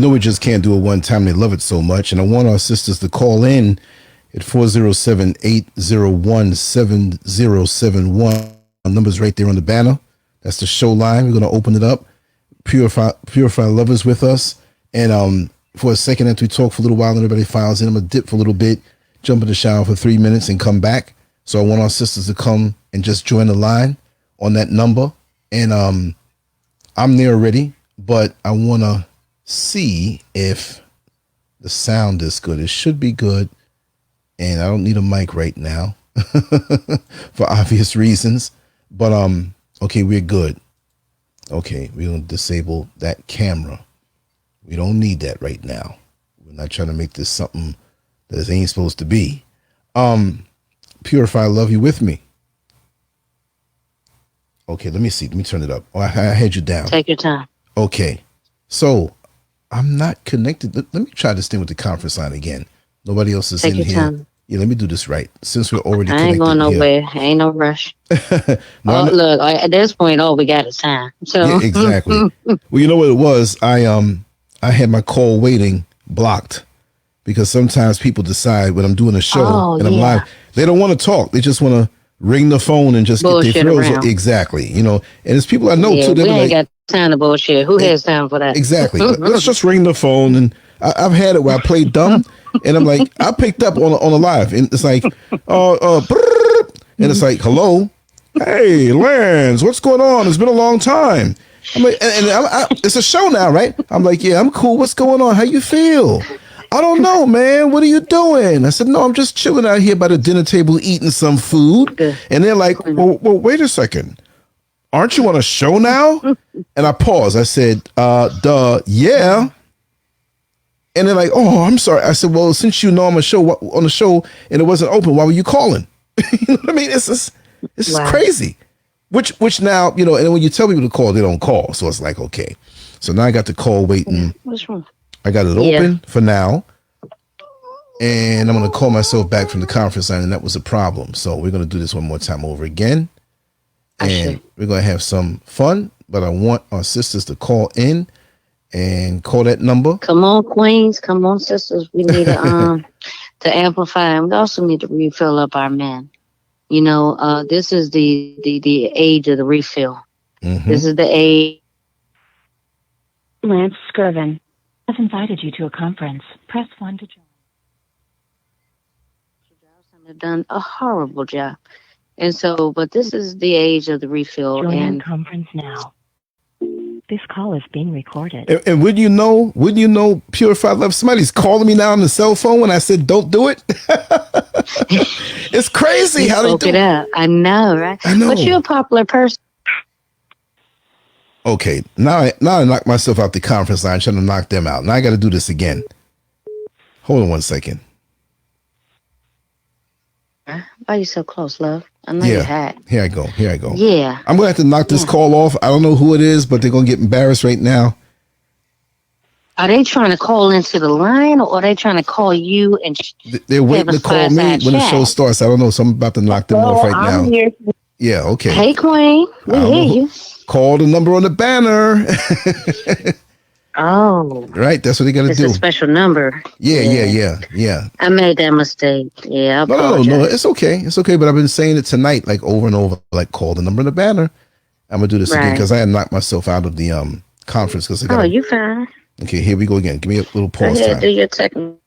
we just can't do it one time. They love it so much. And I want our sisters to call in at 407-801-7071. Numbers right there on the banner. That's the show line. We're going to open it up. Purify lovers with us. And for a second, after we talk for a little while and everybody files in, I'm going to dip for a little bit, jump in the shower for 3 minutes and come back. So I want our sisters to come and just join the line on that number. And I'm there already, but I want to see if the sound is good. It should be good. And I don't need a mic right now for obvious reasons. But okay, we're good. Okay, we're going to disable that camera. We don't need that right now. We're not trying to make this something that it ain't supposed to be. Purify, love you with me. Okay, let me see. Let me turn it up. Oh, I had you down. Take your time. Okay, so I'm not connected. Let me try this thing with the conference line again. Nobody else is in here. Time. Yeah, let me do this right. Since we're already connected. I ain't going nowhere. Ain't no rush. Look, at this point, all we got is time. So yeah, exactly. Well, you know what it was? I had my call waiting blocked because sometimes people decide when I'm doing a show and I'm live, they don't want to talk. They just want to ring the phone and just bullshit get their throws. Around. Exactly. And it's people I know too. We ain't got time to bullshit. Who has time for that? Exactly. Let's just ring the phone. And I've had it where I play dumb and I'm like, I picked up on a live and it's like, and it's like, hello, hey, Lance, what's going on? It's been a long time. I'm like, and it's a show now, right? I'm like, yeah, I'm cool. What's going on? How you feel? I don't know, man. What are you doing? I said, no, I'm just chilling out here by the dinner table eating some food. And they're like, well, wait a second. Aren't you on a show now? And I paused. I said, yeah. And they're like, oh, I'm sorry. I said, well, since you know I'm on the show and it wasn't open, why were you calling? You know what I mean? This is crazy. Which now, and when you tell people to call, they don't call. So it's like, okay. So now I got the call waiting. What's wrong? I got it open for now. And I'm going to call myself back from the conference line, and that was a problem. So we're going to do this one more time over again. And we're going to have some fun, but I want our sisters to call in and call that number. Come on, queens. Come on, sisters. We need to amplify. And we also need to refill up our men. This is the age of the refill. Mm-hmm. This is the age. Lancescurv has invited you to a conference. Press 1 to join. They've done a horrible job. And so, but this is the age of the refill. Join conference now. This call is being recorded. And wouldn't you know, Purify Love, somebody's calling me now on the cell phone when I said don't do it. It's crazy how they do it. I know, right? I know. But you're a popular person. Okay, now I knocked myself out the conference line, trying to knock them out. Now I got to do this again. Hold on one second. Why are you so close, love? I know you're hot. Here I go. Yeah. I'm going to have to knock this call off. I don't know who it is, but they're going to get embarrassed right now. Are they trying to call into the line, or are they trying to call you? And they're waiting to call me when the show starts. I don't know. So I'm about to knock them off right now. Here. Yeah, okay. Hey, Queen. We hear you. Call the number on the banner. Oh. Right, that's what they got to do. It's a special number. Yeah. I made that mistake. Yeah, No, it's okay. It's okay, but I've been saying it tonight, like over and over, like call the number on the banner. I'm going to do this again because I had knocked myself out of the conference. You fine. Okay, here we go again. Give me a little pause time. Do your technical.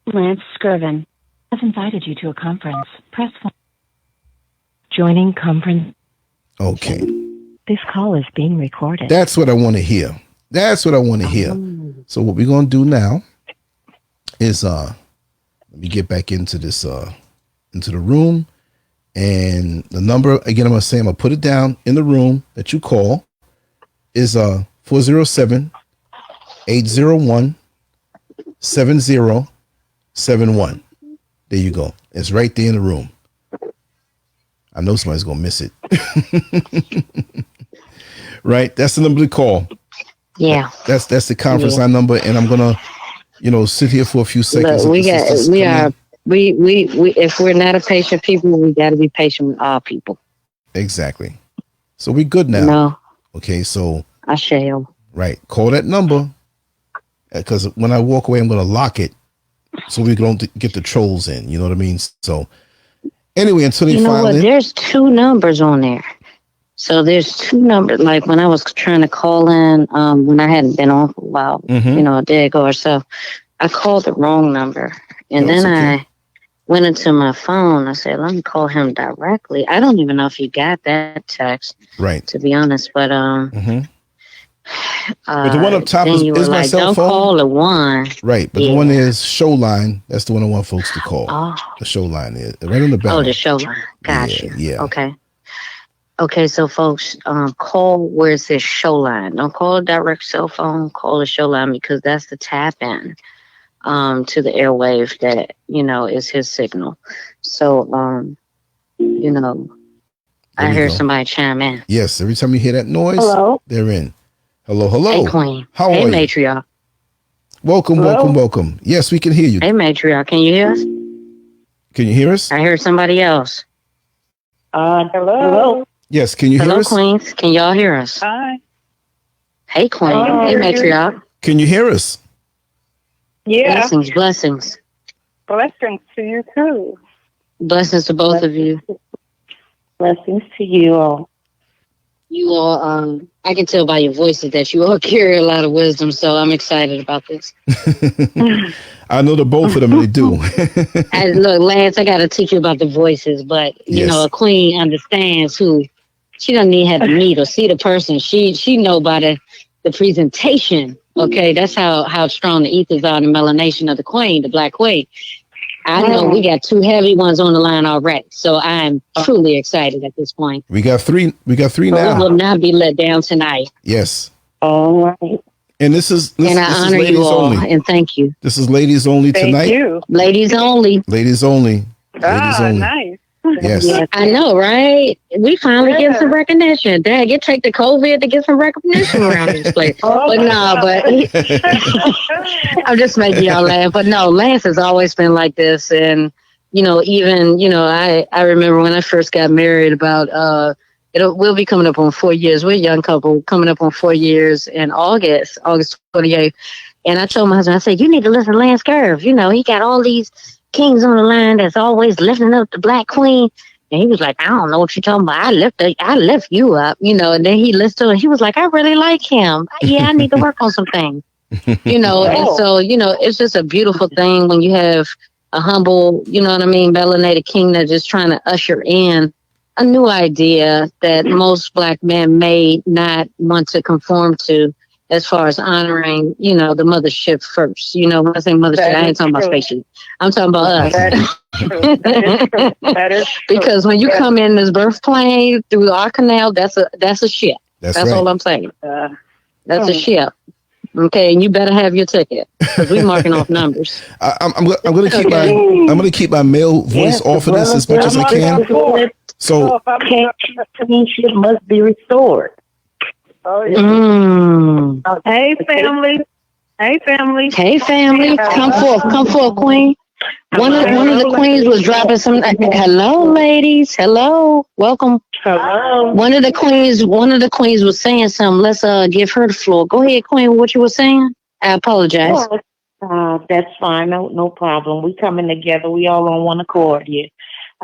Lancescurv has invited you to a conference. Press 1. Joining conference. Okay. This call is being recorded. That's what I want to hear. So what we're going to do now is let me get back into this into the room, and the number again I'm going to put it down in the room that you call is 407-801-7071. There you go. It's right there in the room. I know somebody's going to miss it. Right? That's the number to call. Yeah. That's the conference line number. And I'm going to, sit here for a few seconds. Look, if we're not a patient people, we got to be patient with all people. Exactly. So we good now. No. Okay. So I shall. Right. Call that number because when I walk away, I'm going to lock it so we don't get the trolls in. You know what I mean? So anyway, until they You know find what? it. There's 2 numbers on there. So there's 2 numbers. Like when I was trying to call in, when I hadn't been on for a while, a day ago or so, I called the wrong number. And then I went into my phone. I said, let me call him directly. I don't even know if you got that text. Right. To be honest, but but the one up top is my like, cell don't phone. Call the one. Right, but the one is show line. That's the one I want folks to call. Oh. The show line is right on the back. Oh, the show line. Gotcha. Yeah. Okay, so folks, call where it says show line. Don't call a direct cell phone. Call the show line because that's the tap in to the airwave that is his signal. So I hear somebody chime in. Yes, every time you hear that noise, they're in. Hello. Hey, Queen. How are you? Hey, Matriarch. Welcome. Yes, we can hear you. Hey, Matriarch. Can you hear us? Can you hear us? I heard somebody else. Hello. Yes, can you hear us? Hello, Queens. Can y'all hear us? Hi. Hey, Queen. Hey, Matriarch. Can you hear us? Yeah. Blessings. Blessings to you too. Blessings to both of you. Blessings to you all. You all, I can tell by your voices that you all carry a lot of wisdom, so I'm excited about this. I know the both of them, they do. Look, Lance, I got to teach you about the voices, but, you know, a queen understands who, she doesn't need to have to meet or see the person. She know by the presentation, okay? That's how strong the ethers are, the melanation of the queen, the black queen. I know we got 2 heavy ones on the line already, so I'm truly excited at this point. We got three now. We will not be let down tonight. Yes. All right. And this is honor ladies you all only. and thank you. This is ladies only tonight. Thank you. Ladies only. Ladies only. Nice. Yes. I know, right? We finally get some recognition. Dad, take the COVID to get some recognition around this place. But I'm just making y'all laugh. But no, Lance has always been like this. And, I remember when I first got married about, we'll be coming up on 4 years. We're a young couple coming up on 4 years in August 28th. And I told my husband, I said, you need to listen to Lancescurv. He got all these kings on the line that's always lifting up the black queen. And he was like, I don't know what you're talking about. I lift you up, and then he listened to it. He was like, I really like him. Yeah, I need to work on some things, and so, it's just a beautiful thing when you have a humble, melanated king that's just trying to usher in a new idea that most black men may not want to conform to, as far as honoring, the mothership first. When I say mothership, I ain't talking about spaceship. I'm talking about us. That is true. Because when you come in this birth plane through our canal, that's a ship. That's right. all I'm saying. That's a ship. Okay, and you better have your ticket because we're marking off numbers. I'm gonna keep my male voice off of this as much as I can. So kingship must be restored. Oh, yeah. Hey, family. Hey, family. Come forth, queen. One of the queens was dropping some. Hello, ladies. Hello, welcome. Hello. One of the queens was saying something. Let's give her the floor. Go ahead, queen. What you were saying? I apologize. That's fine. No problem. We coming together. We all on one accord here.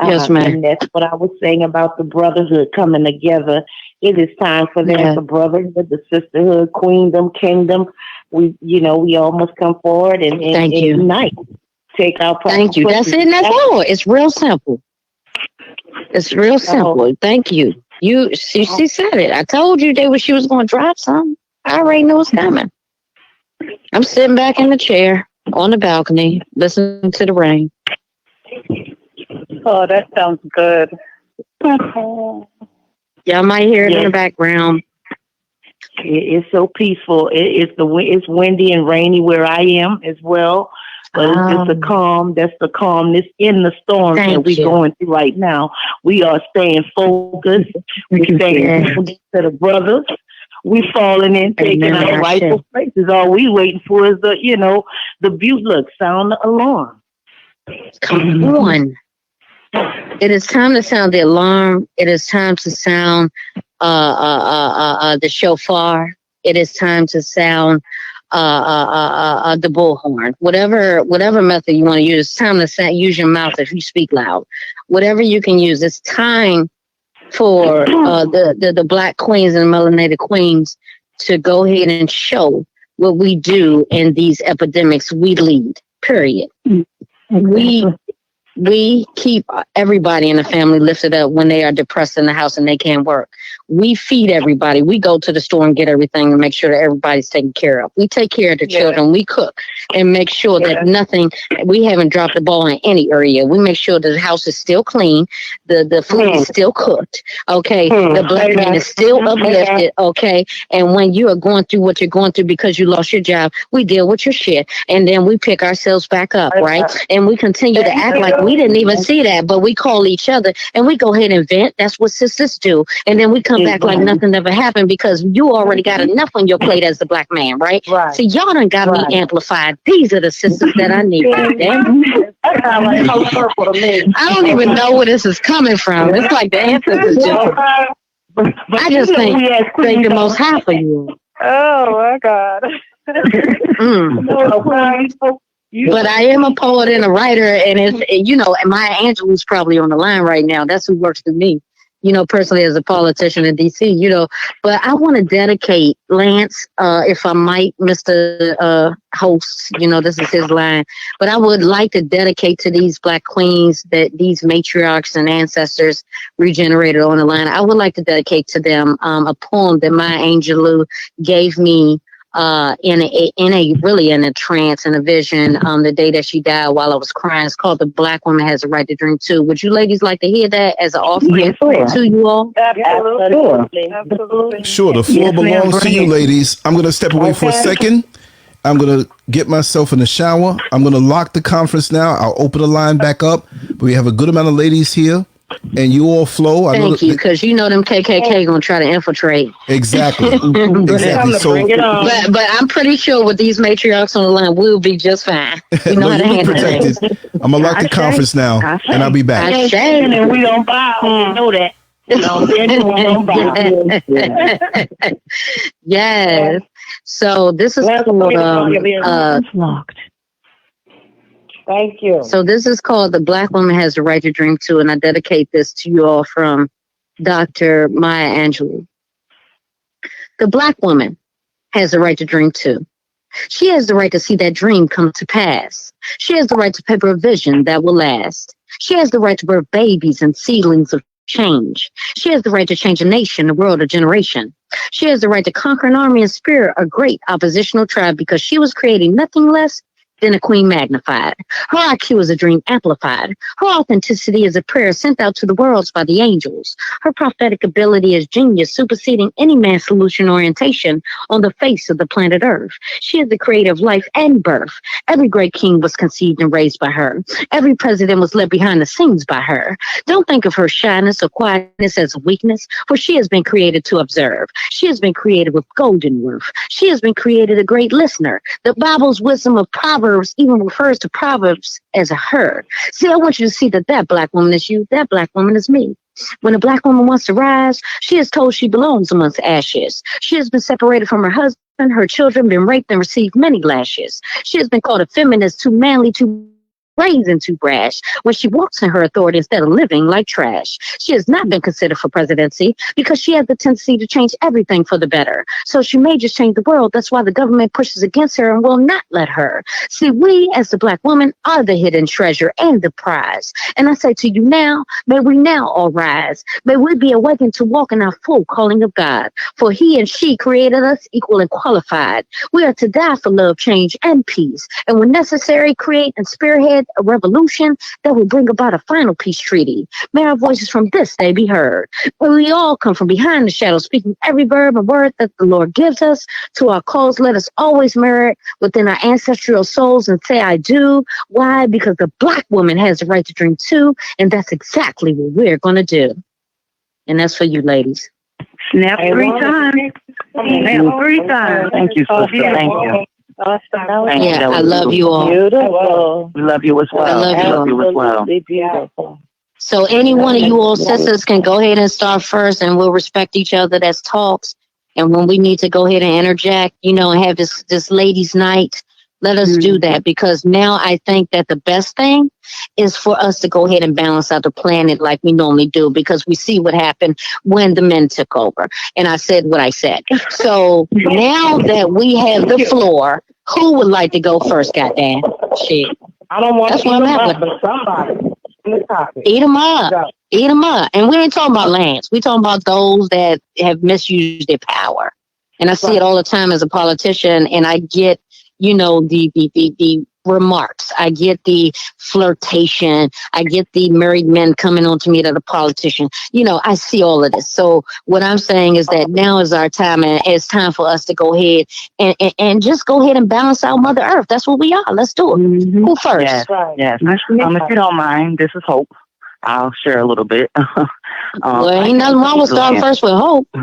Yes, ma'am. And that's what I was saying about the brotherhood coming together. It is time for that. The brotherhood, the sisterhood, queendom, kingdom. We all must come forward and unite. Take our part. Thank you. That's it. And that's all. It's real simple. It's real simple. Thank you. She said it. I told you she was going to drop something. I already knew it was coming. I'm sitting back in the chair on the balcony, listening to the rain. Oh, that sounds good. Y'all might hear it in the background. It's so peaceful. It's windy and rainy where I am as well. But it's a calm. That's the calmness in the storm that we're going through right now. We are staying focused. We're staying focused to the brothers. We falling in, taking our rightful places. All we waiting for is the look, sound the alarm. Come on. It is time to sound the alarm. It is time to sound the shofar. It is time to sound the bullhorn, whatever method you want to use. It's time to use your mouth if you speak loud. Whatever you can use. It's time for the Black queens and melanated queens to go ahead and show what we do in these epidemics. We lead. Period. We keep everybody in the family lifted up when they are depressed in the house and they can't work. We feed everybody. We go to the store and get everything and make sure that everybody's taken care of. We take care of the children. We cook and make sure that we haven't dropped the ball in any area. We make sure that the house is still clean. The food is still cooked. Okay. The Black man is still uplifted. Okay. And when you are going through what you're going through because you lost your job, we deal with your shit and then we pick ourselves back up. Right. And we continue to act like we didn't even see that, but we call each other and we go ahead and vent. That's what sisters do. And then we come back like nothing ever happened because you already got enough on your plate as the Black man, right? See, y'all done got me amplified. These are the sisters that I need. I don't even know where this is coming from. It's like the ancestors just. I just thank the Most High for you. Oh my God. But I am a poet and a writer, and and Maya Angelou's probably on the line right now. That's who works for me, personally as a politician in DC, But I want to dedicate Lance, if I might, Mr. Host, this is his line. But I would like to dedicate to these Black queens that these matriarchs and ancestors regenerated on the line. I would like to dedicate to them a poem that Maya Angelou gave me. In a trance and a vision, the day that she died while I was crying. It's called The Black Woman Has a Right to Dream Too. Would you ladies like to hear that as an offering to you all? Absolutely. Sure, the floor belongs to you, ladies. I'm going to step away for a second. I'm going to get myself in the shower. I'm going to lock the conference now. I'll open the line back up. But we have a good amount of ladies here. And you all flow. Thank you, because them KKK gonna try to infiltrate. Exactly. Exactly. So, but I'm pretty sure with these matriarchs on the line, we'll be just fine. You know how to handle it. I'm gonna lock the conference now, and I'll be back. And we don't bow. You know that. Yes. So this is locked. Thank you. So this is called The Black Woman Has the Right to Dream Too, and I dedicate this to you all from Dr. Maya Angelou. The Black woman has the right to dream too. She has the right to see that dream come to pass. She has the right to paper a vision that will last. She has the right to birth babies and seedlings of change. She has the right to change a nation, a world, a generation. She has the right to conquer an army and spirit a great oppositional tribe because she was creating nothing less than a queen magnified. Her IQ is a dream amplified. Her authenticity is a prayer sent out to the worlds by the angels. Her prophetic ability is genius, superseding any man's solution orientation on the face of the planet Earth. She is the creator of life and birth. Every great king was conceived and raised by her. Every president was led behind the scenes by her. Don't think of her shyness or quietness as a weakness, for she has been created to observe. She has been created with golden worth. She has been created a great listener. The Bible's wisdom of Proverbs even refers to Proverbs as a her. See, I want you to see that Black woman is you, that Black woman is me. When a Black woman wants to rise, she is told she belongs amongst ashes. She has been separated from her husband, her children, been raped and received many lashes. She has been called a feminist, too manly, too brazen, too brash when she walks in her authority instead of living like trash. She has not been considered for presidency because she has the tendency to change everything for the better. So she may just change the world. That's why the government pushes against her and will not let her. See, we as the Black woman are the hidden treasure and the prize. And I say to you now, may we now all rise. May we be awakened to walk in our full calling of God. For he and she created us equal and qualified. We are to die for love, change, and peace. And when necessary, create and spearhead a revolution that will bring about a final peace treaty. May our voices from this day be heard. May we all come from behind the shadows, speaking every verb and word that the Lord gives us. To our cause, let us always mirror it within our ancestral souls and say, I do. Why? Because the Black woman has the right to dream too, and that's exactly what we're going to do. And that's for you, ladies. Snap 3 times. Snap 3 times. Thank you, sister. Thank you. Awesome. Yeah, I love you all. Beautiful. We love you as well. I love you. as well. Absolutely beautiful. So any one of you all sisters can go ahead and start first, and we'll respect each other that talks. And when we need to go ahead and interject, and have this ladies' night, let us do that, because now I think that the best thing is for us to go ahead and balance out the planet like we normally do, because we see what happened when the men took over. And I said what I said. So now that we have the floor, who would like to go first, goddamn? Shit. I don't want That's to what eat I'm them at up, but somebody in the topic. Eat them up. Eat them up. And we ain't talking about Lance. We talking about those that have misused their power. And I see it all the time as a politician, and I get, the remarks. I get the flirtation. I get the married men coming on to me that are politicians. I see all of this. So what I'm saying is that now is our time, and it's time for us to go ahead and just go ahead and balance out Mother Earth. That's what we are. Let's do it. Who first? Yes, yes. If you don't mind, this is Hope. I'll share a little bit. Well, ain't nothing wrong with starting first with Hope. Go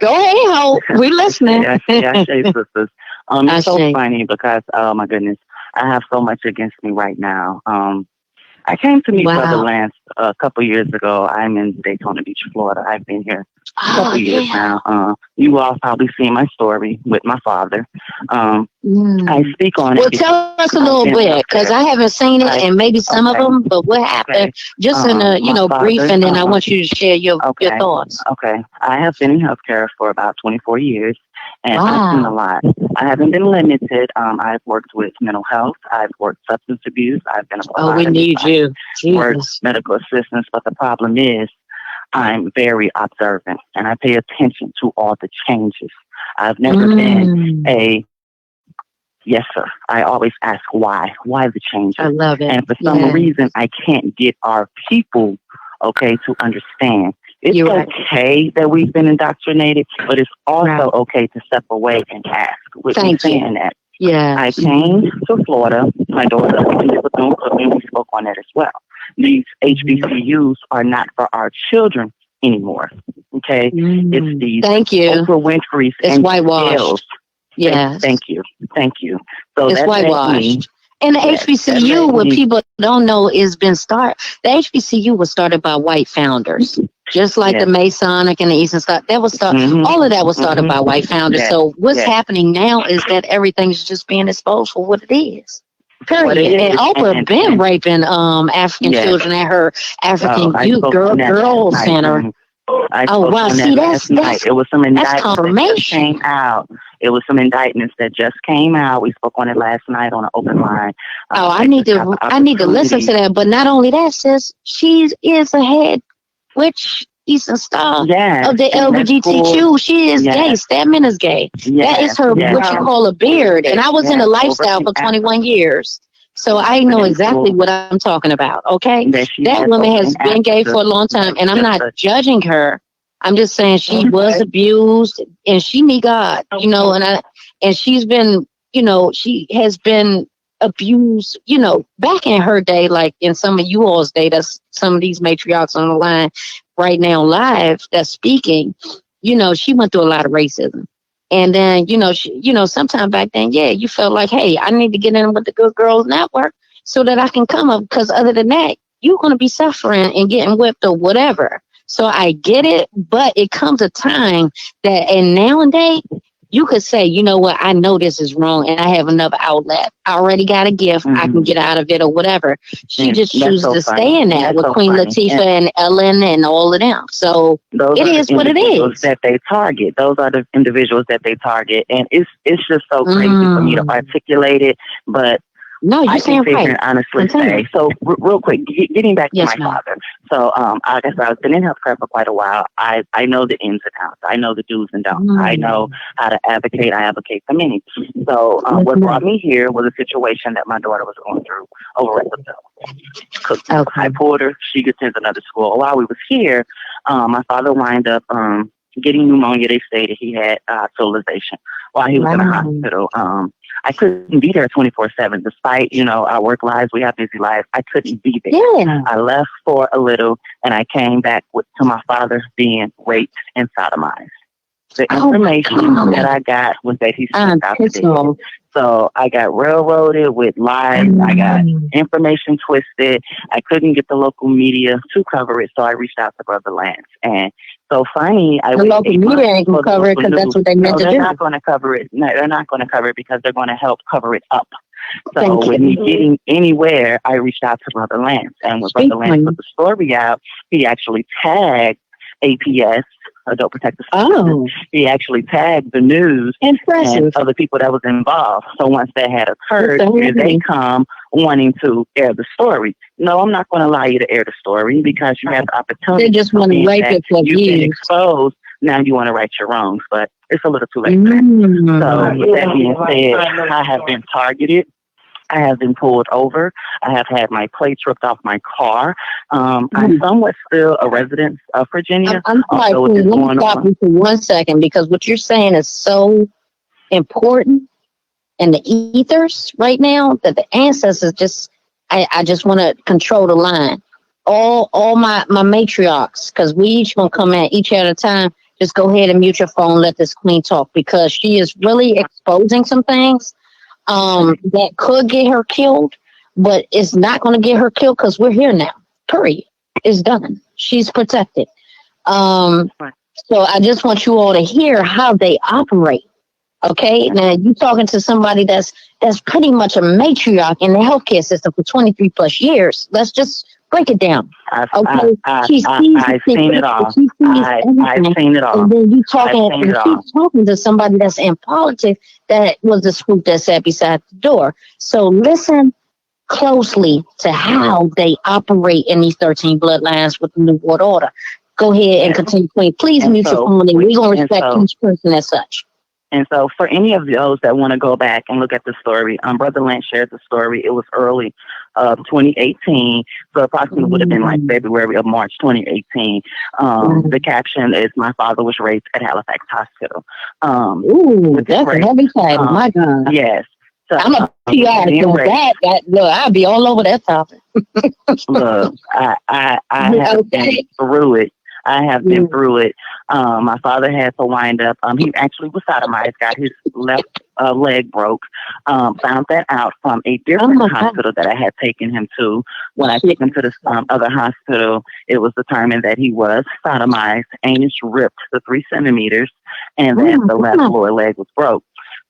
ahead, Hope. We listening. Yeah, sisters. It's so funny because, oh my goodness, I have so much against me right now. I came to meet Brother Lance a couple years ago. I'm in Daytona Beach, Florida. I've been here a couple years now. You all probably seen my story with my father. I speak on it. Well, tell us a little bit, because I haven't seen it, and maybe some of them, but what happened? Just in a, brief, and then I want you to share your thoughts. Okay. I have been in healthcare for about 24 years. And I've seen a lot. I haven't been limited. I've worked with mental health. I've worked substance abuse. I've been a we need you. Worked medical assistance. But the problem is, I'm very observant, and I pay attention to all the changes. I've never been a yes, sir. I always ask why. Why the changes? I love it. And for some reason, I can't get our people, to understand. It's okay that we've been indoctrinated, but it's also okay to step away and ask. Thank you. That. Yeah. I came to Florida. My daughter, we spoke on that as well. These HBCUs are not for our children anymore. Okay? It's these Oprah Winfrey's and whitewashed. Yes. Thank you. So it's whitewashed. And the HBCU, what people don't know, is been started. The HBCU was started by white founders, just like the Masonic and the Eastern Star. That was started. All of that was started by white founders. So what's happening now is that everything's just being exposed for what it is. Period. And Oprah been raping African children at her African Youth Girl Center. See, that's it was some indictments confirmation. That came out. It was some indictments that just came out. We spoke on it last night on an open line. I need to listen to that. But not only that, sis, she is a head witch Eastern Star of the LGBTQ. She is gay. Stedman is gay. That is her what you call a beard. And I was in a lifestyle for 21 years. So I know exactly what I'm talking about, okay? That woman has been gay for a long time, and I'm not judging her. I'm just saying she was abused, and she need God, and she's been, she has been abused, back in her day, like in some of you all's day, that's some of these matriarchs on the line right now live that's speaking, she went through a lot of racism. And then, sometime back then, you felt like, hey, I need to get in with the Good Girls Network so that I can come up. Because other than that, you're going to be suffering and getting whipped or whatever. So I get it. But it comes a time that, and nowadays, you could say, you know what, I know this is wrong and I have enough outlet. I already got a gift. I can get out of it or whatever. She just chooses to stay in that with Queen Latifah and Ellen and all of them. So it is what it is. That they target. Those are the individuals that they target. And it's just so crazy for me to articulate it. But no, you're saying right. And honestly say. So real quick, getting back to my father. So I guess I've been in healthcare for quite a while. I know the ins and outs. I know the do's and don'ts. I know how to advocate. I advocate for many. So what brought me here was a situation that my daughter was going through over at the mill. I pulled her. She attends another school. While we was here, my father wound up getting pneumonia. They stated he had hospitalization while he was in the hospital. I couldn't be there 24/7, despite, our work lives. We have busy lives. I couldn't be there. Yeah. I left for a little, and I came back to my father being raped and sodomized. The information that I got was that he slipped out the bed. So I got railroaded with lies. I got information twisted. I couldn't get the local media to cover it, so I reached out to Brother Lance. And so finally, the local media ain't going to cover it because that's what they meant to do. They're not going to cover it. No, they're not going to cover it because they're going to help cover it up. So with me getting anywhere, I reached out to Brother Lance. And when Brother Lance put the story out, he actually tagged APS, Adult Protective Services. He actually tagged the news and other people that was involved. So once that had occurred, here they come wanting to air the story. No, I'm not going to allow you to air the story because you have the opportunity. They just want to rape it for you've been exposed. Now you want to right your wrongs, but it's a little too late. So with that being said, I have been targeted. I have been pulled over. I have had my plates ripped off my car. I'm somewhat still a resident of Virginia. I'm sorry, let me stop you for 1 second because what you're saying is so important in the ethers right now that the ancestors just, I just want to control the line. All my matriarchs, because we each going to come at each at a time. Just go ahead and mute your phone. Let this queen talk because she is really exposing some things that could get her killed, but it's not going to get her killed because we're here now. Period. It's done. She's protected. So I just want you all to hear how they operate. Okay, now you talking to somebody that's pretty much a matriarch in the healthcare system for 23 plus years. Let's just break it down. I've seen it all. I've seen it all. And then you talking to somebody that's in politics that was the spook that sat beside the door. So listen closely to how they operate in these 13 bloodlines with the New World Order. Go ahead and continue, Queen. Please mute your phone, and we're going to respect each person as such. And so for any of those that want to go back and look at the story, Brother Lance shared the story. It was early 2018. So approximately would have been like February or March 2018. The caption is, "My father was raped at Halifax Hospital." That's a heavy title. My God. Yes. So, I'm a PR, so look, I'll be all over that topic. Look, I have been through it. I have been through it. My father had to wind up. He actually was sodomized, got his left leg broke. Found that out from a different hospital that I had taken him to. When I took him to this other hospital, it was determined that he was sodomized, anus ripped to 3 centimeters, and that the left lower leg was broke.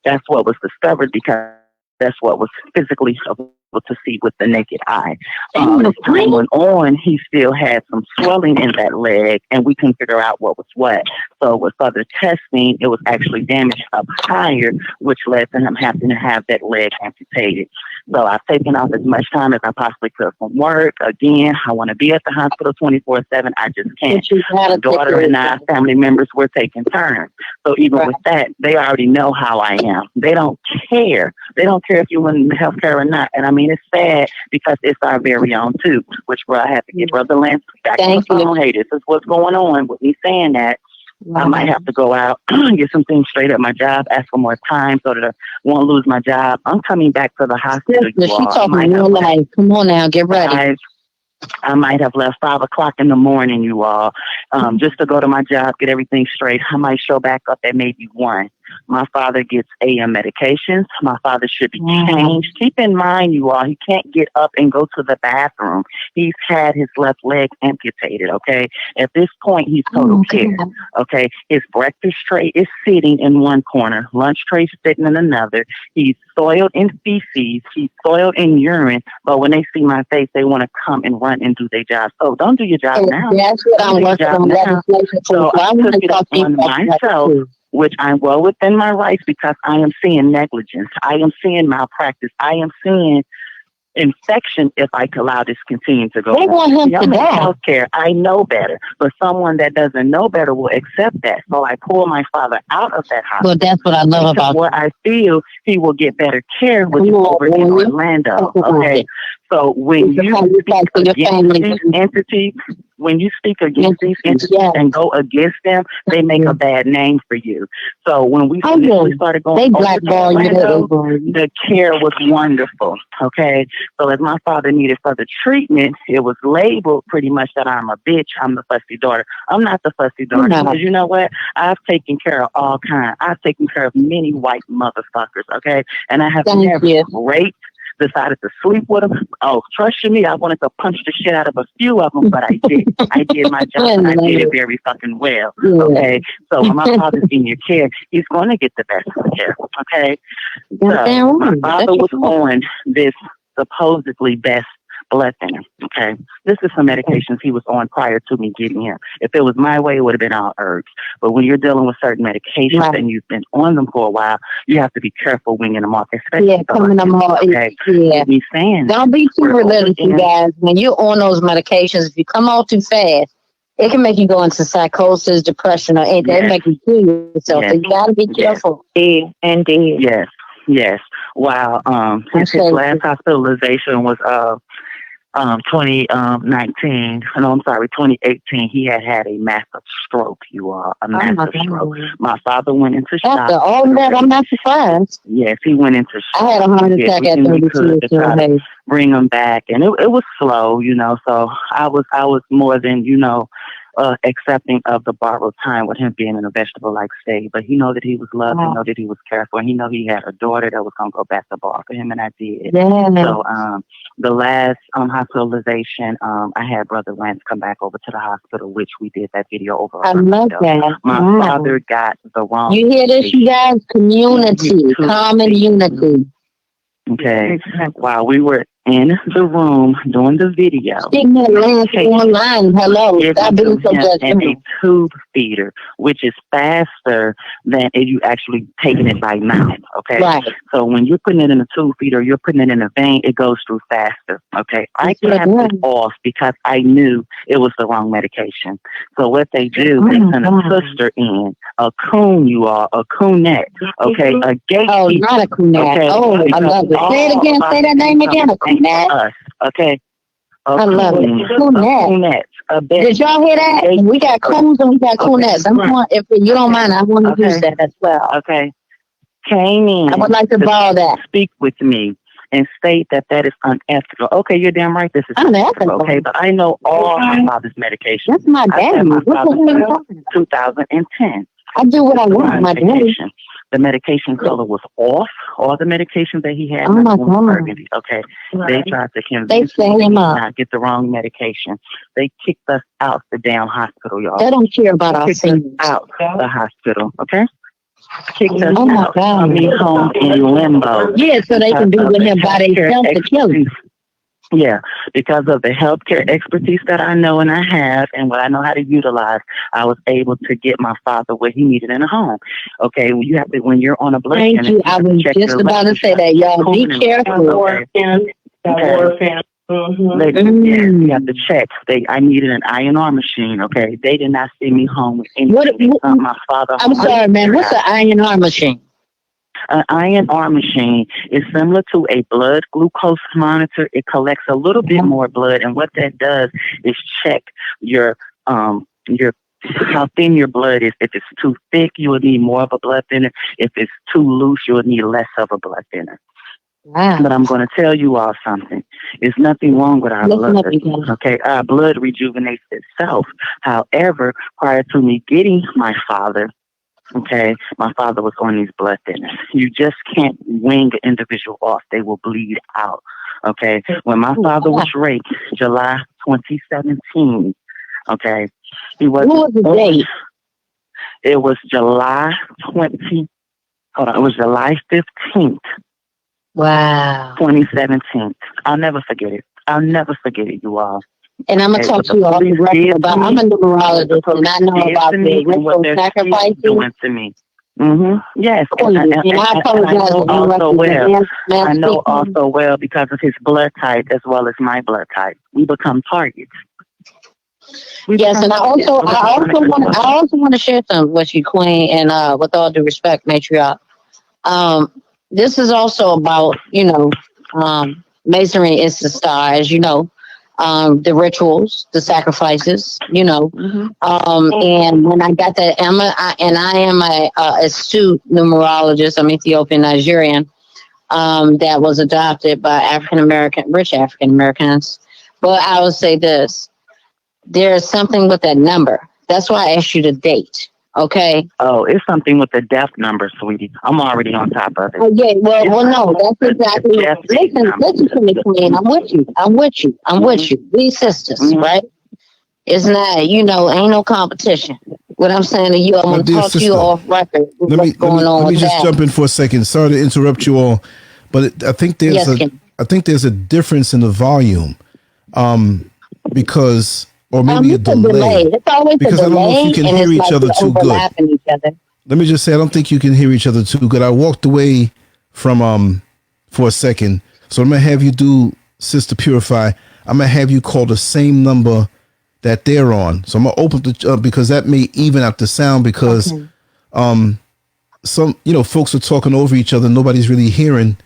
That's what was discovered because that's what was physically able to see with the naked eye. As time went on, he still had some swelling in that leg, and we couldn't figure out what was what. So with further testing, it was actually damaged up higher, which led to him having to have that leg amputated. So I've taken off as much time as I possibly could from work. Again, I want to be at the hospital 24/7. I just can't. My daughter and I, family members, we're taking turns. So even with that, they already know how I am. They don't care. They don't care if you're in healthcare or not. And I mean, it's sad because it's our very own too, which I have to get Brother Lance back on the phone. Hey, this is what's going on with me saying that. I might have to go out and get some things straight at my job, ask for more time so that I won't lose my job. I'm coming back to the hospital. She talking real life. Come on now, get ready. I might have left 5 o'clock in the morning, you all, just to go to my job, get everything straight. I might show back up at maybe 1. My father gets AM medications. My father should be changed. Keep in mind, you all, he can't get up and go to the bathroom. He's had his left leg amputated, okay? At this point, he's total care, okay? His breakfast tray is sitting in one corner. Lunch tray sitting in another. He's soiled in feces. He's soiled in urine. But when they see my face, they want to come and run and do their job. So don't do your job now. That's what I'm working on. So I took it on myself, which I'm well within my rights because I am seeing negligence. I am seeing malpractice. I am seeing infection if I allow this continue to go on. They want him to die. Healthcare, I know better, but someone that doesn't know better will accept that. So I pull my father out of that hospital. Well, that's what I love about where I feel he will get better care, which is over in Orlando. Okay, So when you speak against these entities, when you speak against these entities and go against them, they make a bad name for you. So when we initially started going over to Orlando, the care was wonderful. Okay, so as my father needed further treatment, it was labeled pretty much that I'm a bitch. I'm the fussy daughter. I'm not the fussy daughter because you know what? I've taken care of all kinds. I've taken care of many white motherfuckers. Okay, and I have never raped. Decided to sleep with them. Oh, trust you me, I wanted to punch the shit out of a few of them, but I did. I did my job, and I did it very fucking well. Okay, so when my father's in your care, he's going to get the best of the care. Okay, so my father was on this supposedly best blood thinner. Okay, this is some medications he was on prior to me getting him. If it was my way, it would have been all herbs. But when you're dealing with certain medications and you've been on them for a while, you have to be careful winging them off, especially coming them off. Okay, me saying don't be too religious, you guys. When you're on those medications, if you come off too fast, it can make you go into psychosis, depression, or anything. It make you kill yourself. So you gotta be careful. Indeed. Yes. Yes. Wow. His last hospitalization was 2019. No, I'm sorry, 2018. He had a massive stroke. You are a massive stroke. My father went into shock. After all that, I'm not surprised. Yes, he went into shock. I had a heart attack at 32 to try to bring him back, and it was slow, you know. So I was more than accepting of the borrowed time with him being in a vegetable-like state. But he know that he was loved, he know that he was careful, and he know he had a daughter that was going to go back to bar for him, and I did. So the last hospitalization, I had Brother Lance come back over to the hospital, which we did that video over. I love that. My father got the wrong. You hear this, you guys? Community, common unity. Okay. While we were in the room doing the video, online. Hello, stop being so and a tube feeder, which is faster than if you actually taking it by mouth. Okay, right. So when you're putting it in a tube feeder, you're putting it in a vein. It goes through faster. Okay, I kept it off because I knew it was the wrong medication. So what they do, they send a sister in, a coon, a coonette. Okay, a gatekeeper. Oh, not a coonette. Okay? Oh, I love it. Say it again. Say that name again. A coonette. Us. Okay. I love it. Coonette. Did y'all hear that? We got coons and we got coonettes. If you don't mind, I want to use that as well. Okay. Came in. I would like to borrow that. Speak with me and state that is unethical. Okay, you're damn right. This is unethical. Okay, but I know all my father's medication. That's my daddy. What the hell? 2010. I do what I want with my daddy. The medication color was off. All the medications that he had burgundy. Okay. They tried to convince me to not get the wrong medication. They kicked us out the damn hospital, y'all. They don't care about our seniors. Out the hospital, okay? Kicked us out. Me home in limbo. Yeah, so they can do with him by themselves to kill him. Yeah, because of the healthcare expertise that I know and I have and what I know how to utilize, I was able to get my father what he needed in a home. Okay, when you're on a blood thank you. I was just about to say that, y'all. Be careful. You have to check. I needed an INR machine. Okay, they did not send me home with anything. My father. I'm sorry, man. What's an INR machine? An INR machine is similar to a blood glucose monitor. It collects a little bit more blood, and what that does is check your how thin your blood is. If it's too thick, you will need more of a blood thinner. If it's too loose, you will need less of a blood thinner. Wow. But I'm going to tell you all something. There's nothing wrong with our blood. Okay, our blood rejuvenates itself. However, prior to me getting my father, okay, my father was on these blood thinners. You just can't wing an individual off. They will bleed out. Okay. When my father was raped, July 2017, okay, he was. What was the date? It was July 20. Hold on. It was July 15th. Wow. 2017. I'll never forget it. I'll never forget it, you all. And I'm going to talk to you all about, I'm a numerologist and I know about the ritual sacrifices. Doing to me. Yes. And I apologize. I know also well because of his blood type as well as my blood type. We become targets. Yes, and I also want to share something with you, Queen, and with all due respect, matriarch. This is also about, Masonry is the star, as you know. The rituals, the sacrifices, you know. And when I got that, I am a astute numerologist. I'm Ethiopian Nigerian. That was adopted by rich African Americans. But I will say this: there's something with that number. That's why I asked you the date. Okay. Oh, it's something with the death number, sweetie. I'm already on top of it. Oh, yeah. Well, no, that's exactly. Listen to me, Queen. I'm with you. We sisters, right? It's not, you know, ain't no competition. What I'm saying to you, I'm going to talk to you off record. Let me just jump in for a second. Sorry to interrupt you all, but I think there's a difference in the volume, because. Or maybe a delay. It's always because a delay, I don't know if you can hear each other too good. Let me just say, I don't think you can hear each other too good. I walked away from for a second, so I'm gonna have you do Sister Purify. I'm gonna have you call the same number that they're on. So I'm gonna open the because that may even out the sound because some folks are talking over each other. Nobody's really hearing.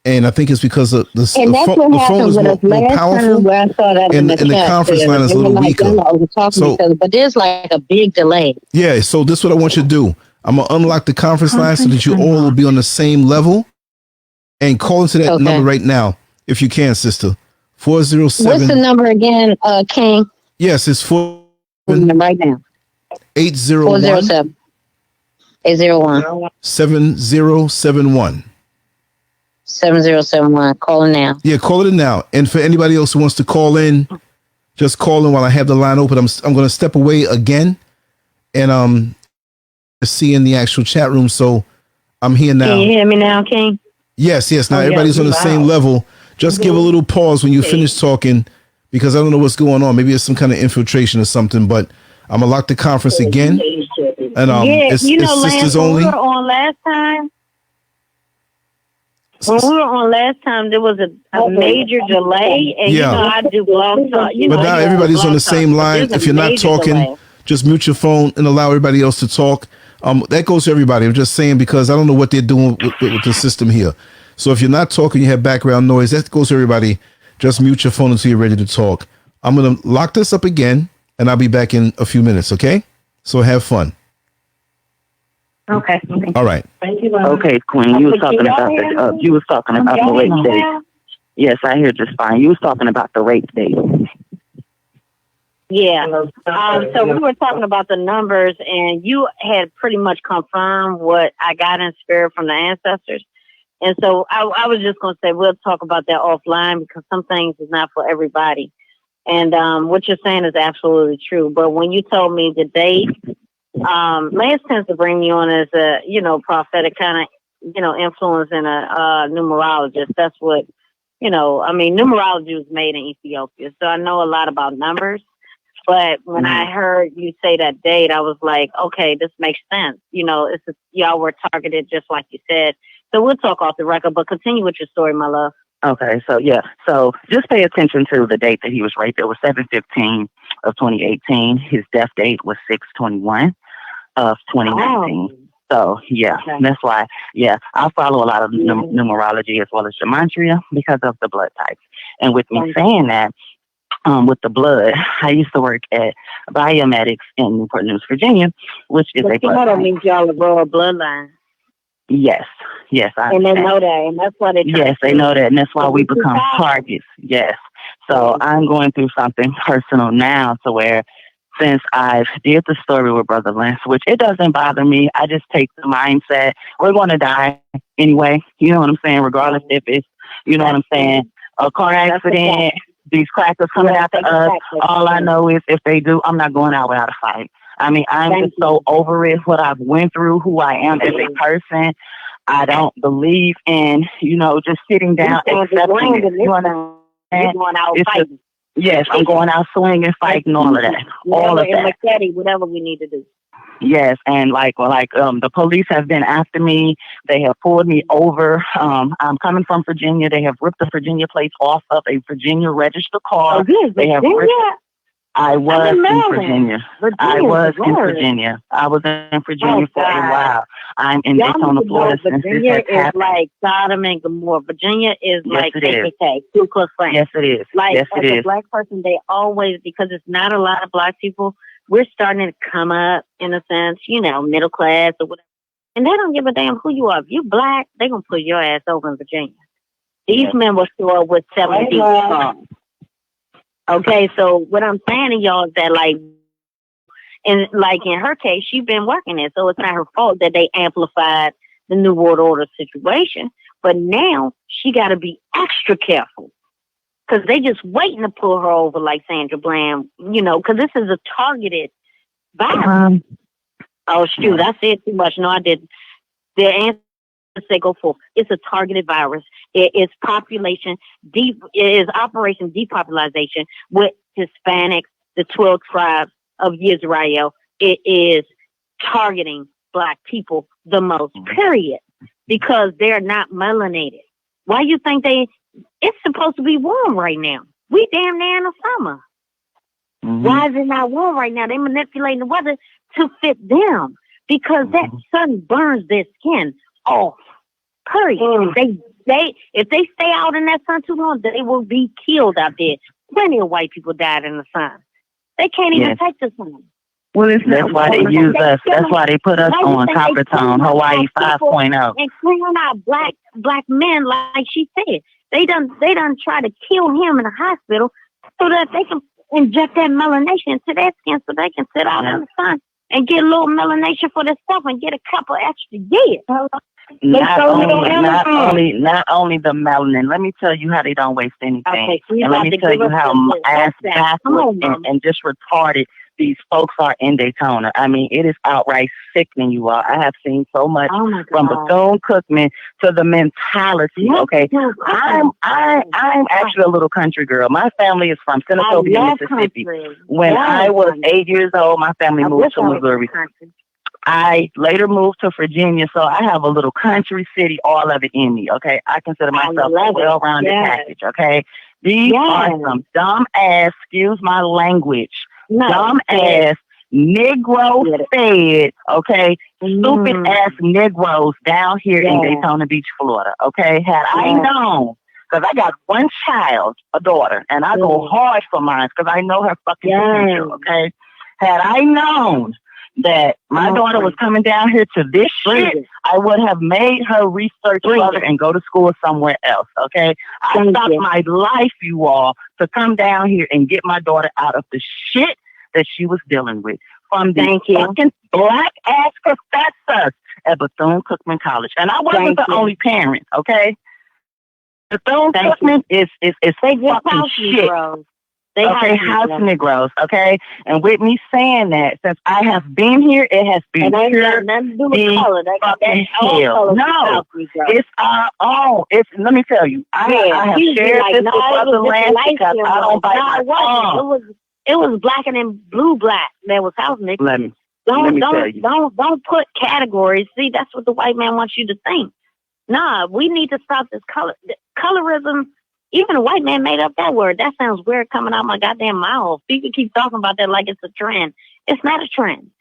And I think it's because of the phone is more powerful, and the conference line is a little weaker. But there's like a big delay. Yeah, so this is what I want you to do. I'm going to unlock the conference line so that you all will be on the same level. And call into that number right now, if you can, sister. 407. What's the number again, King? Yes, it's 4. Right now. 801. 407. 801. 7071. 7071. Call it now. Yeah, call it now. And for anybody else who wants to call in, just call in while I have the line open. I'm going to step away again and see in the actual chat room. So I'm here now. Can you hear me now, King? Yes. Now everybody's on the same level. Just give a little pause when you finish talking because I don't know what's going on. Maybe it's some kind of infiltration or something, but I'm going to lock the conference again. And it's sisters only. We were on last time. When we were on last time, there was a major delay, and I do blog talk. But now everybody's on the same line. If you're not talking, just mute your phone and allow everybody else to talk. That goes to everybody. I'm just saying because I don't know what they're doing with the system here. So if you're not talking, you have background noise. That goes to everybody. Just mute your phone until you're ready to talk. I'm going to lock this up again, and I'll be back in a few minutes, okay? So have fun. Okay. All right. Thank you. Okay, Queen. You was talking about the rape date. Yes, I hear just fine. You was talking about the rape date. Yeah. So we were talking about the numbers, and you had pretty much confirmed what I got in spirit from the ancestors. And so I was just going to say we'll talk about that offline because some things is not for everybody. And what you're saying is absolutely true. But when you told me the date, Lance tends to bring me on as a, prophetic kind of, influence and a numerologist. That's what, numerology was made in Ethiopia. So I know a lot about numbers. But when I heard you say that date, I was like, okay, this makes sense. Y'all were targeted just like you said. So we'll talk off the record, but continue with your story, my love. Okay, so just pay attention to the date that he was raped. It was 7/15 of 2018. His death date was 6/21 of 2019. So that's why. I follow a lot of numerology as well as gematria because of the blood types. And with me saying that, with the blood, I used to work at Biomedics in Newport News, Virginia, which is a blood. That means y'all are royal bloodline. Yes, I and they know that, and that's why they. Yes, they know that, and that's why we become targets. Yes, so I'm going through something personal now, to where since I've did the story with Brother Lance, which it doesn't bother me. I just take the mindset we're going to die anyway. You know what I'm saying? Regardless if it's, what I'm saying, a car accident, these crackers coming out to us. All I know is if they do, I'm not going out without a fight. I mean, I'm just so over it, what I've went through, who I am as a person. I don't believe in, just sitting down and accepting it. You understand? Yes, I'm going out swinging, fighting, all of that. All of that. Machete, whatever we need to do. Yes, and the police have been after me. They have pulled me over. I'm coming from Virginia. They have ripped the Virginia plates off of a Virginia registered car. Oh, good. They have I was in Virginia. I was in worse. Virginia. I was in Virginia for a while. I'm in Y'all Daytona, need to know Florida. Since Virginia this has is happened. like Sodom and Gomorrah. Virginia is Yes, like it is. KKK, Ku Klux Klan. Yes, it is. Like, Yes, it as a is. black person, they always, because it's not a lot of black people, we're starting to come up, in a sense, you know, middle class or whatever. And they don't give a damn who you are. If you're black, they're going to put your ass over in Virginia. These men will show up with 7 feet strong. Okay, so what I'm saying to y'all is that, like, and like in her case, she's been working it, so it's not her fault that they amplified the New World Order situation. But now she got to be extra careful because they just waiting to pull her over, like Sandra Bland, you know, because this is a targeted virus. Oh, shoot, I said too much. No, I didn't. The answer say go forth. It's a targeted virus. It is population it is Operation Depopulation with Hispanics, the 12 tribes of Israel. It is targeting black people the most, period, because they're not melanated. Why you think it's supposed to be warm right now? We damn near in the summer. Why is it not warm right now? They manipulating the weather to fit them because that sun burns their skin off. Period. If they stay out in that sun too long, they will be killed out there. Plenty of white people died in the sun. They can't even take the sun. Well, that's why they use us. That's why they put us on Coppertone, Hawaii 5.0. And clearing out black men, like she said. They done try to kill him in the hospital so that they can inject that melanation into their skin so they can sit out in the sun and get a little melanation for themselves and get a couple extra years. Not only the melanin. Let me tell you how they don't waste anything. Okay, so and let me tell you how ass backwards and just retarded these folks are in Daytona. I mean, it is outright sickening, you all. I have seen so much from Bethune-Cookman to the mentality. Okay, I'm actually a little country girl. My family is from Senatobia, Mississippi. When I was 8 years old, my family moved to Missouri. I later moved to Virginia, so I have a little country city, all of it in me, okay? I consider myself a well-rounded package, okay? These are some dumb-ass, excuse my language, dumb-ass, Negro-fed, okay? Stupid-ass Negroes down here in Daytona Beach, Florida, okay? Had I known, because I got one child, a daughter, and I go hard for mine because I know her fucking potential, okay? Had I known that my daughter was coming down here to this shit, I would have made her research further and go to school somewhere else, okay? I stopped my life, you all, to come down here and get my daughter out of the shit that she was dealing with from the fucking black-ass professors at Bethune-Cookman College. And I wasn't the only parent, okay? Bethune-Cookman is fucking shit. Okay, house Negroes, okay? And with me saying that, since I have been here, it has been pure fucking hell. No, it's our own. Let me tell you, I have shared this with other lands because I don't bite my tongue. It was black and blue black that was house Negroes. Let me tell you. Don't put categories. See, that's what the white man wants you to think. Nah, we need to stop this colorism. Even a white man made up that word. That sounds weird coming out my goddamn mouth. People keep talking about that like it's a trend. It's not a trend.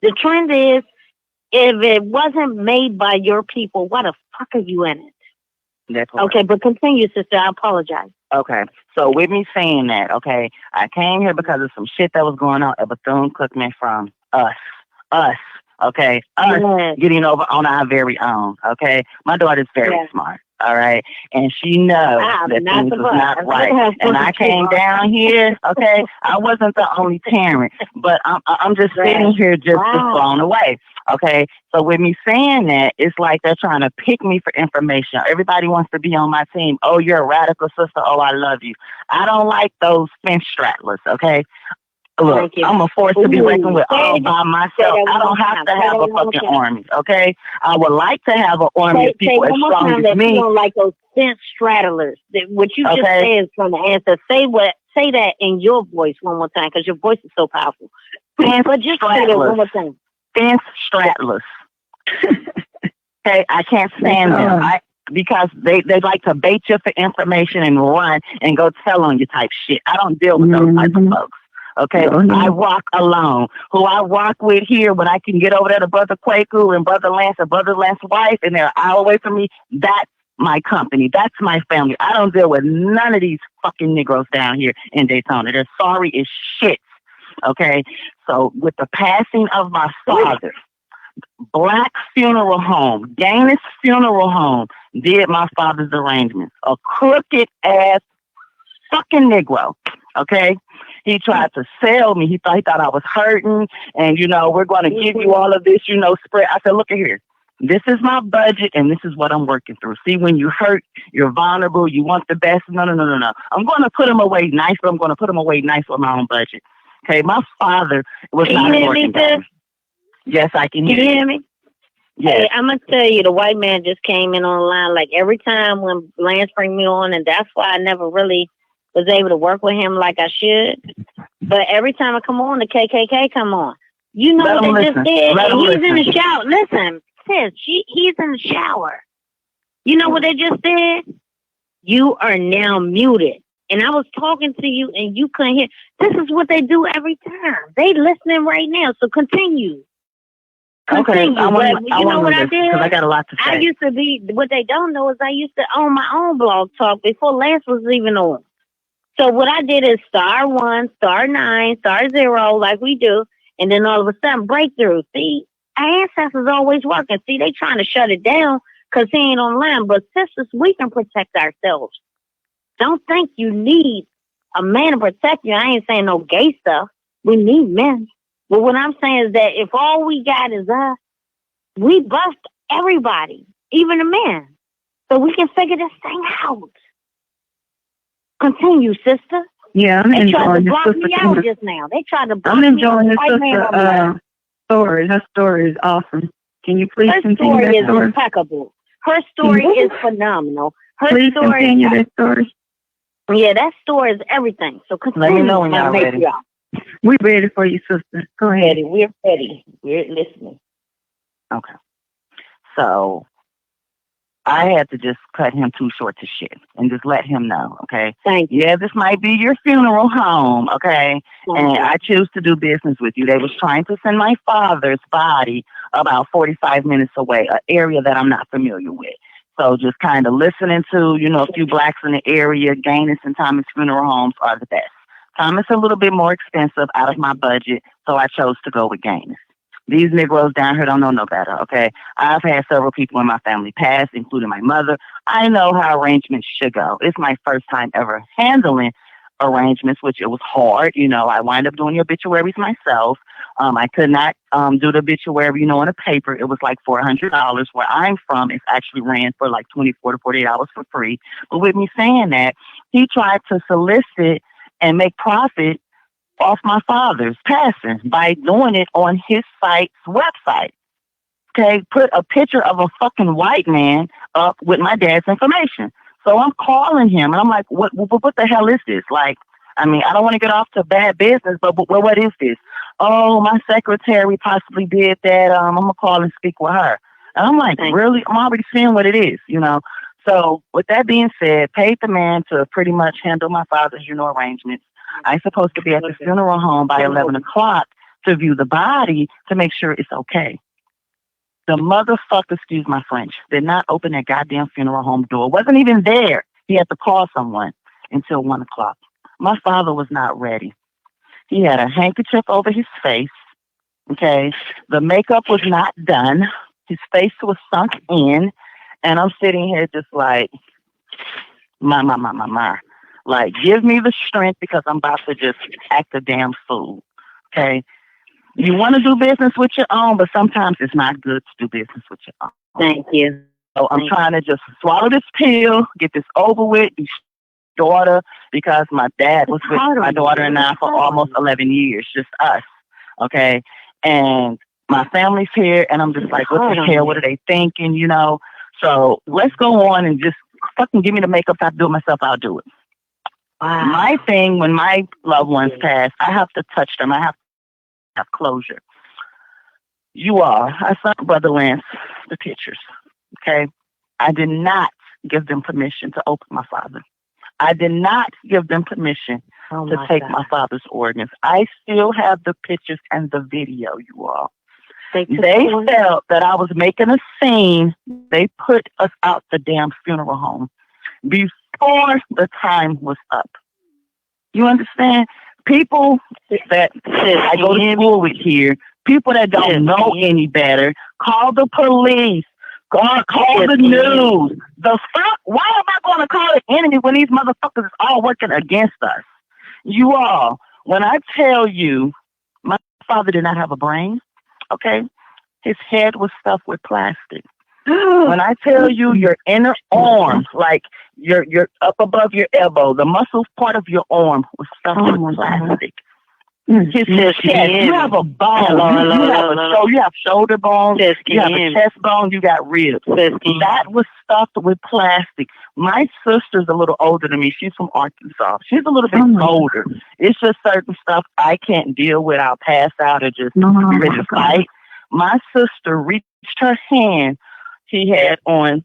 The trend is, if it wasn't made by your people, why the fuck are you in it? That's right. Okay, but continue, sister. I apologize. Okay, so with me saying that, okay, I came here because of some shit that was going on at Bethune-Cookman from us, okay, getting over on our very own, okay? My daughter's very smart. All right. And she knows that things was not right. And I came down here, okay? I wasn't the only parent, but I'm just sitting here just blown away. Okay. So with me saying that, it's like they're trying to pick me for information. Everybody wants to be on my team. Oh, you're a radical sister. Oh, I love you. I don't like those fence straddlers, okay? Look, I'm a force to be reckoned with all by myself. I don't have to have a fucking army, okay? I would like to have an army of people as strong as me. You don't like those fence straddlers. What you just said is from the answer. Say that in your voice one more time, because your voice is so powerful. But just say that one more time. Fence straddlers. Okay, I can't stand them. Because they like to bait you for information and run and go tell on you type shit. I don't deal with those type of folks. Okay, I rock alone. Who I rock with here, when I can get over there to Brother Kwaku and Brother Lance and Brother Lance's wife, and they're an hour away from me, that's my company. That's my family. I don't deal with none of these fucking Negroes down here in Daytona. They're sorry as shit. Okay, so with the passing of my father, Black Funeral Home, Gaines Funeral Home, did my father's arrangements. A crooked ass fucking Negro. Okay, he tried to sell me. He thought I was hurting, and we're going to give you all of this, spread. I said, look at here. This is my budget, and this is what I'm working through. See, when you hurt, you're vulnerable. You want the best. No. I'm going to put them away nice, but I'm going to put them away nice with my own budget. Okay, my father was not working. Yes, I can hear you. Can you hear me? Yes. Hey, I'm going to tell you, the white man just came in on the line like every time when Lance bring me on, and that's why I never really was able to work with him like I should. But every time I come on, the KKK come on. You know what they just did? He's in the shower. Listen, sis, he's in the shower. You know what they just did? You are now muted. And I was talking to you and you couldn't hear. This is what they do every time. They listening right now. So continue. Okay, you know what I did? Because I got a lot to say. I used to be, what they don't know is I used to own my own blog talk before Lance was even on. So what I did is *1, *9, *0, like we do. And then all of a sudden, breakthrough. See, our ancestors always working. See, they trying to shut it down because he ain't online. But sisters, we can protect ourselves. Don't think you need a man to protect you. I ain't saying no gay stuff. We need men. But what I'm saying is that if all we got is us, we bust everybody, even the men. So we can figure this thing out. Continue, sister. Yeah, I'm enjoying this sister. They tried to block me out just now. They tried to block I'm enjoying me this sister story. Her story is awesome. Can you please continue that story? Her story is impeccable. Her story is phenomenal. Please continue that story. Yeah, that story is everything. So continue. Let me know when y'all ready. We're ready for you, sister. Go ahead. We're ready. We're listening. Okay. So I had to just cut him too short to shit and just let him know, okay? Thank you. Yeah, this might be your funeral home, okay? And I choose to do business with you. They was trying to send my father's body about 45 minutes away, an area that I'm not familiar with. So just kind of listening to, a few blacks in the area, Gaines and Thomas funeral homes are the best. Thomas a little bit more expensive out of my budget, so I chose to go with Gaines. These Negroes down here don't know no better, okay? I've had several people in my family pass, including my mother. I know how arrangements should go. It's my first time ever handling arrangements, which it was hard. I wind up doing the obituaries myself. I could not do the obituary, on a paper. It was like $400. Where I'm from, it's actually ran for like 24 to 48 hours for free. But with me saying that, he tried to solicit and make profit off my father's passing by doing it on his site's website. Okay, put a picture of a fucking white man up with my dad's information. So I'm calling him and I'm like, what the hell is this? Like, I don't want to get off to bad business, but what is this? Oh, my secretary possibly did that. I'm going to call and speak with her. And I'm like, really? I'm already seeing what it is, So with that being said, paid the man to pretty much handle my father's, arrangements. I'm supposed to be at the funeral home by 11 o'clock to view the body to make sure it's okay. The motherfucker, excuse my French, did not open that goddamn funeral home door. Wasn't even there. He had to call someone until 1 o'clock. My father was not ready. He had a handkerchief over his face. Okay. The makeup was not done. His face was sunk in. And I'm sitting here just like, my. Like, give me the strength because I'm about to just act a damn fool. Okay. You want to do business with your own, but sometimes it's not good to do business with your own. Thank you. So I'm trying to just swallow this pill, get this over with, be daughter, because my dad was with my daughter and I for almost 11 years, just us. Okay. And my family's here, and I'm just like, what the hell? What are they thinking? So let's go on and just fucking give me the makeup. If I have to do it myself, I'll do it. Wow. My thing, when my loved ones pass, I have to touch them. I have to have closure. I sent Brother Lance the pictures. Okay. I did not give them permission to open my father. I did not give them permission to take my father's organs. I still have the pictures and the video, you all. They felt that I was making a scene. They put us out the damn funeral home before the time was up. You understand? People that I go to school with here, people that don't know any better, call the police, call the news. The fuck? Why am I going to call the enemy when these motherfuckers is all working against us? You all, when I tell you, my father did not have a brain, okay? His head was stuffed with plastic. When I tell you your inner arm, like your up above your elbow, the muscle part of your arm was stuffed with plastic. His chest, you have a bone. You have shoulder bones. You have a chest bone. You got ribs. That was stuffed with plastic. My sister's a little older than me. She's from Arkansas. She's a little bit older. It's just certain stuff I can't deal with. I'll pass out or just be ready to fight. My sister reached her hand. He had on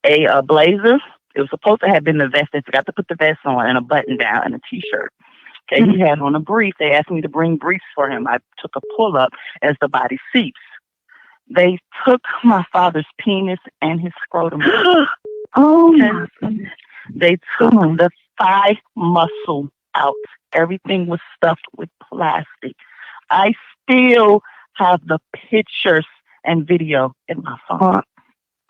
a blazer. It was supposed to have been the vest. They forgot to put the vest on, and a button down and a t-shirt. Okay, he had on a brief. They asked me to bring briefs for him. I took a pull-up as the body seeps. They took my father's penis and his scrotum. They took the thigh muscle out. Everything was stuffed with plastic. I still have the pictures and video in my phone.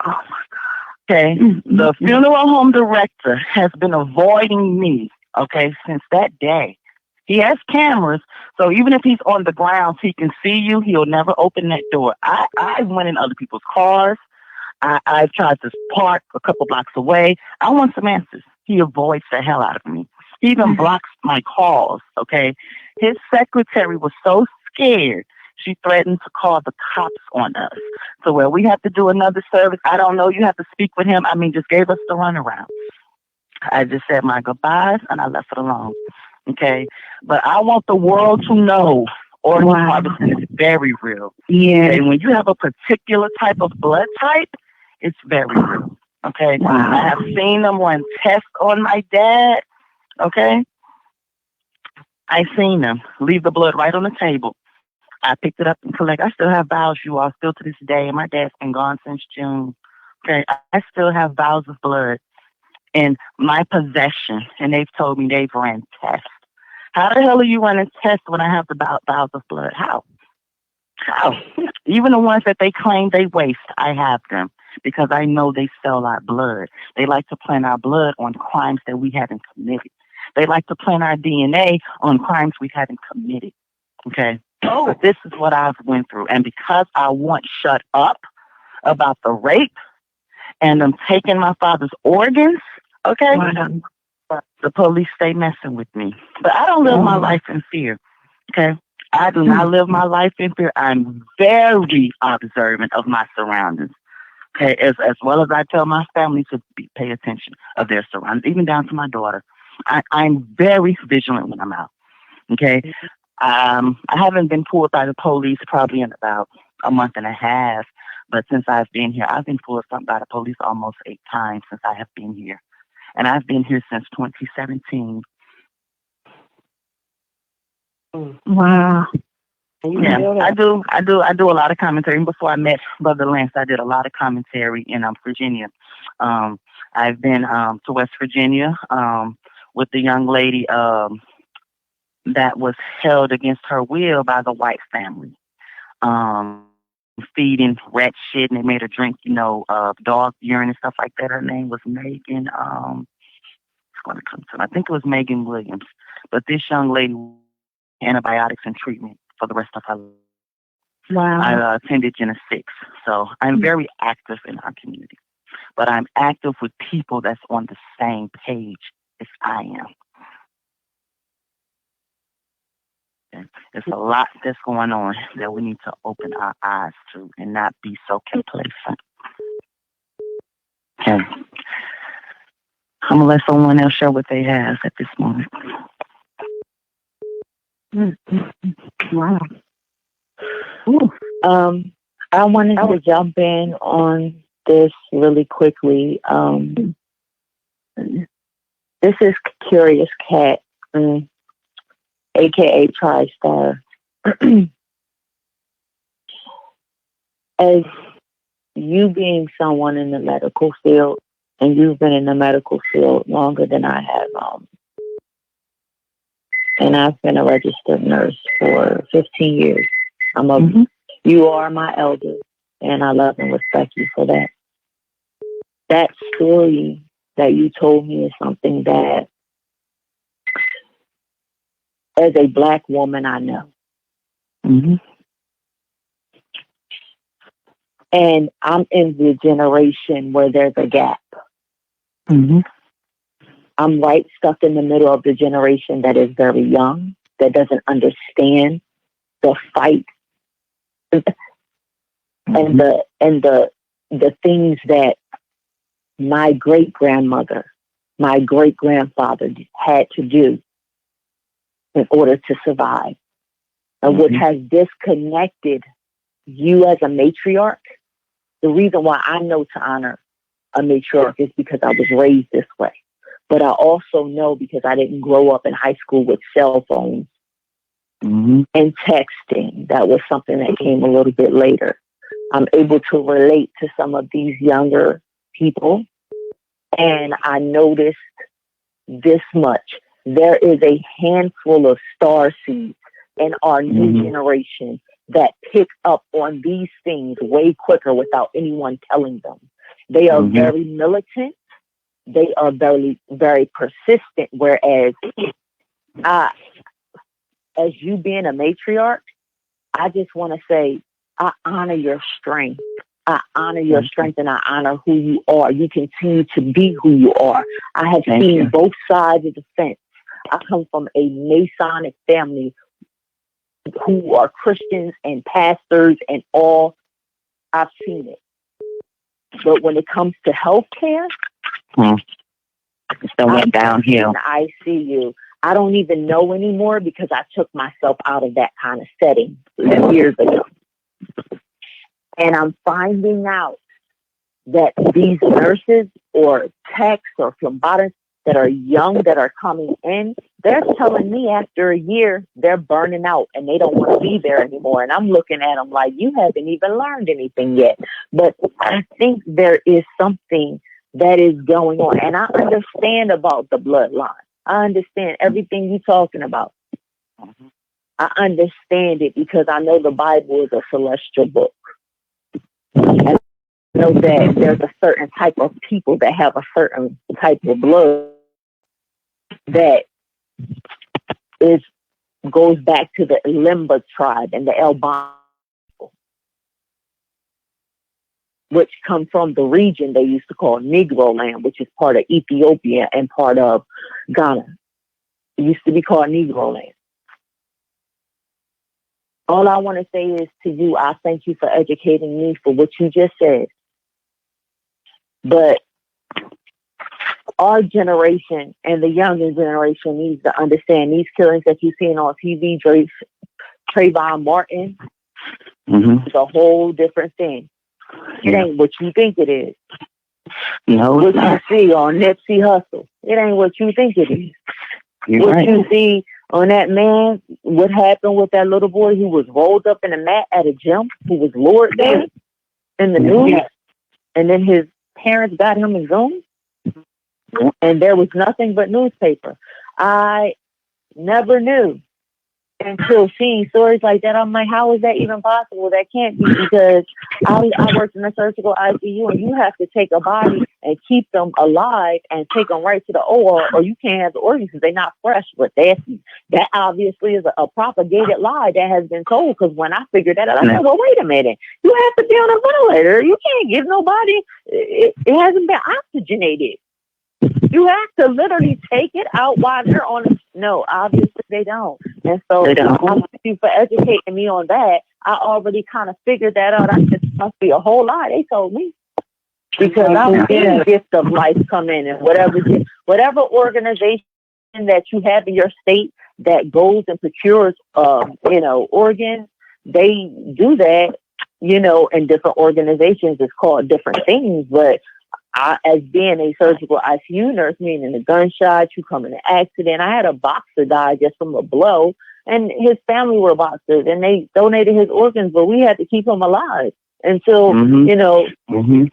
Oh my God. Okay. The funeral home director has been avoiding me, okay, since that day. He has cameras, so even if he's on the grounds, he can see you. He'll never open that door. I went in other people's cars. I've tried to park a couple blocks away. I want some answers. He avoids the hell out of me. He even blocks my calls, okay? His secretary was so scared, she threatened to call the cops on us. So where we have to do another service, I don't know, you have to speak with him. I mean, just gave us the runaround. I just said my goodbyes and I left it alone. Okay? But I want the world to know organ harvesting is very real. Yeah. And when you have a particular type of blood type, it's very real. Okay? Wow. I have seen them run tests on my dad. Okay? I seen them leave the blood right on the table. I picked it up and collect. I still have vials, you all, still to this day. And my dad's been gone since June. Okay, I still have vials of blood in my possession. And they've told me they've ran tests. How the hell are you running tests when I have the vials of blood? How? Even the ones that they claim they waste, I have them. Because I know they sell our blood. They like to plant our blood on crimes that we haven't committed. They like to plant our DNA on crimes we haven't committed. Okay? But this is what I've went through. And because I won't shut up about the rape and them taking my father's organs, okay, the police stay messing with me. But I don't live my life in fear, okay? I do not live my life in fear. I'm very observant of my surroundings, okay? As well as I tell my family to pay attention of their surroundings, even down to my daughter. I'm very vigilant when I'm out, okay? I haven't been pulled by the police probably in about a month and a half, but since I've been here, I've been pulled by the police almost 8 times since I have been here. And I've been here since 2017. Wow. Yeah, I do a lot of commentary. Before I met Brother Lance, I did a lot of commentary in Virginia. I've been to West Virginia with the young lady that was held against her will by the white family, feeding rat shit, and they made her drink, dog urine and stuff like that. Her name was Megan. It's going to come to. I think it was Megan Williams. But this young lady, antibiotics and treatment for the rest of her life. Wow. I attended Gen 6, so I'm very active in our community. But I'm active with people that's on the same page as I am. There's a lot that's going on that we need to open our eyes to and not be so complacent. Okay. I'm going to let someone else share what they have at this moment. Wow. I wanted to jump in on this really quickly. This is Curious Cat. aka TriStar. As you being someone in the medical field, and you've been in the medical field longer than I have, and I've been a registered nurse for 15 years. You are my elder, and I love and respect you for that. That story that you told me is something that, as a Black woman, I know. And I'm in the generation where there's a gap. I'm right stuck in the middle of the generation that is very young, that doesn't understand the fight and the things that my great-grandmother, my great-grandfather had to do in order to survive. And what has disconnected you as a matriarch, the reason why I know to honor a matriarch is because I was raised this way. But I also know because I didn't grow up in high school with cell phones and texting. That was something that came a little bit later. I'm able to relate to some of these younger people. And I noticed this much. There is a handful of star seeds in our new generation that pick up on these things way quicker without anyone telling them. They are very militant. They are very, very persistent. Whereas, as you being a matriarch, I just want to say, I honor your strength. I honor your strength, and I honor who you are. You continue to be who you are. I have seen both sides of the fence. I come from a Masonic family who are Christians and pastors and all. I've seen it. But when it comes to healthcare, it still went downhill. I see you. I don't even know anymore because I took myself out of that kind of setting years ago. And I'm finding out that these nurses or techs or phlebotomists that are young, that are coming in, they're telling me after a year, they're burning out and they don't want to be there anymore. And I'm looking at them like, you haven't even learned anything yet. But I think there is something that is going on. And I understand about the bloodline. I understand everything you're talking about. I understand it because I know the Bible is a celestial book. And I know that there's a certain type of people that have a certain type of blood that goes back to the Limba tribe and the Albano, which come from the region they used to call Negro land, which is part of Ethiopia and part of Ghana. It used to be called Negro land. All I want to say is to you, I thank you for educating me for what you just said. But our generation and the younger generation needs to understand these killings that you're seeing on TV, Trayvon Martin, is a whole different thing. It ain't what you think it is. No, what you see on Nipsey Hussle, it ain't what you think it is. You're what right. you see on that man, what happened with that little boy who was rolled up in a mat at a gym, who was lured there in the news, and then his parents got him exhumed, and there was nothing but newspaper. I never knew until seeing stories like that. I'm like, how is that even possible? That can't be, because I worked in a surgical ICU, and you have to take a body and keep them alive and take them right to the OR, or you can't have the organs because they're not fresh. But that obviously is a propagated lie that has been told, because when I figured that out, I said, well, wait a minute. You have to be on a ventilator. You can't give nobody. It hasn't been oxygenated. You have to literally take it out while they're on it. No, obviously they don't. And so thank you for educating me on that. I already kind of figured that out. I said, it must be a whole lie. They told me. Because I've seen Gift of Life come in, and whatever organization that you have in your state that goes and procures, organs, they do that, in different organizations. It's called different things, but as being a surgical ICU nurse, meaning a gunshot, you come in an accident. I had a boxer die just from a blow, and his family were boxers, and they donated his organs, but we had to keep him alive until,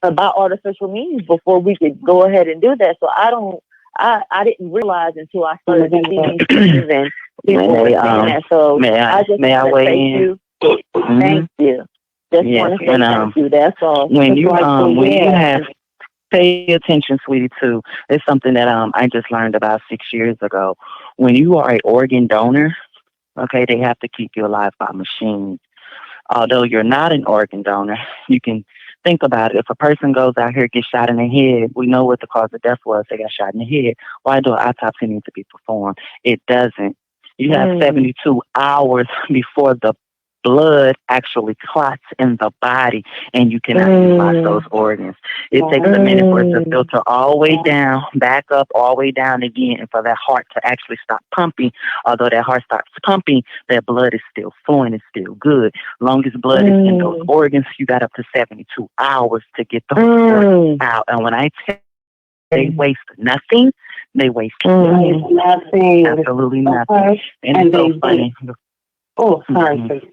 about artificial means before we could go ahead and do that. So I didn't realize until I started seeing these things and people were saying that. So I just want to thank you. Thank you. Just want to say thank you. That's all. When you have pay attention, sweetie, too. It's something that I just learned about 6 years ago. When you are an organ donor, okay, they have to keep you alive by machines. Although you're not an organ donor, you can think about it. If a person goes out here, gets shot in the head, we know what the cause of death was. They got shot in the head. Why do an autopsy need to be performed? It doesn't. You have 72 hours before the blood actually clots in the body, and you cannot utilize those organs. It takes a minute for it to filter all the way down, back up, all the way down again, and for that heart to actually stop pumping. Although that heart stops pumping, that blood is still flowing, it's still good. Long as blood is in those organs, you got up to 72 hours to get the blood out. And when I tell they waste nothing, they waste nothing. Absolutely nothing. And it's so funny. Oh, sorry.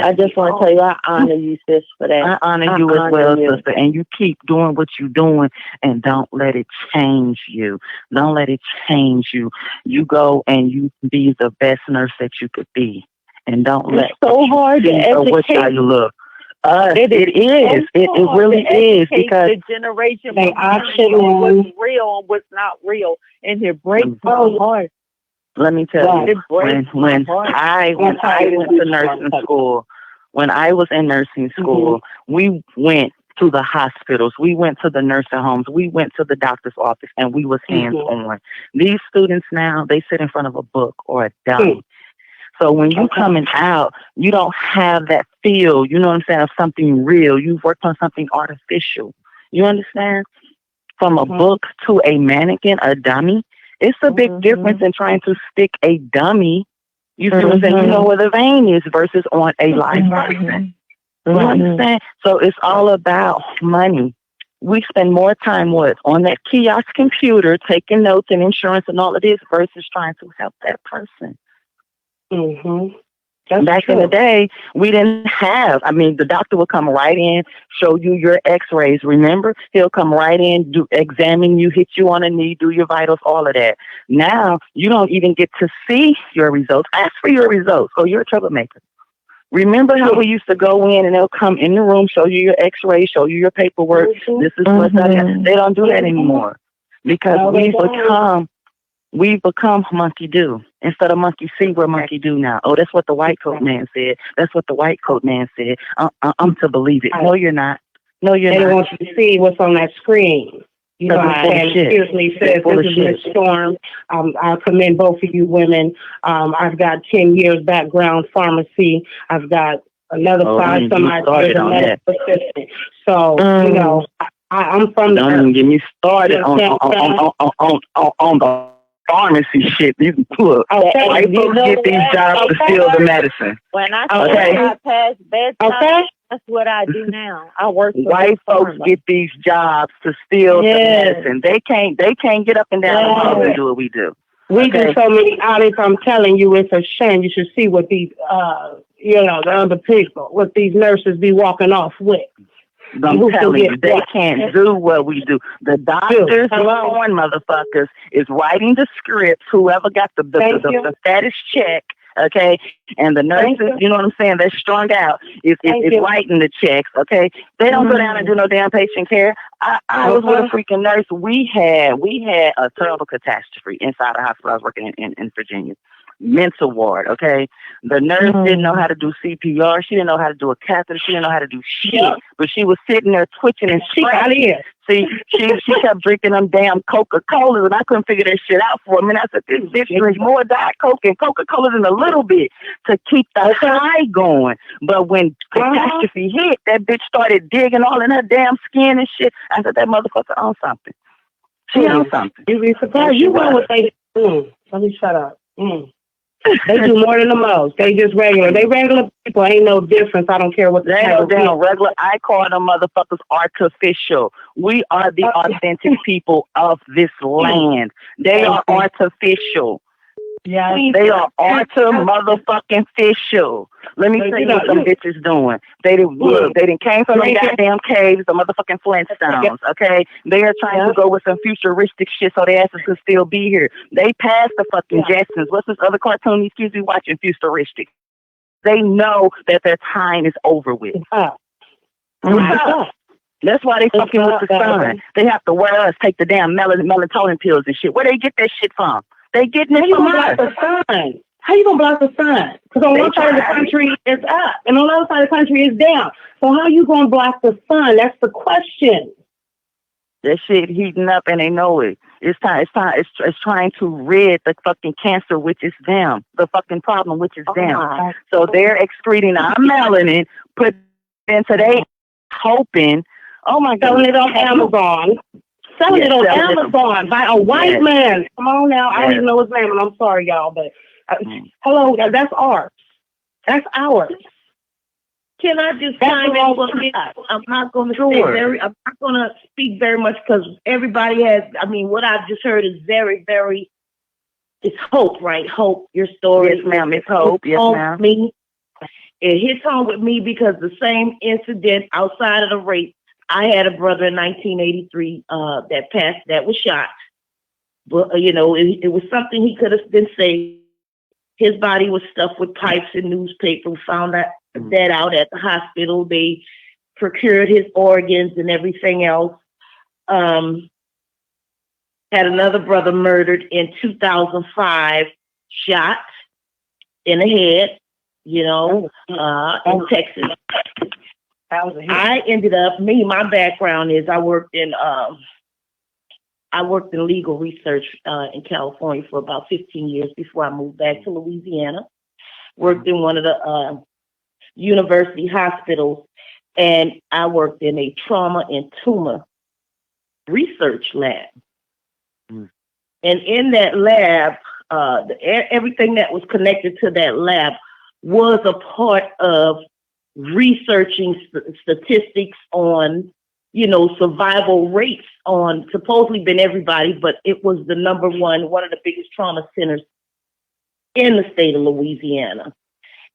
I just want to tell you, I honor you, sis, for that. I honor you as well, sister. And you keep doing what you're doing, and don't let it change you. Don't let it change you. You go and you be the best nurse that you could be. And don't let so hard to educate. How you look. It is. It really is, because the generation they actually what's real and what's not real, and it breaks so hard. Let me tell you, when I went to nursing school, when I was in nursing school, we went to the hospitals, we went to the nursing homes, we went to the doctor's office, and we was hands-on. These students now, they sit in front of a book or a dummy. So when you coming out, you don't have that feel, you know what I'm saying, of something real. You've worked on something artificial. You understand? From a book to a mannequin, a dummy, it's a big difference in trying to stick a dummy, you see what I'm saying, you know where the vein is, versus on a live person. You understand? So it's all about money. We spend more time on that kiosk computer, taking notes and insurance and all of this, versus trying to help that person. Back in the day, we didn't have, the doctor would come right in, show you your x-rays. Remember, he'll come right in, examine you, hit you on a knee, do your vitals, all of that. Now, you don't even get to see your results. Ask for your results. Oh, you're a troublemaker. Remember how we used to go in and they'll come in the room, show you your x-rays, show you your paperwork. This is what's out there. They don't do that anymore, because we've become monkey do. Instead of monkey see, we're monkey do now. Oh, that's what the white coat man said. That's what the white coat man said. I'm to believe it. No, you're not. No, you're not. They want you to see what's on that screen. You know, and seriously says, this is Miss Storm. I commend both of you women. I've got 10 years background pharmacy. I've got another 5 some years of medical assistant. So, you know, I'm from Don't even get me started on the pharmacy shit. These look, white folks get these jobs to steal the medicine. When I I pass bedtime, that's what I do now. I work for white folks get these jobs to steal the medicine. They can't get up and down and do what we do. We do so many audits. I'm telling you, it's a shame. You should see what these, the other people, what these nurses be walking off with. I'm telling you, they can't do what we do. The doctors, the foreign motherfuckers, is writing the scripts. Whoever got the fattest check, okay, and the nurses, you know what I'm saying, they're strung out, is writing the checks, okay. They don't go down and do no damn patient care. I was with a freaking nurse. We had a terrible catastrophe inside the hospital. I was working in Virginia. Mental ward, okay? The nurse didn't know how to do CPR. She didn't know how to do a catheter. She didn't know how to do shit. But she was sitting there twitching and scratching. See, she kept drinking them damn Coca-Colas, and I couldn't figure that shit out for a minute. I said, this bitch drinks more Diet Coke and Coca-Cola than a little bit to keep the high going. But when catastrophe hit, that bitch started digging all in her damn skin and shit. I said, that motherfucker owns something. She owns something. You'd be surprised. You know what they do. Let me shut up. They do more than the most. They just regular. They regular people. Ain't no difference. I don't care what the They ain't no regular. I call them motherfuckers artificial. We are the authentic people of this land. They are artificial. Yeah, they are motherfucking official. Let me tell you what them bitches doing. They didn't came from the goddamn caves, the motherfucking Flintstones. Okay, they are trying to go with some futuristic shit so their asses could still be here. They passed the fucking Jetsons. What's this other cartoon these kids be watching? Futuristic. They know that their time is over with. That's why they fucking with the sun. They have to wear us, take the damn melatonin pills and shit. Where they get that shit from? They getting it from us. The sun. How you gonna block the sun? Because on one side of the country it's up, and on the other side of the country it's down. So how you gonna block the sun? That's the question. That shit heating up, and they know it. It's trying to rid the fucking cancer, which is them. The fucking problem, which is them. So they're excreting our melanin, put into they hoping. Oh my God! Selling it on Amazon. Selling it on Amazon by a white man. Come on now. I don't even know his name, and I'm sorry, y'all, but hello, that's ours. That's ours. Can I just chime in? I'm not going to say I'm not going to speak very much because everybody has. I mean, what I've just heard is very, very. It's Hope, right? Hope, your story. Yes, ma'am. It's Hope. Yes, ma'am. It hits home with me because the same incident outside of the rape. I had a brother in 1983 that passed, that was shot. But, you know, it was something he could have been saved. His body was stuffed with pipes and newspaper. We found that out at the hospital. They procured his organs and everything else. Had another brother murdered in 2005, shot in the head, you know, in Texas. I ended up, my background is I worked in legal research in California for about 15 years before I moved back to Louisiana. Worked in one of the university hospitals, and I worked in a trauma and tumor research lab. And in that lab, everything that was connected to that lab was a part of researching statistics on, you know, survival rates on supposedly been everybody, but it was the number one of the biggest trauma centers in the state of Louisiana.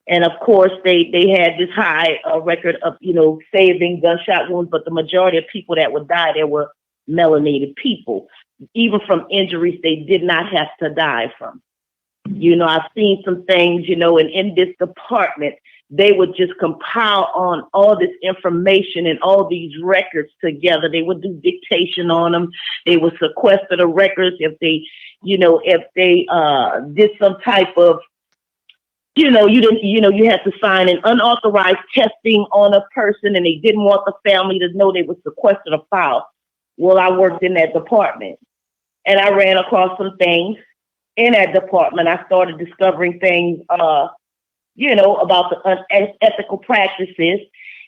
And of course, they had this high record of, you know, saving gunshot wounds, but the majority of people that would die there were melanated people. Even from injuries they did not have to die from. You know, I've seen some things, you know, and in this department, they would just compile on all this information and all these records together. They would do dictation on them. They would sequester the records if they, you know, did some type of, you know, you had to sign an unauthorized testing on a person and they didn't want the family to know they would sequester the file. Well, I worked in that department and I ran across some things in that department. I started discovering things, you know, about the unethical practices.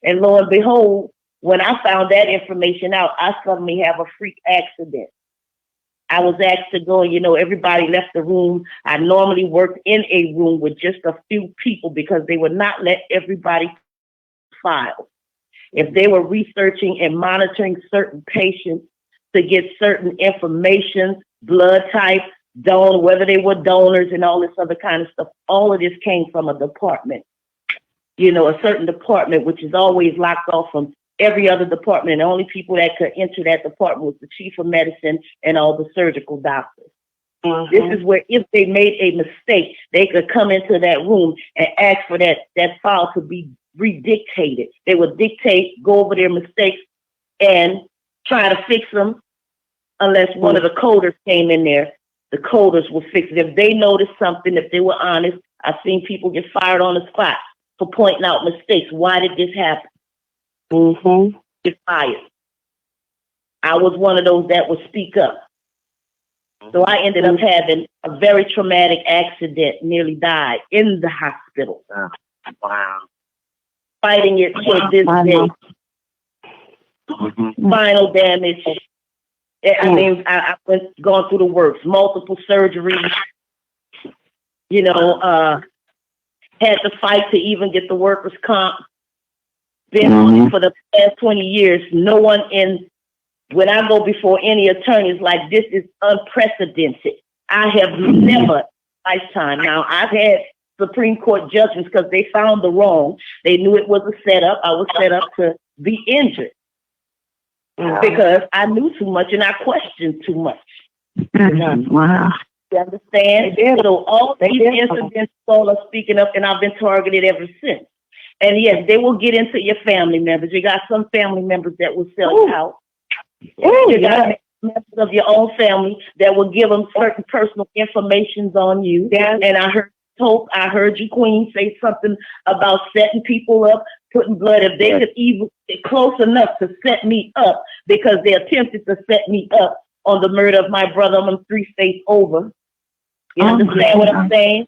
And lo and behold, when I found that information out, I suddenly have a freak accident. I was asked to go, you know, everybody left the room. I normally worked in a room with just a few people because they would not let everybody file. If they were researching and monitoring certain patients to get certain information, blood type, donor, whether they were donors and all this other kind of stuff, all of this came from a department. You know, a certain department, which is always locked off from every other department. And the only people that could enter that department was the chief of medicine and all the surgical doctors. This is where if they made a mistake, they could come into that room and ask for that file to be redictated. They would dictate, go over their mistakes and try to fix them unless one of the coders came in there. The coders will fix it. If they noticed something, if they were honest, I've seen people get fired on the spot for pointing out mistakes. Why did this happen? Get fired. I was one of those that would speak up. So I ended up having a very traumatic accident, nearly died in the hospital. Wow. Fighting it to this day. Spinal damage. I mean, I've gone through the works, multiple surgeries. You know, had to fight to even get the workers' comp. Been on it for the past 20 years. No one when I go before any attorneys, like, this is unprecedented. I have never, lifetime. Now, I've had Supreme Court judgments because they found the wrong. They knew it was a setup. I was set up to be injured because I knew too much and I questioned too much. Wow. You understand? So all these incidents, all are speaking up, and I've been targeted ever since. And yes, they will get into your family members. You got some family members that will sell you out. You got members of your own family that will give them certain personal information on you. And I heard you, Queen, say something about setting people up, putting blood. If they could even get close enough to set me up, because they attempted to set me up on the murder of my brother, I'm 3 states over. You understand what I'm saying?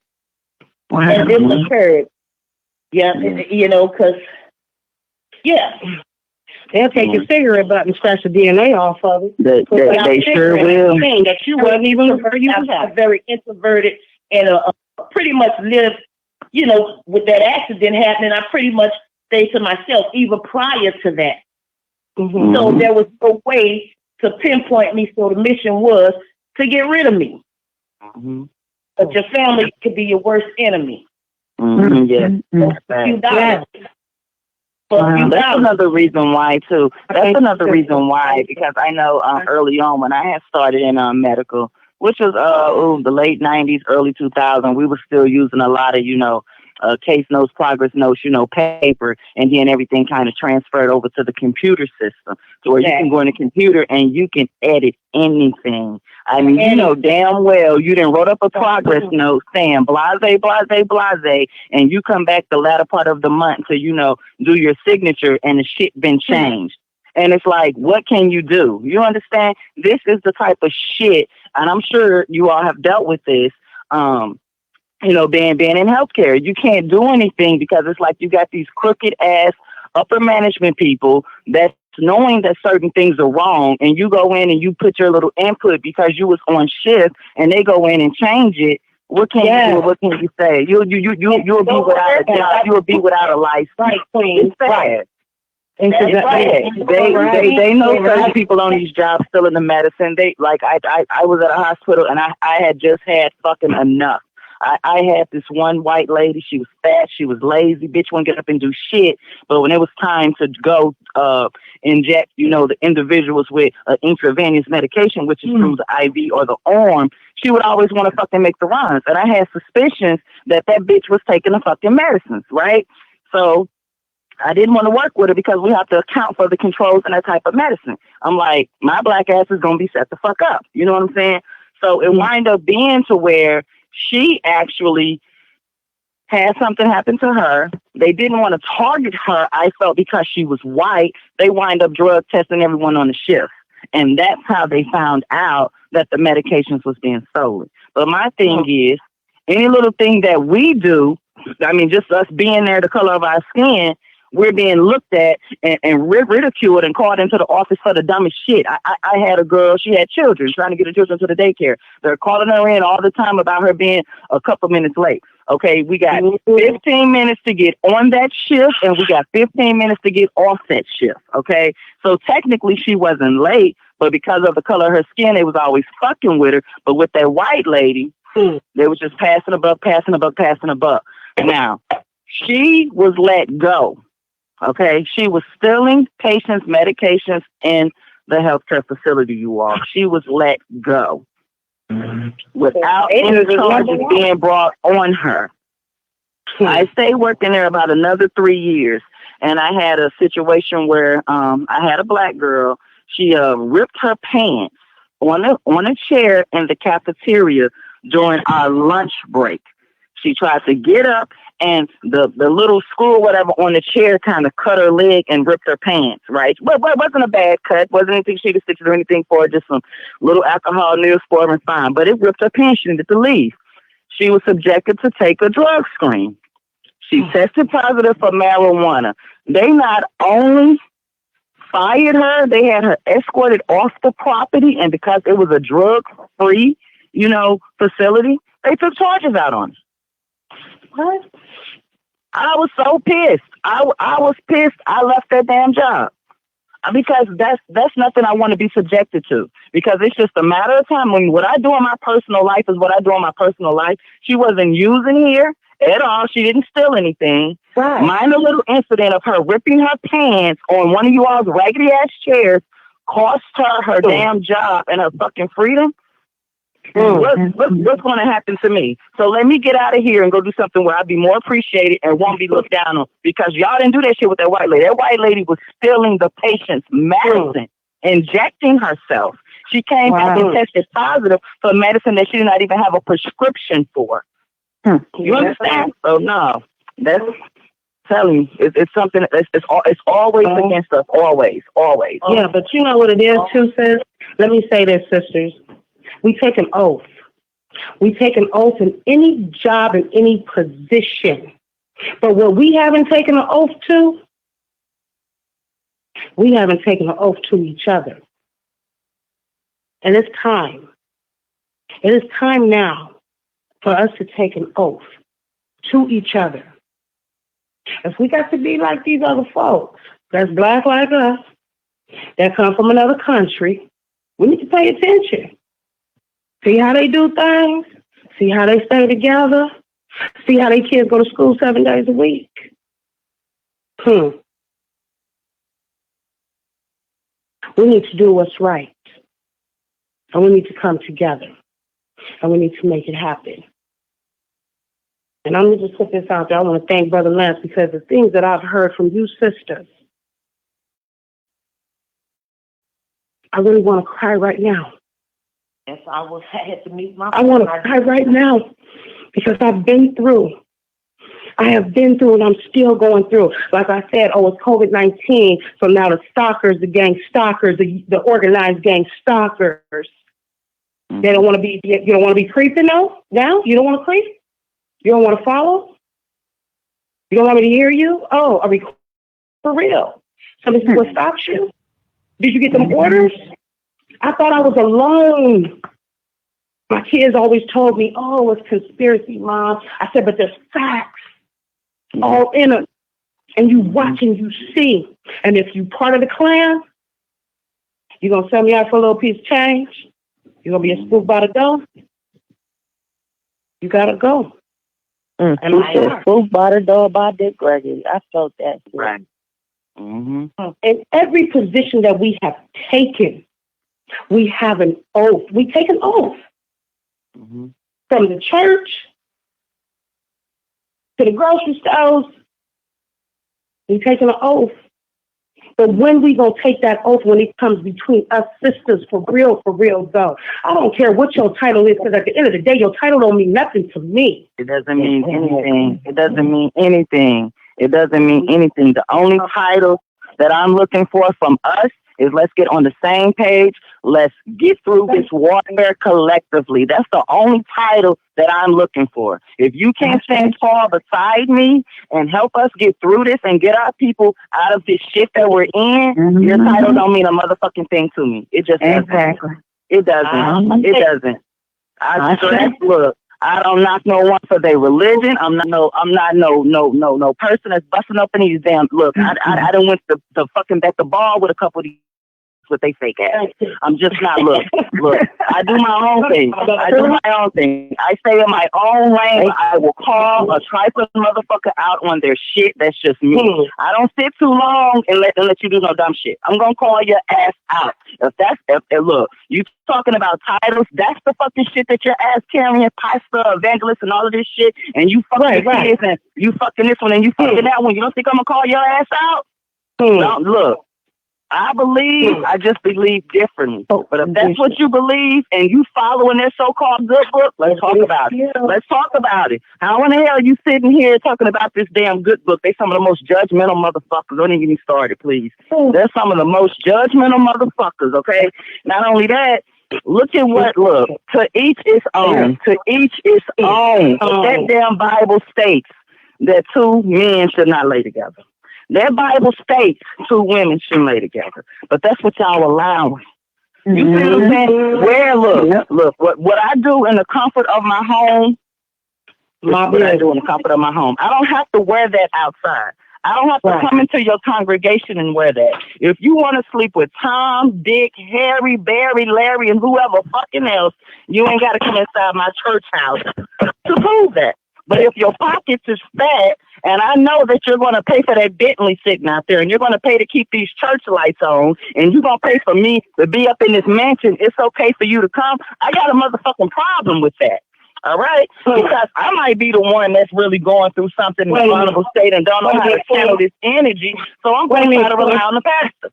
Wow. And this occurred. Yeah, you know, because, they'll take your cigarette butt and scratch the DNA off of it. They sure will. That you wasn't even where you I'm very introverted and pretty much live, you know, with that accident happening, I pretty much stayed to myself even prior to that. So there was no way to pinpoint me, so the mission was to get rid of me. But your family could be your worst enemy. That's another reason why, too. That's another reason why, because I know early on when I had started in medical, which was the late 90s, early 2000s, we were still using a lot of, you know, case notes, progress notes, you know, paper, and then everything kind of transferred over to the computer system, to where you can go in the computer and you can edit anything. I mean, you know damn well you done wrote up a progress note saying blase, blase, blase, and you come back the latter part of the month to, you know, do your signature and the shit been changed. And it's like, what can you do? You understand? This is the type of shit, and I'm sure you all have dealt with this, you know, being in healthcare. You can't do anything because it's like you got these crooked ass upper management people that's knowing that certain things are wrong, and you go in and you put your little input because you was on shift, and they go in and change it. What can you do? What can you say? You'll be without a job. You'll be without a license. Right, Queen. It's sad. Right. They know certain people on these jobs still in the medicine. They like I was at a hospital and I had just had fucking enough. I had this one white lady. She was fat. She was lazy. Bitch wouldn't get up and do shit. But when it was time to go inject, you know, the individuals with intravenous medication, which is through the IV or the arm, she would always want to fucking make the runs. And I had suspicions that bitch was taking the fucking medicines, right? So I didn't want to work with her because we have to account for the controls and that type of medicine. I'm like, my black ass is going to be set the fuck up. You know what I'm saying? So it wind up being to where she actually had something happen to her. They didn't want to target her, I felt, because she was white. They wind up drug testing everyone on the shift. And that's how they found out that the medications was being stolen. But my thing is, any little thing that we do, I mean, just us being there, the color of our skin, we're being looked at and ridiculed and called into the office for the dumbest shit. I had a girl, she had children, trying to get her children to the daycare. They're calling her in all the time about her being a couple minutes late. Okay, we got 15 minutes to get on that shift, and we got 15 minutes to get off that shift. Okay, so technically she wasn't late, but because of the color of her skin, they was always fucking with her. But with that white lady, they was just passing a buck. Now, she was let go. Okay, she was stealing patients' medications in the healthcare facility, you all. She was let go without any charges being brought on her. I stayed working there about another 3 years, and I had a situation where I had a black girl. She ripped her pants on a chair in the cafeteria during our lunch break. She tried to get up, and the little screw, whatever, on the chair kind of cut her leg and ripped her pants, right? But it wasn't a bad cut. Wasn't anything she could stitch or anything for it, just some little alcohol, Neosporin, and fine. But it ripped her pants. She needed to leave. She was subjected to take a drug screen. She tested positive for marijuana. They not only fired her, they had her escorted off the property, and because it was a drug-free, you know, facility, they took charges out on her. What? I was so pissed. I was pissed. I left that damn job because that's nothing I want to be subjected to. Because it's just a matter of time. When what I do in my personal life is what I do in my personal life. She wasn't using here at all. She didn't steal anything. Right. Mind a little incident of her ripping her pants on one of you all's raggedy ass chairs cost her damn job and her fucking freedom. What's going to happen to me? So let me get out of here and go do something where I'll be more appreciated and won't be looked down on, because y'all didn't do that shit with that white lady. That white lady was stealing the patient's medicine, injecting herself. She came back and tested positive for medicine that she did not even have a prescription for. You understand? So no, that's telling you, it's something. It's always against us. Always. Yeah, but you know what it is too, sis? Let me say this, sisters. We take an oath. We take an oath in any job, in any position. But what we haven't taken an oath to, we haven't taken an oath to each other. And it's time. It is time now for us to take an oath to each other. If we got to be like these other folks that's black like us, that come from another country, we need to pay attention. See how they do things. See how they stay together. See how their kids go to school 7 days a week. We need to do what's right. And we need to come together. And we need to make it happen. And I'm going to just put this out there. I want to thank Brother Lance, because the things that I've heard from you sisters, I really want to cry right now. Yes, I had to meet my. I want to cry right now because I've been through. I have been through, and I'm still going through. Like I said, it's COVID-19. So now the stalkers, the gang stalkers, the organized gang stalkers. They don't want to be. You don't want to be creeping now. Now you don't want to creep. You don't want to follow. You don't want me to hear you. Oh, are we for real? So this is what stops you. Did you get them orders? I thought I was alone. My kids always told me, oh, it's conspiracy, Mom. I said, but there's facts all in it. And you watch and you see. And if you part of the clan, you're going to sell me out for a little piece of change. You're going to be a spook by the door. You got to go. And I spook by the door by Dick Gregory. I felt that. Right. Mm-hmm. In every position that we have taken, we have an oath. We take an oath. From the church to the grocery stores, we take an oath. But when we gonna take that oath when it comes between us sisters, for real though? I don't care what your title is, because at the end of the day, your title don't mean nothing to me. It doesn't mean anything. It doesn't mean anything. It doesn't mean anything. The only title that I'm looking for from us is let's get on the same page. Let's get through this warfare collectively. That's the only title that I'm looking for. If you can't stand tall beside me and help us get through this and get our people out of this shit that we're in, your title don't mean a motherfucking thing to me. It just doesn't. Exactly. It doesn't. It doesn't. Look, I don't knock no one for their religion. I'm not no person that's busting up in these damn. Look, I done went to fucking bet the ball with a couple of these with they fake ass. I'm just not. Look. I do my own thing. I stay in my own lane. I will call a trifling motherfucker out on their shit. That's just me. I don't sit too long and let you do no dumb shit. I'm gonna call your ass out. If look, you talking about titles, that's the fucking shit that your ass carrying, pastor, evangelist, and all of this shit, and you fucking kids, and you fucking this one, and you fucking that one. You don't think I'm gonna call your ass out? No, look. I just believe differently. But if that's what you believe and you following their so-called good book, let's talk about it. Let's talk about it. How in the hell are you sitting here talking about this damn good book? They some of the most judgmental motherfuckers. Don't even get me started, please. They're some of the most judgmental motherfuckers, okay? Not only that, look, to each its own. To each its own. That damn Bible states that two men should not lay together. That Bible states two women should lay together, but that's what y'all allowing. You see what I'm saying? Where, look, what I do in the comfort of my home, what I do in the comfort of my home. I don't have to wear that outside. I don't have to come into your congregation and wear that. If you want to sleep with Tom, Dick, Harry, Barry, Larry, and whoever fucking else, you ain't got to come inside my church house to prove that. But if your pockets is fat, and I know that you're going to pay for that Bentley sitting out there, and you're going to pay to keep these church lights on, and you're going to pay for me to be up in this mansion, it's okay for you to come. I got a motherfucking problem with that. All right? Because I might be the one that's really going through something in a vulnerable state and don't know how to channel this energy, so I'm going to try to rely on the pastor.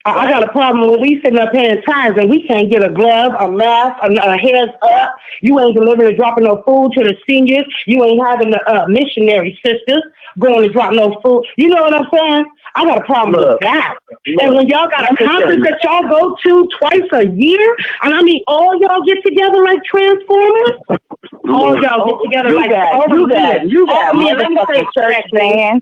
I got a problem when we sitting up paying tithes and we can't get a glove, a mask, a heads up. You ain't delivering and dropping no food to the seniors. You ain't having the missionary sisters going to drop no food. You know what I'm saying? I got a problem with that. And when y'all got a conference that y'all go to twice a year, and I mean all y'all get together like Transformers. All y'all get together like you got motherfucking church, man.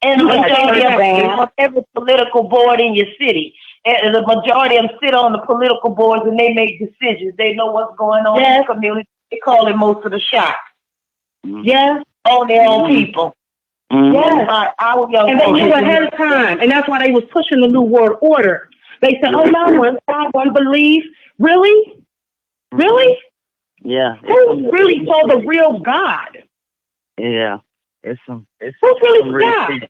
And the majority of them on every political board in your city. And the majority of them sit on the political boards and they make decisions. They know what's going on in the community. They call it most of the shots. Yes. On their own people. Yes. And they knew ahead of time. And that's why they was pushing the New World Order. They said, oh, no, one God, one belief. Really? Really? Yeah. Who really saw the real God? Yeah. It's who's really God?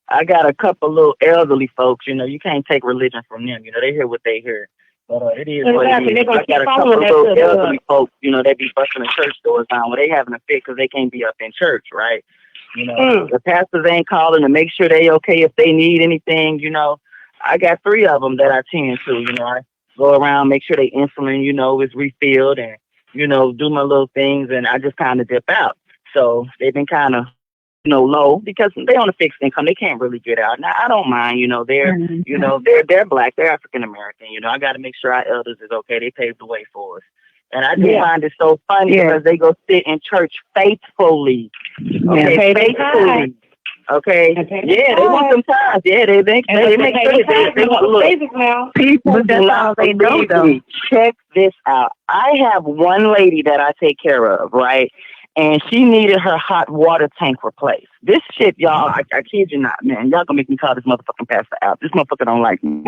I got a couple little elderly folks, you know, you can't take religion from them. You know, they hear what they hear. But it is what it is. I got a couple little elderly folks, you know, they be busting the church doors down when they having a fit because they can't be up in church, right? You know, the pastors ain't calling to make sure they okay if they need anything, you know. I got 3 of them that I tend to, you know. I go around, make sure they insulin, you know, is refilled and, you know, do my little things, and I just kind of dip out. So they've been kind of, you know, low because they on a fixed income. They can't really get out. Now, I don't mind, you know, you know, they're black, they're African American, you know, I got to make sure our elders is okay. They paved the way for us. And I just find it so funny because they go sit in church faithfully. Okay, faithfully. Okay. Yeah, they want some time. Yeah, they make sure they want look. People do not believe me. Check this out. I have one lady that I take care of, right? And she needed her hot water tank replaced. This shit, y'all, I kid you not, man. Y'all gonna make me call this motherfucking pastor out. This motherfucker don't like me.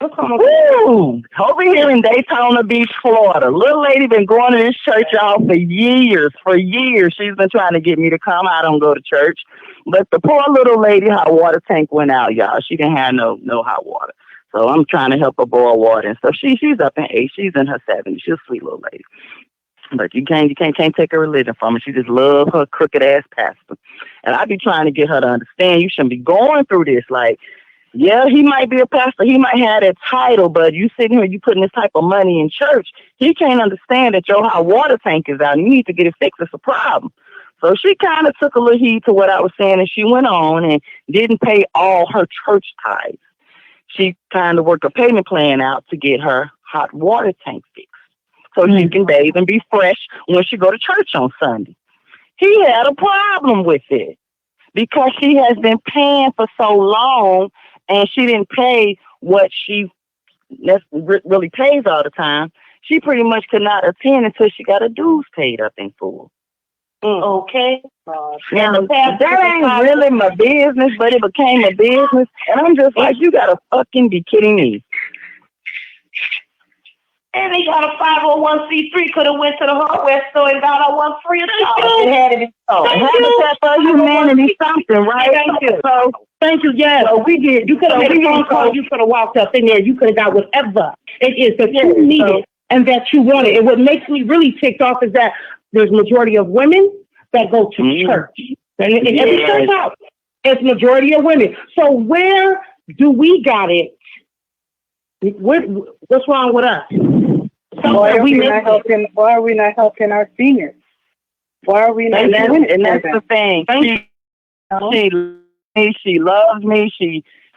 Woo! Over here in Daytona Beach, Florida. Little lady been going to this church, y'all, for years. For years. She's been trying to get me to come. I don't go to church. But the poor little lady hot water tank went out, y'all. She didn't have no hot water. So I'm trying to help her boil water and stuff. She's up in age. She's in her 70s. She's a sweet little lady. But you can't take her religion from her. She just loves her crooked ass pastor. And I be trying to get her to understand you shouldn't be going through this. Like, yeah, he might be a pastor, he might have that title, but you sitting here, you putting this type of money in church. He can't understand that your hot water tank is out and you need to get it fixed. It's a problem. So she kind of took a little heed to what I was saying, and she went on and didn't pay all her church tithes. She kind of worked a payment plan out to get her hot water tank fixed, so she can bathe and be fresh when she go to church on Sunday. He had a problem with it because she has been paying for so long and she didn't pay what she really pays all the time. She pretty much could not attend until she got her dues paid up in full. Okay. Now, that ain't really my business, but it became a business. And I'm just like, you gotta fucking be kidding me. And they got a 501c3, could have went to the hardware store and got our one free of charge. They had it in store. Habitat for Humanity something, right? Thank you. So, thank you, yes. So we did. You could have made a phone call. You could have walked up in there. You could have got whatever it is that you needed and that you wanted. And what makes me really ticked off is that there's majority of women that go to church. And every church out, it's majority of women. So where do we got it? What's wrong with us? Why are we not helping our seniors? Why are we not? And that's the thing. She loves me.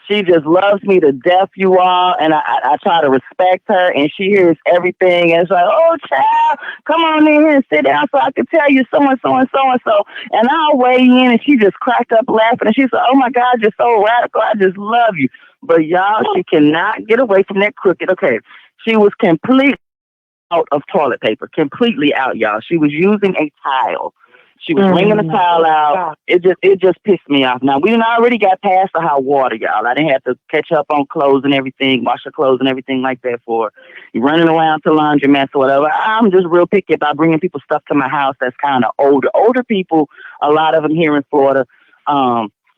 She just loves me to death, you all. And I try to respect her, and she hears everything. And it's like, oh, child, come on in here and sit down so I can tell you so and so and so and so. And I'll weigh in, and she just cracked up laughing. And she said, oh, my God, you're so radical. I just love you. But, y'all, she cannot get away from that crooked. Okay, she was completely out of toilet paper, completely out, y'all. She was using a towel. She was bringing the towel out. It just pissed me off. Now, we done already got past the hot water, y'all. I didn't have to catch up on clothes and everything, wash her clothes and everything like that for you running around to laundromats or whatever. I'm just real picky about bringing people stuff to my house that's kind of older. Older people, a lot of them here in Florida,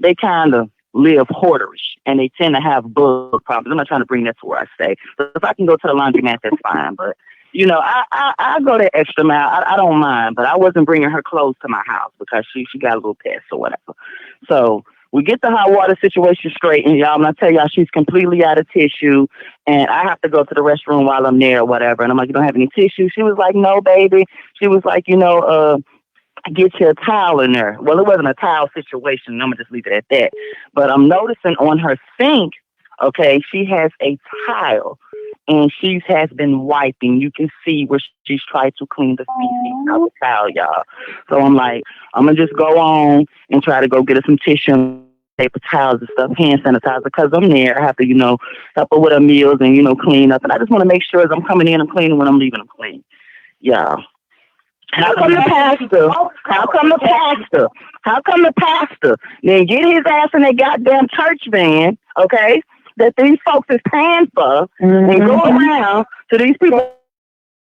they kind of live hoarderish and they tend to have bug problems. I'm not trying to bring that to where I stay. But if I can go to the laundromat, that's fine. But you know, I go that extra mile. I don't mind, but I wasn't bringing her clothes to my house because she got a little pissed or whatever. So we get the hot water situation straight, and y'all, I'm gonna tell y'all, she's completely out of tissue, and I have to go to the restroom while I'm there or whatever. And I'm like, you don't have any tissue? She was like, no, baby. She was like, get your towel in there. Well, it wasn't a towel situation. I'm gonna just leave it at that. But I'm noticing on her sink, okay, she has a towel. And she has been wiping. You can see where she's tried to clean the feces out of the towel, y'all. So I'm like, I'm going to just go on and try to go get her some tissue, paper towels and stuff, hand sanitizer, because I'm there. I have to, help her with her meals and, clean up. And I just want to make sure as I'm coming in, I'm cleaning. When I'm leaving, I'm clean. Yeah. How come the pastor then get his ass in that goddamn church van, okay, that these folks is paying for, and go around to these people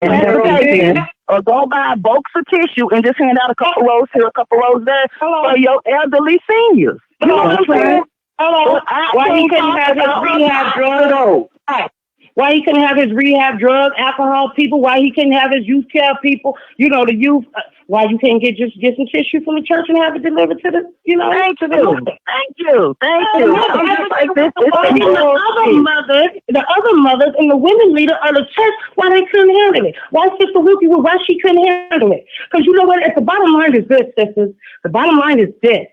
or go buy bulks of tissue and just hand out a couple rolls here, a couple rolls there for your elderly seniors. You know what I'm saying? Why he couldn't have his rehab drugs? Why he couldn't have his rehab drug, alcohol people? Why he couldn't have his youth care people? The youth. Why you can't get some tissue from the church and have it delivered to the, Thank you. The other mothers and the women leader of the church, why they couldn't handle it? Why Sister Wilkie, why she couldn't handle it? Because you know what? The bottom line is this, sisters. The bottom line is this.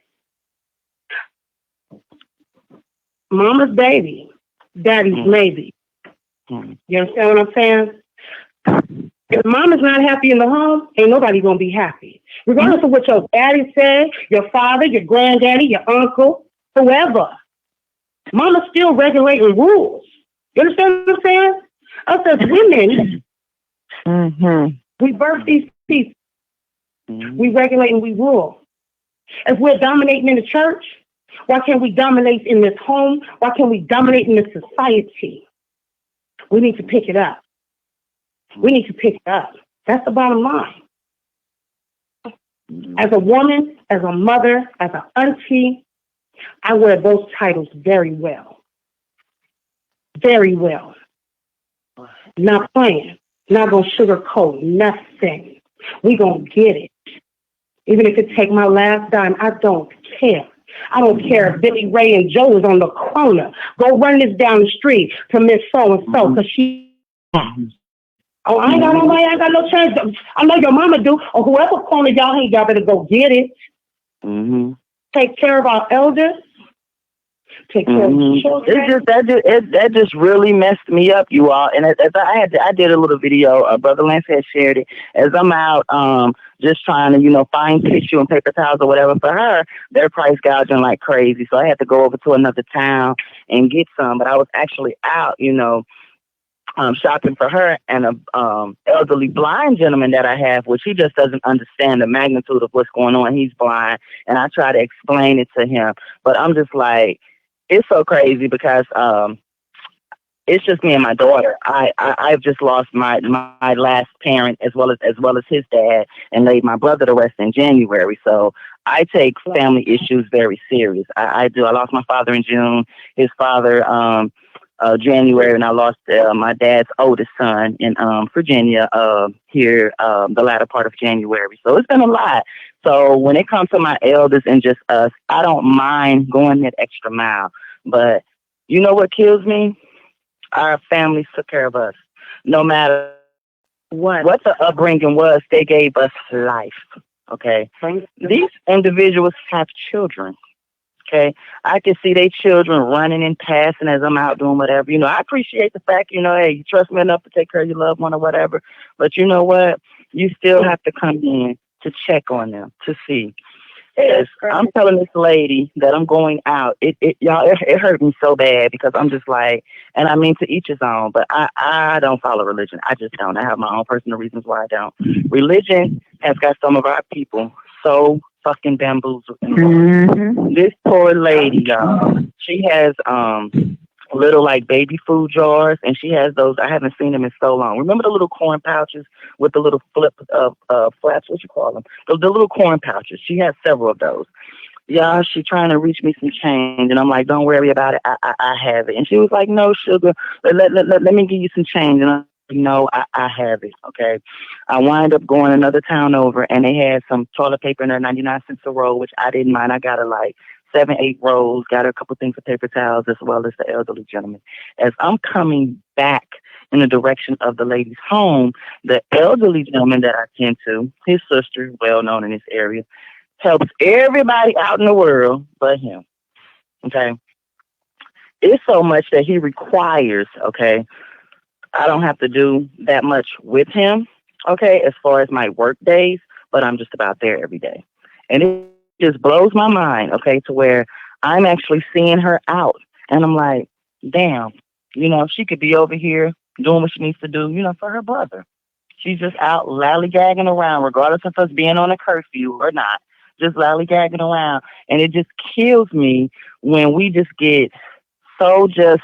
Mama's baby, daddy's maybe. You understand what I'm saying? If mama's not happy in the home, ain't nobody gonna be happy. Regardless of what your daddy said, your father, your granddaddy, your uncle, whoever. Mama's still regulating rules. You understand what I'm saying? Us as women, we birth these people. We regulate and we rule. If we're dominating in the church, why can't we dominate in this home? Why can't we dominate in this society? We need to pick it up. That's the bottom line. As a woman, as a mother, as an auntie, I wear those titles very well. Very well. Not playing. Not going to sugarcoat nothing. We going to get it. Even if it take my last dime, I don't care. I don't care if Billy Ray and Joe is on the corner. Go run this down the street to Miss So-and-so because she... Oh, I ain't got nobody. I ain't got no chance. I know your mama do. Or whoever corner y'all ain't, y'all better go get it. Take care of our elders. Take care of the children. That just really messed me up, you all. And as I did a little video. Brother Lance had shared it. As I'm out, just trying to find tissue and paper towels or whatever for her, they're price gouging like crazy. So I had to go over to another town and get some. But I was actually out, shopping for her and a elderly blind gentleman that I have, which he just doesn't understand the magnitude of what's going on. He's blind, and I try to explain it to him, but I'm just like, it's so crazy because it's just me and my daughter. I've just lost my last parent as well as his dad, and laid my brother to rest in January. So I take family issues very serious. I do. I lost my father in June. His father. January, and I lost my dad's oldest son in Virginia here the latter part of January. So it's been a lot. So when it comes to my elders and just us, I don't mind going that extra mile. But you know what kills me? Our families took care of us. No matter what the upbringing was, they gave us life. Okay? These individuals have children. Okay, I can see their children running and passing as I'm out doing whatever. I appreciate the fact, hey, you trust me enough to take care of your loved one or whatever. But you know what? You still have to come in to check on them, to see. I'm telling this lady that I'm going out. It hurt me so bad because I'm just like, and I mean to each his own, but I don't follow religion. I just don't. I have my own personal reasons why I don't. Religion has got some of our people so fucking bamboozled. This poor lady, y'all, she has little like baby food jars, and she has those. I haven't seen them in so long. Remember the little corn pouches with the little flaps? What you call them? The little corn pouches. She has several of those. Yeah, she trying to reach me some change, and I'm like, don't worry about it. I have it. And she was like, no, sugar. Let me give you some change. And I'm like, no, I have it. Okay. I wind up going another town over, and they had some toilet paper in there, 99 cents a roll, which I didn't mind. I got her like 7-8 rolls, got her a couple things of paper towels, as well as the elderly gentleman. As I'm coming back in the direction of the lady's home, the elderly gentleman that I tend to, his sister, well known in this area, helps everybody out in the world but him. Okay. It's so much that he requires, okay, I don't have to do that much with him, okay, as far as my work days, but I'm just about there every day. And it just blows my mind, okay, to where I'm actually seeing her out. And I'm like, damn, you know, she could be over here doing what she needs to do, you know, for her brother. She's just out lollygagging around, regardless of us being on a curfew or not, just lollygagging around. And it just kills me when we just get so just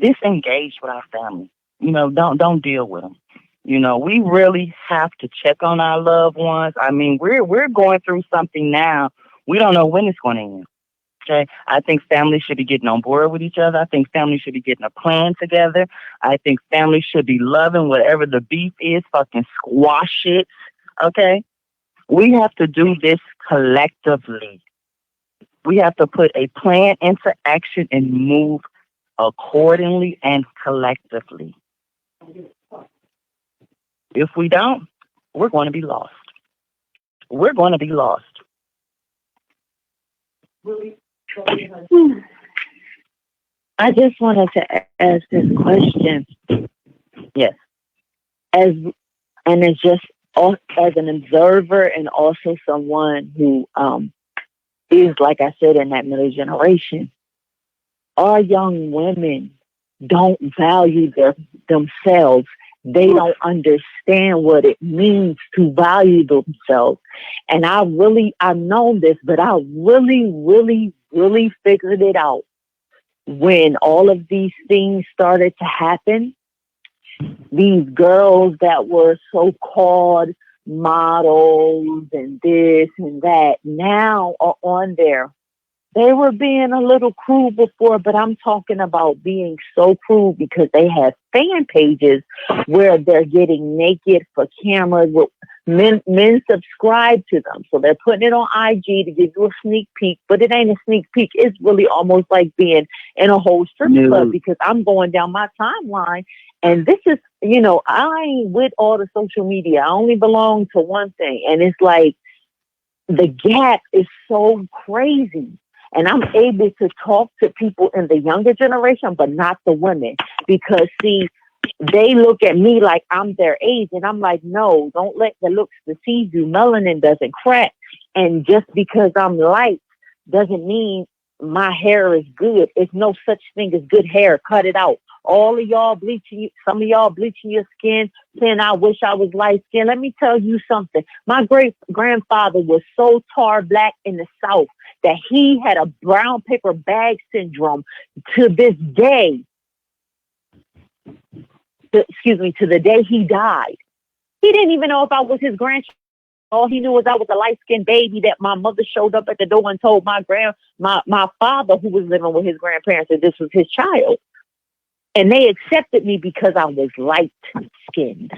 disengaged with our family. You know, don't deal with them. You know, we really have to check on our loved ones. I mean, we're going through something now. We don't know when it's going to end. Okay, I think families should be getting on board with each other. I think families should be getting a plan together. I think families should be loving whatever the beef is, fucking squash it. Okay, we have to do this collectively. We have to put a plan into action and move accordingly and collectively. If we don't, we're going to be lost. We're going to be lost. I just wanted to ask this question. Yes. As just as an observer and also someone who is, like I said, in that middle generation, our young women don't value themselves. They don't understand what it means to value themselves. And I've known this, but I really figured it out when all of these things started to happen. These girls that were so-called models and this and that now are on there. They were being a little cruel before, but I'm talking about being so cruel because they have fan pages where they're getting naked for cameras. Men subscribe to them. So they're putting it on IG to give you a sneak peek, but it ain't a sneak peek. It's really almost like being in a whole strip club because I'm going down my timeline. And this is, you know, I ain't with all the social media. I only belong to one thing. And it's like the gap is so crazy. And I'm able to talk to people in the younger generation, but not the women. Because, see, they look at me like I'm their age. And I'm like, no, don't let the looks deceive you. Melanin doesn't crack. And just because I'm light doesn't mean my hair is good. It's no such thing as good hair. Cut it out. All of y'all bleaching, some of y'all bleaching your skin, saying, I wish I was light skinned. Let me tell you something. My great grandfather was so tar black in the South that he had a brown paper bag syndrome to this day. To the day he died. He didn't even know if I was his grandchild. All he knew was I was a light-skinned baby that my mother showed up at the door and told my father, who was living with his grandparents, that this was his child. And they accepted me because I was light-skinned.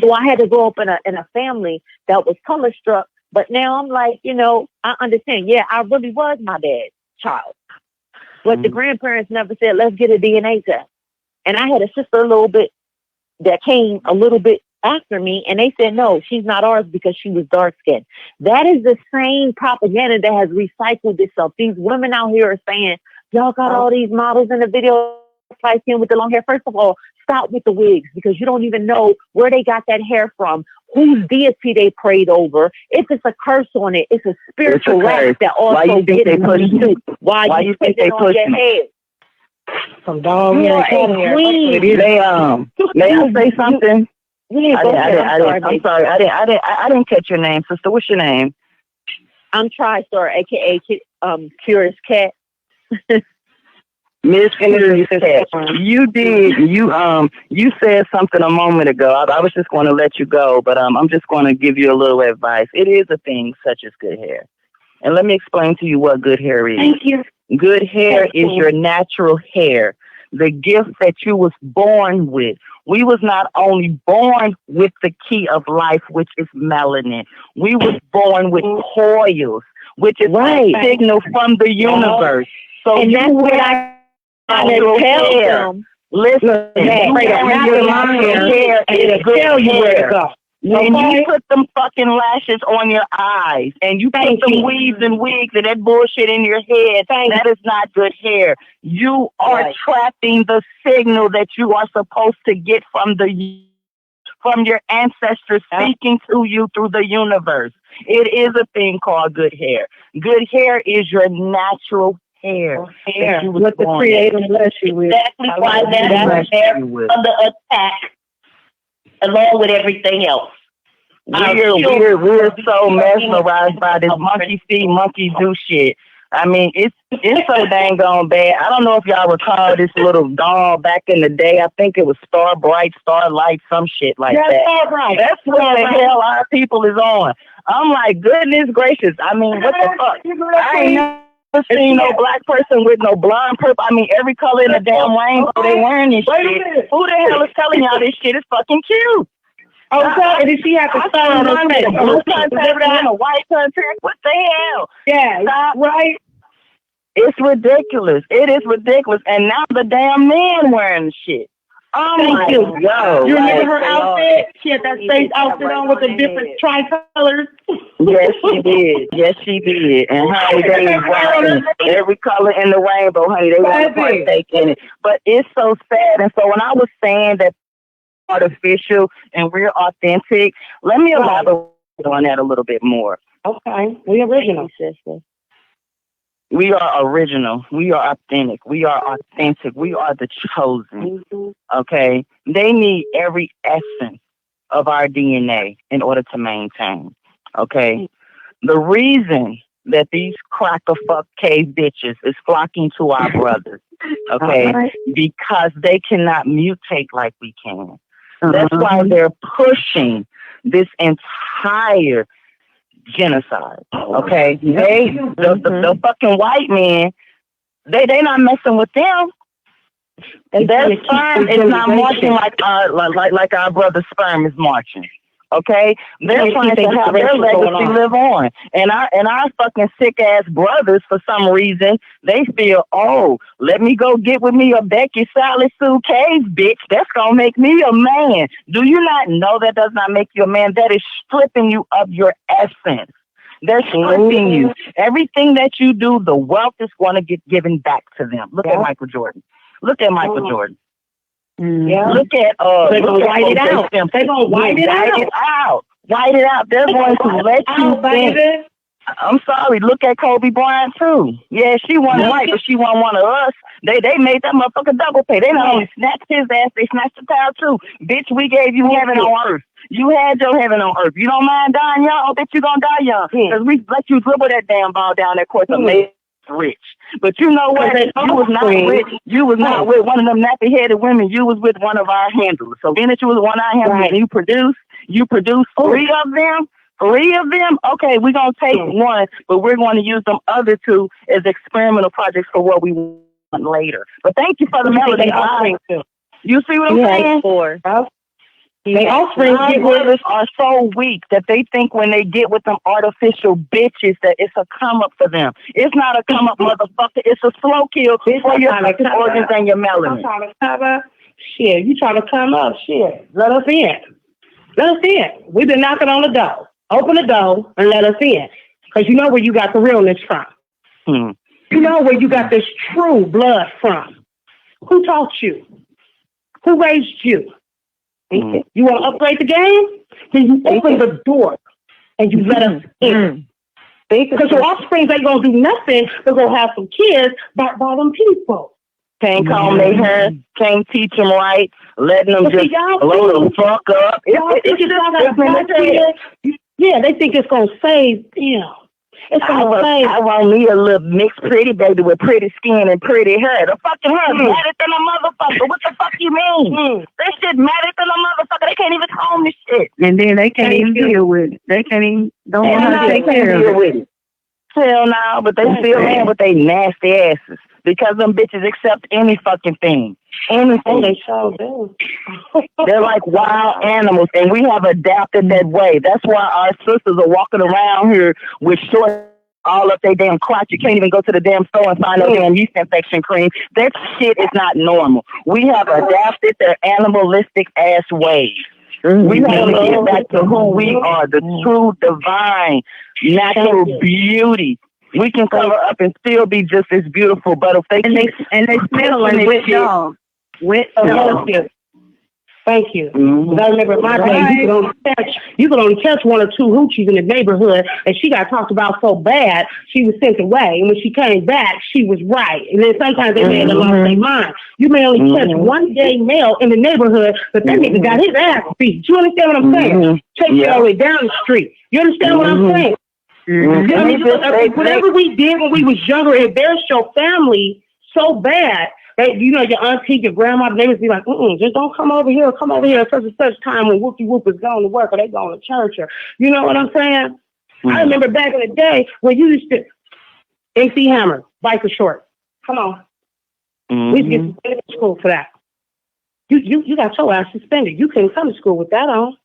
So I had to grow up in a family that was color-struck. But now I'm like, you know, I understand. Yeah, I really was my dad's child. But the grandparents never said, let's get a DNA test. And I had a sister a little bit that came a little bit after me, and they said, no, she's not ours because she was dark-skinned. That is the same propaganda that has recycled itself. These women out here are saying, y'all got all these models in the video light-skinned with the long hair. First of all, stop with the wigs because you don't even know where they got that hair from, whose deity they prayed over. If it's a curse on it, it's a spiritual wrath that also gets you while you think they push your head. From dog hair and cat hair. May I say something? I'm sorry. I didn't catch your name, sister. What's your name? I'm TriStar, aka Curious Cat. Miss Curious Cat. You said something a moment ago. I was just going to let you go, but I'm just going to give you a little advice. It is a thing such as good hair. And let me explain to you what good hair is. Thank you. Good hair is your natural hair, the gift that you was born with. We was not only born with the key of life, which is melanin. We was born with coils, which is a signal from the universe. So and that's what I tell them. Listen, hair is good hair. When you put them fucking lashes on your eyes and you put them weaves and wigs and that bullshit in your head, that is not good hair. You are trapping the signal that you are supposed to get from your ancestors speaking to you through the universe. It is a thing called good hair. Good hair is your natural hair. What the Creator bless you with. Exactly why that's there under attack, along with everything else. We're so mesmerized by this monkey see, monkey do shit. I mean, it's so dang gone bad. I don't know if y'all recall this little doll back in the day. I think it was Starlight, some shit like that. Starbright. That's what the hell our people is on. I'm like, goodness gracious. I mean, what the fuck? I ain't never seen no black person with no blonde purple. I mean, every color in the damn rainbow they wearing this shit. Who the hell is telling y'all this shit is fucking cute? Oh, and then she had to sign on her face. A blue contact and a white contact. What the hell? Yeah, right. It's ridiculous. It is ridiculous. And now the damn man wearing the shit. Thank you. You remember her outfit? She had that same outfit on with the different tricolors. Yes, she did. Yes, she did. And honey, they was wearing every color in the rainbow, honey. They want to partake in it. But it's so sad. And so when I was saying that artificial and we're authentic, let me elaborate on that a little bit more. Okay. We original, sister. We are original. We are authentic. We are authentic. We are the chosen. Okay? They need every essence of our DNA in order to maintain. Okay? The reason that these cracker fuck cave bitches is flocking to our brothers, okay, because they cannot mutate like we can. That's why they're pushing this entire genocide. Okay, the fucking white men, they not messing with them. Their sperm is not marching like our brother sperm is marching. Okay, they're trying to have their legacy live on, and our fucking sick ass brothers, for some reason, they feel, oh, let me go get with me a Becky Salad suitcase, bitch. That's gonna make me a man. Do you not know that does not make you a man? That is stripping you of your essence. They're stripping you. Everything that you do, the wealth is going to get given back to them. Look at Michael Jordan. Look at Michael Jordan. Yeah. Look at they're gonna white it out. They're gonna white it out. White it out. They're going to let you think. I'm sorry. Look at Kobe Bryant too. Yeah, she won white, but she won one of us. They made that motherfucker double pay. They not only snatched his ass, they snatched the towel too. Bitch, we gave you heaven on earth. You had your heaven on earth. You don't mind dying young? Oh, bitch, you gonna die young. Because we let you dribble that damn ball down that court to make rich. But you know what? You was not with one of them nappy headed women. You was with one of our handlers. So being that you was one of our handlers and you produced three of them. Okay, we're gonna take one, but we're going to use them other two as experimental projects for what we want later. But thank you for the melody. You see what I'm saying? They brothers are so weak that they think when they get with them artificial bitches that it's a come up for them. It's not a come up, motherfucker. It's a slow kill for your organs and your melanin. I'm trying to come up. Shit, you trying to come up? Shit, let us in. Let us in. We've been knocking on the door. Open the door and let us in, because you know where you got the realness from. You know where you got this true blood from. Who taught you? Who raised you? You want to upgrade the game? Then you open the door and you let us in. Because your offspring ain't going to do nothing. They're going to have some kids by them people. Can't comb their hair, can't teach them right, letting them just blow the fuck up. Yeah, they think it's going to save them. I want me a little mixed pretty baby with pretty skin and pretty hair. The fucking hair madder than a motherfucker. What the fuck you mean? This shit madder than a motherfucker. They can't even comb this shit. And then they can't even deal with it. They can't even, don't know how to take care of it. Hell no, but they still in with they nasty asses. Because them bitches accept any fucking thing. Anything. They sure do. They're like wild animals, and we have adapted that way. That's why our sisters are walking around here with short all up their damn crotch. You can't even go to the damn store and find no damn yeast infection cream. That shit is not normal. We have adapted their animalistic ass ways. We have to get back to who we are, the true, divine, natural beauty. We can cover up and still be just as beautiful, but if they they smell like wet dogs. Wet dogs. Thank you. I remember in my day, you could only catch one or two hoochies in the neighborhood, and she got talked about so bad, she was sent away. And when she came back, she was right. And then sometimes they may have lost their mind. You may only catch one gay male in the neighborhood, but that nigga got his ass beat. Do you understand what I'm saying? Take it all the way down the street. You understand what I'm saying? Whatever we did when we was younger, it embarrassed your family so bad that, you know, your auntie, your grandma, they would be like, just don't come over here at such and such time when whoopie whoop is going to work or they going to church, or you know what I'm saying? I remember back in the day when you used to MC Hammer, biker short. Come on. We used to get suspended to school for that. You got your ass suspended. You couldn't come to school with that on.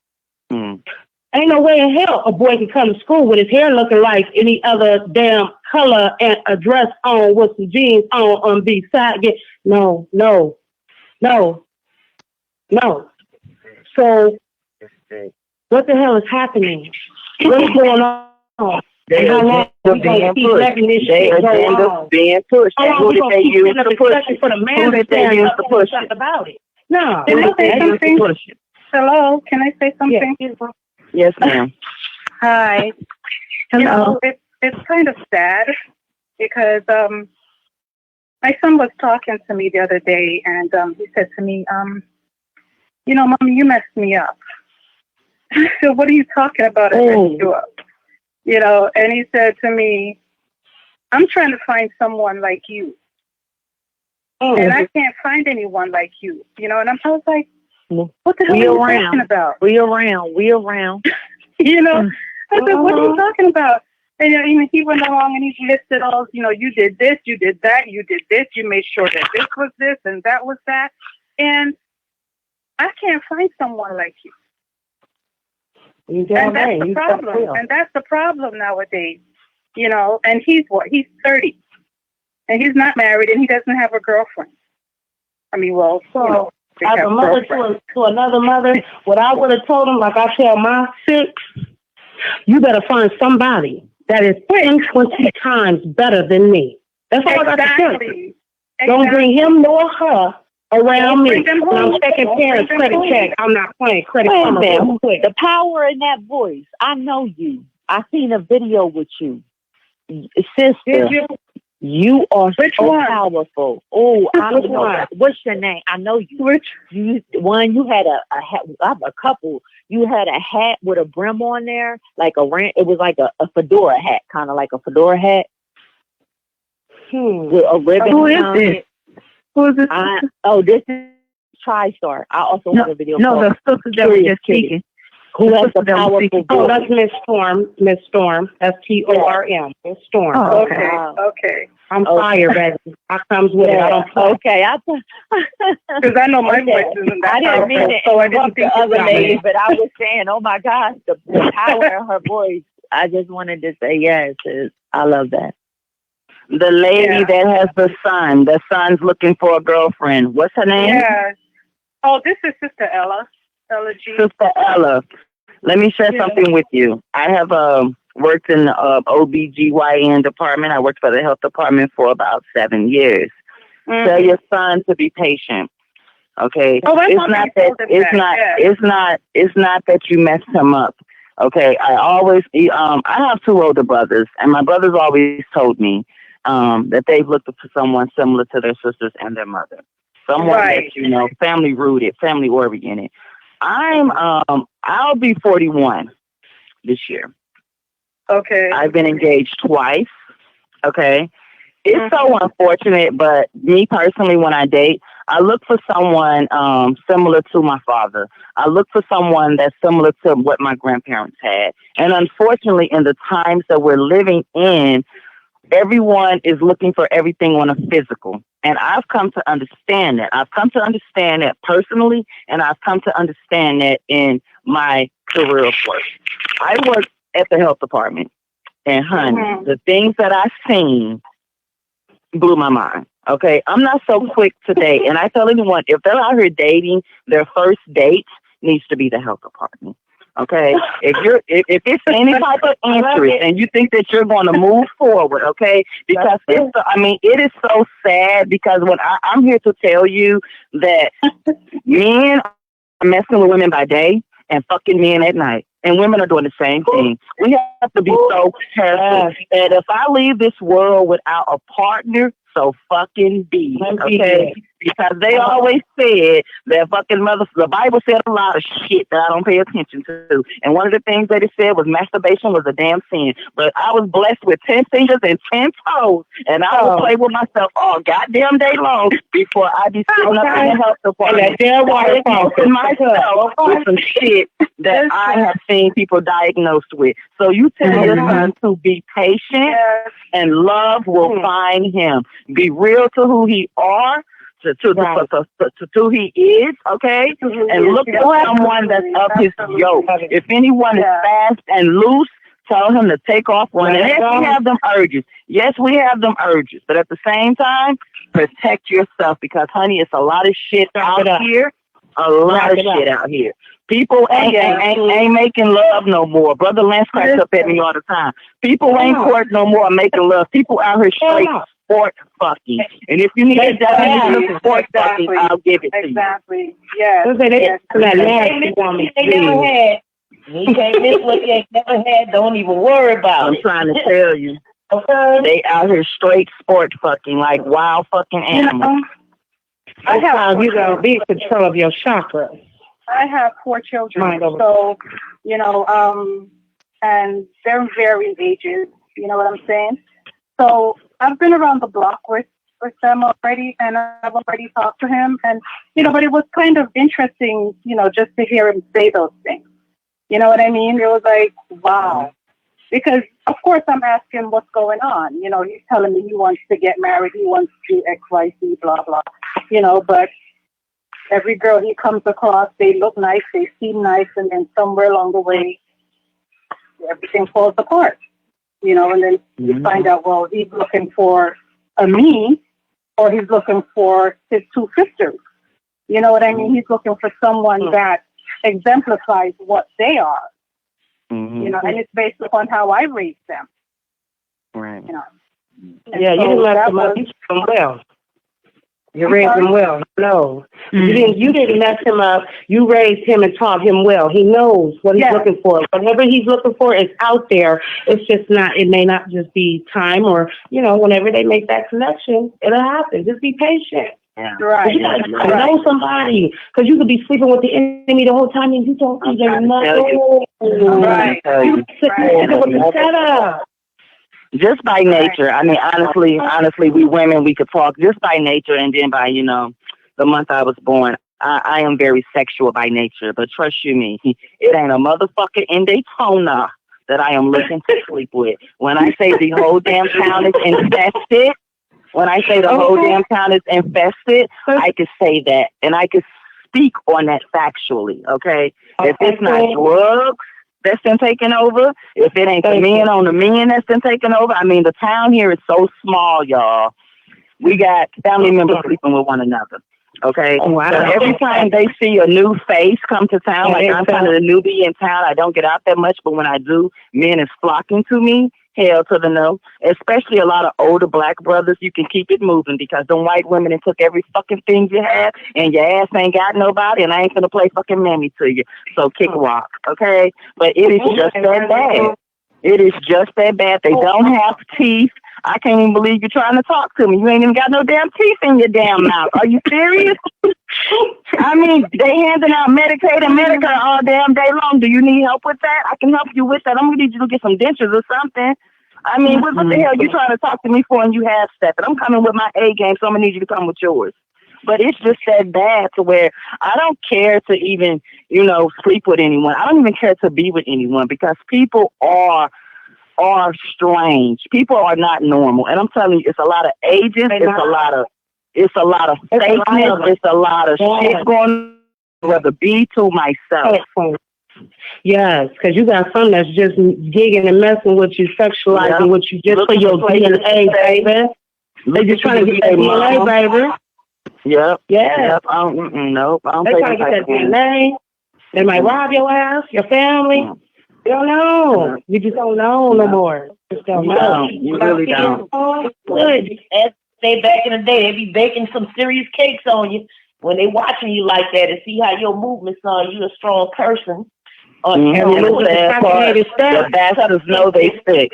Ain't no way in hell a boy can come to school with his hair looking like any other damn color and a dress on with some jeans on the side. No. So, what the hell is happening? What is going on? They how long are being pushed. They are being pushed. Who did they use to push it? Who did they use to push it? About it? No. Can I say something? Hello, can I say something? Yes, ma'am. Hi. Hello. You know, it's kind of sad because my son was talking to me the other day, and he said to me, you know, Mommy, you messed me up. So what are you talking about? I messed you up. You know, and he said to me, I'm trying to find someone like you. And I can't find anyone like you. You know, and I was like, what the hell are you talking about? We around. You know, I said, what are you talking about? And you know, he went along and he listed all, you know, you did this, you did that, you did this, you made sure that this was this and that was that. And I can't find someone like you. And that's the problem. And that's the problem nowadays. You know, and he's 30. And he's not married and he doesn't have a girlfriend. I mean, well, so... You know, as a mother to another mother, what I would have told him, like I tell my 6, you better find somebody that is 20 times better than me. That's all I got to tell you. Don't bring him nor her around me. I'm checking parents' credit check. I'm not playing credit karma. The power in that voice. I know you. I seen a video with you. Sister. You are so powerful. Oh, I don't know. What's your name? I know you. You had a hat. I have a couple. You had a hat with a brim on there, like it was like a fedora hat, kind of like a fedora hat. With a ribbon. Who is this? Who is this? This is TriStar. I also have a video. No, the sister that was just speaking. Who has the powerful voice? Oh, that's Miss Storm. Miss Storm. STORM. Miss Storm. Oh, okay. I'm fire, baby. I comes with it. I don't play. Okay, because I know my voice isn't that I didn't mean to interrupt the other lady, but I was saying, oh my gosh, the power in her voice. I just wanted to say yes. I love that. The lady that has the son's looking for a girlfriend. What's her name? Yeah. Oh, this is Sister Ella. Sister Ella, let me share something with you. I have worked in the OBGYN department. I worked for the health department for about 7 years. Tell your son to be patient. Okay, Oh, it's not that you messed him up. Okay, I have 2 older brothers, and my brothers always told me that they've looked for someone similar to their sisters and their mother, someone that's family rooted, family oriented. I'll be 41 this year. Okay. I've been engaged twice. Okay. It's so unfortunate, but me personally, when I date, I look for someone similar to my father. I look for someone that's similar to what my grandparents had. And unfortunately, in the times that we're living in, everyone is looking for everything on a physical. And I've come to understand that. I've come to understand that personally, and I've come to understand that in my career of work. I work at the health department, and honey, the things that I've seen blew my mind. Okay, I'm not so quick to date, and I tell anyone, if they're out here dating, their first date needs to be the health department. Okay, if it's any type of interest and you think that you're going to move forward, okay, because it is so sad, because when I'm here to tell you that men are messing with women by day and fucking men at night. And women are doing the same thing. We have to be so careful that if I leave this world without a partner, so fucking be, okay? Because they always said that the Bible said a lot of shit that I don't pay attention to. And one of the things that it said was masturbation was a damn sin. But I was blessed with 10 fingers and 10 toes. And I would play with myself all goddamn day long before I be sitting up in the health department. Myself with some shit that I have seen people diagnosed with. So you tell your son to be patient, and love will find him. Be real to who he are. To who he is, okay? And look for someone that's of his yoke. If anyone is fast and loose, tell him to take off one. And yes, we have them urges. Yes, we have them urges. But at the same time, protect yourself, because, honey, it's a lot of shit out here. A lot of shit out here. People ain't making love no more. Brother Lance cracks up at me all the time. People ain't court no more making love. People out here straight sport fucking. And if you need a definition of sport fucking, I'll give it to you. Exactly. Yeah. You can't miss what you ain't never had. Don't even worry about it. I'm trying to tell you. They out here straight sport fucking like wild fucking animals. I have be in control of your chakras. I have 4 children, so and they're varying ages. You know what I'm saying? So I've been around the block with them already, and I've already talked to him, and but it was kind of interesting, just to hear him say those things. You know what I mean? It was like, wow, because of course I'm asking what's going on. He's telling me he wants to get married, he wants to do X, Y, Z, blah blah. But every girl he comes across, they look nice, they seem nice, and then somewhere along the way, everything falls apart. And then you find out, well, he's looking for a me, or he's looking for his 2 sisters. You know what I mean? He's looking for someone that exemplifies what they are. And it's based upon how I raised them. Right. Yeah, you didn't let them up. You raised them well. You raised him well. No, you didn't mess him up. You raised him and taught him well. He knows what he's looking for. Whatever he's looking for is out there. It's just not. It may not just be time, or whenever they make that connection, it'll happen. Just be patient. Yeah. Right. You gotta know somebody, because you could be sleeping with the enemy the whole time and you don't even know. Right. You with the setup. Just by nature. I mean, honestly, we women, we could talk just by nature, and then by, the month I was born. I am very sexual by nature, but trust you me, it ain't a motherfucker in Daytona that I am looking to sleep with. When I say the whole damn town is infested, I can say that, and I can speak on that factually, okay? If it's not drugs that's been taken over, if it ain't the men on the men that's been taken over, I mean, the town here is so small, y'all. We got family members sleeping with one another, okay? So every time they see a new face come to town, like I'm kind of the newbie in town, I don't get out that much, but when I do, men is flocking to me, Hell to the no. Especially a lot of older black brothers. You can keep it moving because them white women that took every fucking thing you had and your ass ain't got nobody and I ain't gonna play fucking mammy to you. So kick rock, okay? But it is just that bad. It is just that bad. They don't have teeth. I can't even believe you're trying to talk to me. You ain't even got no damn teeth in your damn mouth. Are you serious? I mean, they handing out Medicaid and Medicare all damn day long. Do you need help with that? I can help you with that. I'm going to need you to get some dentures or something. I mean, what the hell you trying to talk to me for and you half stepping? I'm coming with my A game, so I'm going to need you to come with yours. But it's just that bad to where I don't care to even, sleep with anyone. I don't even care to be with anyone because people are strange. People are not normal. And I'm telling you, it's a lot of ages. It's a lot of fakeness. It's a lot of shit going on. I'd rather be to myself. Yes, because you got some that's just gigging and messing with you, sexualizing with you just for your DNA, baby. They just trying to get that DNA, baby. Yep. Yeah. Yep. Nope. I don't They trying to get that DNA. They might rob your ass, your family. You don't know. You just don't know no more. You just don't know. You really don't. Good. They back in the day, they be baking some serious cakes on you when they watching you like that and see how your movements are. You a strong person. The bastards know they sick.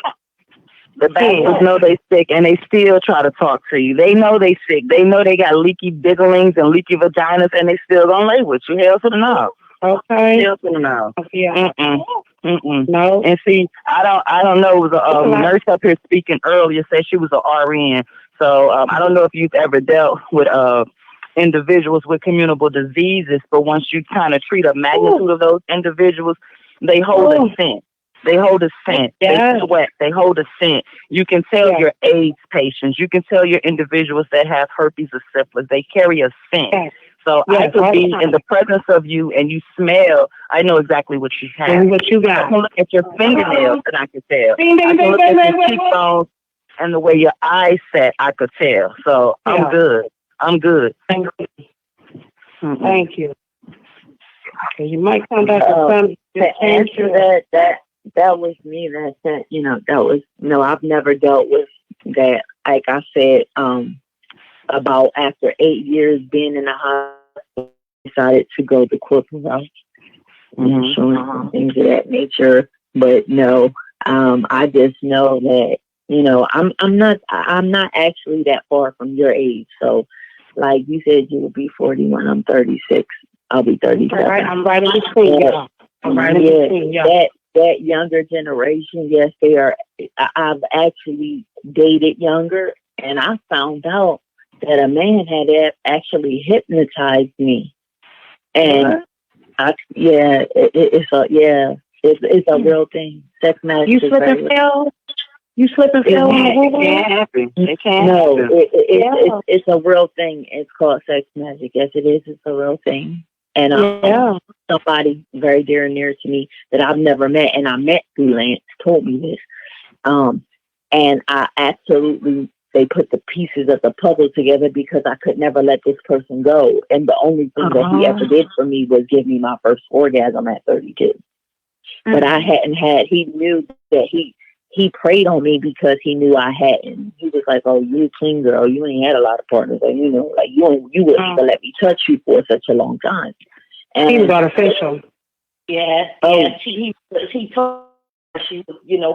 The bastards know they sick, and they still try to talk to you. They know they sick. They know they got leaky digglings and leaky vaginas, and they still gonna lay with you. Hell to the no. Okay. Hell to the no. Yeah. No. And see, I don't know. It was a nurse up here speaking earlier said she was a RN. So I don't know if you've ever dealt with individuals with communicable diseases, but once you kind of treat a magnitude of those individuals, they hold a scent. They hold a scent. They sweat. They hold a scent. You can tell your AIDS patients. You can tell your individuals that have herpes or syphilis. They carry a scent. So I could be in the presence of you and you smell. I know exactly what you have. And what you got. I can look at your fingernails and I can tell. I can look at your cheekbones and the way your eyes set. I could tell. So I'm good. I'm good. Thank you. Okay, you might come back with some. To answer that was me. That said, that was I've never dealt with that. Like I said, about after 8 years being in the hospital, I decided to go the corporate route, showing things of that nature. But no, I just know that I'm not actually that far from your age. So, like you said, you will be 40 when I'm 36. I'll be 37. Right, I'm right in between. Yeah. I'm right in between. Yeah. That younger generation, yes, they are. I've actually dated younger, and I found out that a man had actually hypnotized me, and it's a real thing. Sex magic. You slip and fell. You slip and fell on the Google. It can't happen. It can't happen. It's a real thing. It's called sex magic. Yes, it is. It's a real thing. And somebody very dear and near to me that I've never met, and I met through Lance, told me this. And I absolutely, they put the pieces of the puzzle together because I could never let this person go. And the only thing that he ever did for me was give me my first orgasm at 32. But I hadn't had, he knew that he preyed on me because he knew I hadn't. He was like, "Oh, you a clean girl. You ain't had a lot of partners. Like, you wouldn't even let me touch you for such a long time." And he was artificial. Yeah. Yeah. He told she,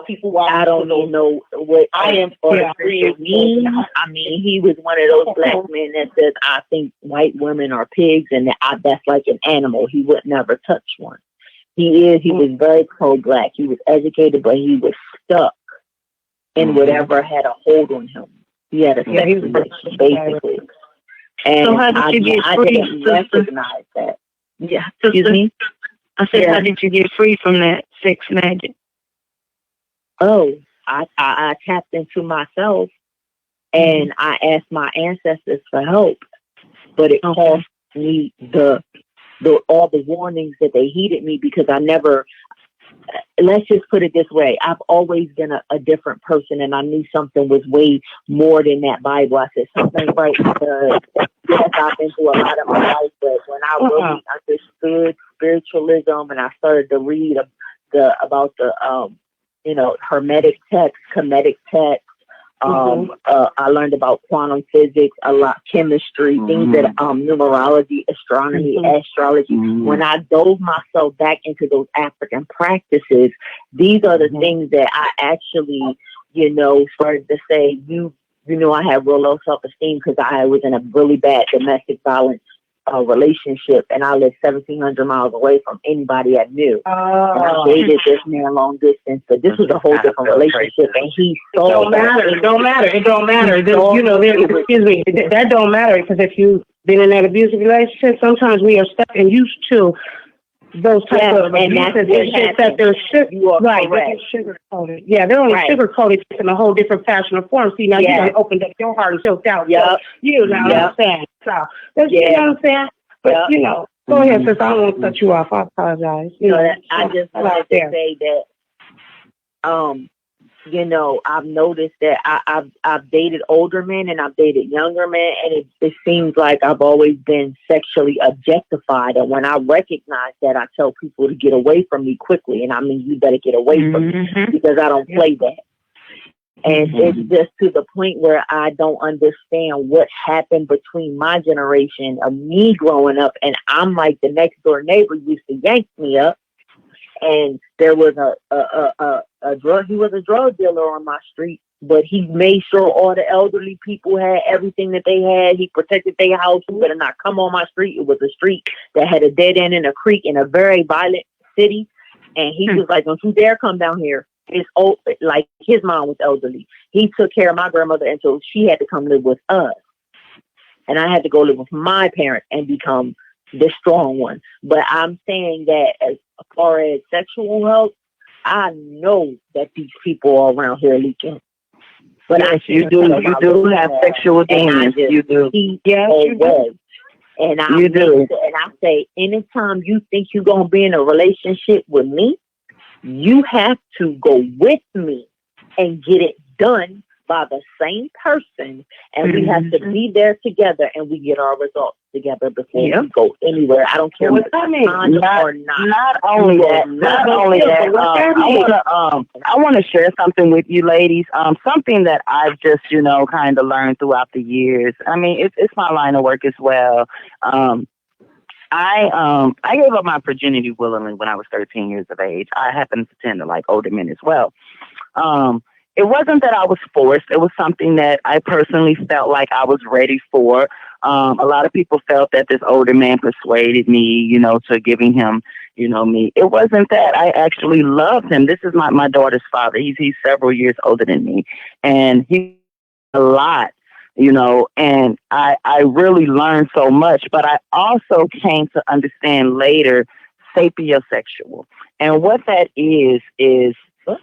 people watch. I don't even know what I am artificial means. I mean, he was one of those black men that says, "I think white women are pigs," and that's like an animal. He would never touch one. He was very pro-black. He was educated, but he was stuck in whatever had a hold on him. He had a sex addiction, basically. And so how did you get free? I didn't recognize that. Yeah. Excuse me? I said, how did you get free from that sex magic? Oh, I tapped into myself and I asked my ancestors for help, but it cost me all the warnings that they heeded me because I never, let's just put it this way. I've always been a different person, and I knew something was way more than that Bible. I said, something right because yes, I've been through a lot of my life, but when I really understood spiritualism and I started to read about the hermetic text, comedic text. I learned about quantum physics, a lot, chemistry, things that numerology, astronomy, astrology. When I dove myself back into those African practices, these are the things that I actually, started to say, I had real low self-esteem because I was in a really bad domestic violence relationship, and I lived 1,700 miles away from anybody I knew. And I dated this man long distance, but this was a whole different relationship, and he saw It don't matter. That don't matter, because if you've been in that abusive relationship, sometimes we are stuck and used to those type of abuses that they're sugar-coated. Yeah, they're only sugar-coated in a whole different fashion or form. See, now you done opened up your heart and choked out. So, you know what I'm saying? So, that's, you know what I'm saying? But, go ahead, sis. I won't cut you off. I apologize. I just wanted to say that, I've noticed that I've dated older men and I've dated younger men, and it seems like I've always been sexually objectified. And when I recognize that, I tell people to get away from me quickly. And I mean, you better get away from me, because I don't play that. And it's just to the point where I don't understand what happened between my generation of me growing up, and I'm like the next door neighbor used to yank me up. And there was he was a drug dealer on my street, but he made sure all the elderly people had everything that they had. He protected their house. You better not come on my street. It was a street that had a dead end in a creek in a very violent city. And he was like, don't you dare come down here. It's old, like his mom was elderly. He took care of my grandmother until she had to come live with us. And I had to go live with my parents and become the strong one. But I'm saying that as far as sexual health, I know that these people are around here leaking. But yes, you do have sexual demons. You do. Yes, you do. And I say, anytime you think you're going to be in a relationship with me, you have to go with me and get it done by the same person, and we have to be there together, and we get our results together before we go anywhere. I don't care what that means or not. Not only that. I want to share something with you, ladies. Something that I've just kind of learned throughout the years. I mean, it's my line of work as well. I gave up my virginity willingly when I was 13 years of age. I happen to tend to like older men as well. It wasn't that I was forced. It was something that I personally felt like I was ready for. A lot of people felt that this older man persuaded me, to giving him, me. It wasn't that. I actually loved him. This is my daughter's father. He's several years older than me. And he's a lot, and I really learned so much. But I also came to understand later sapiosexual. And what that is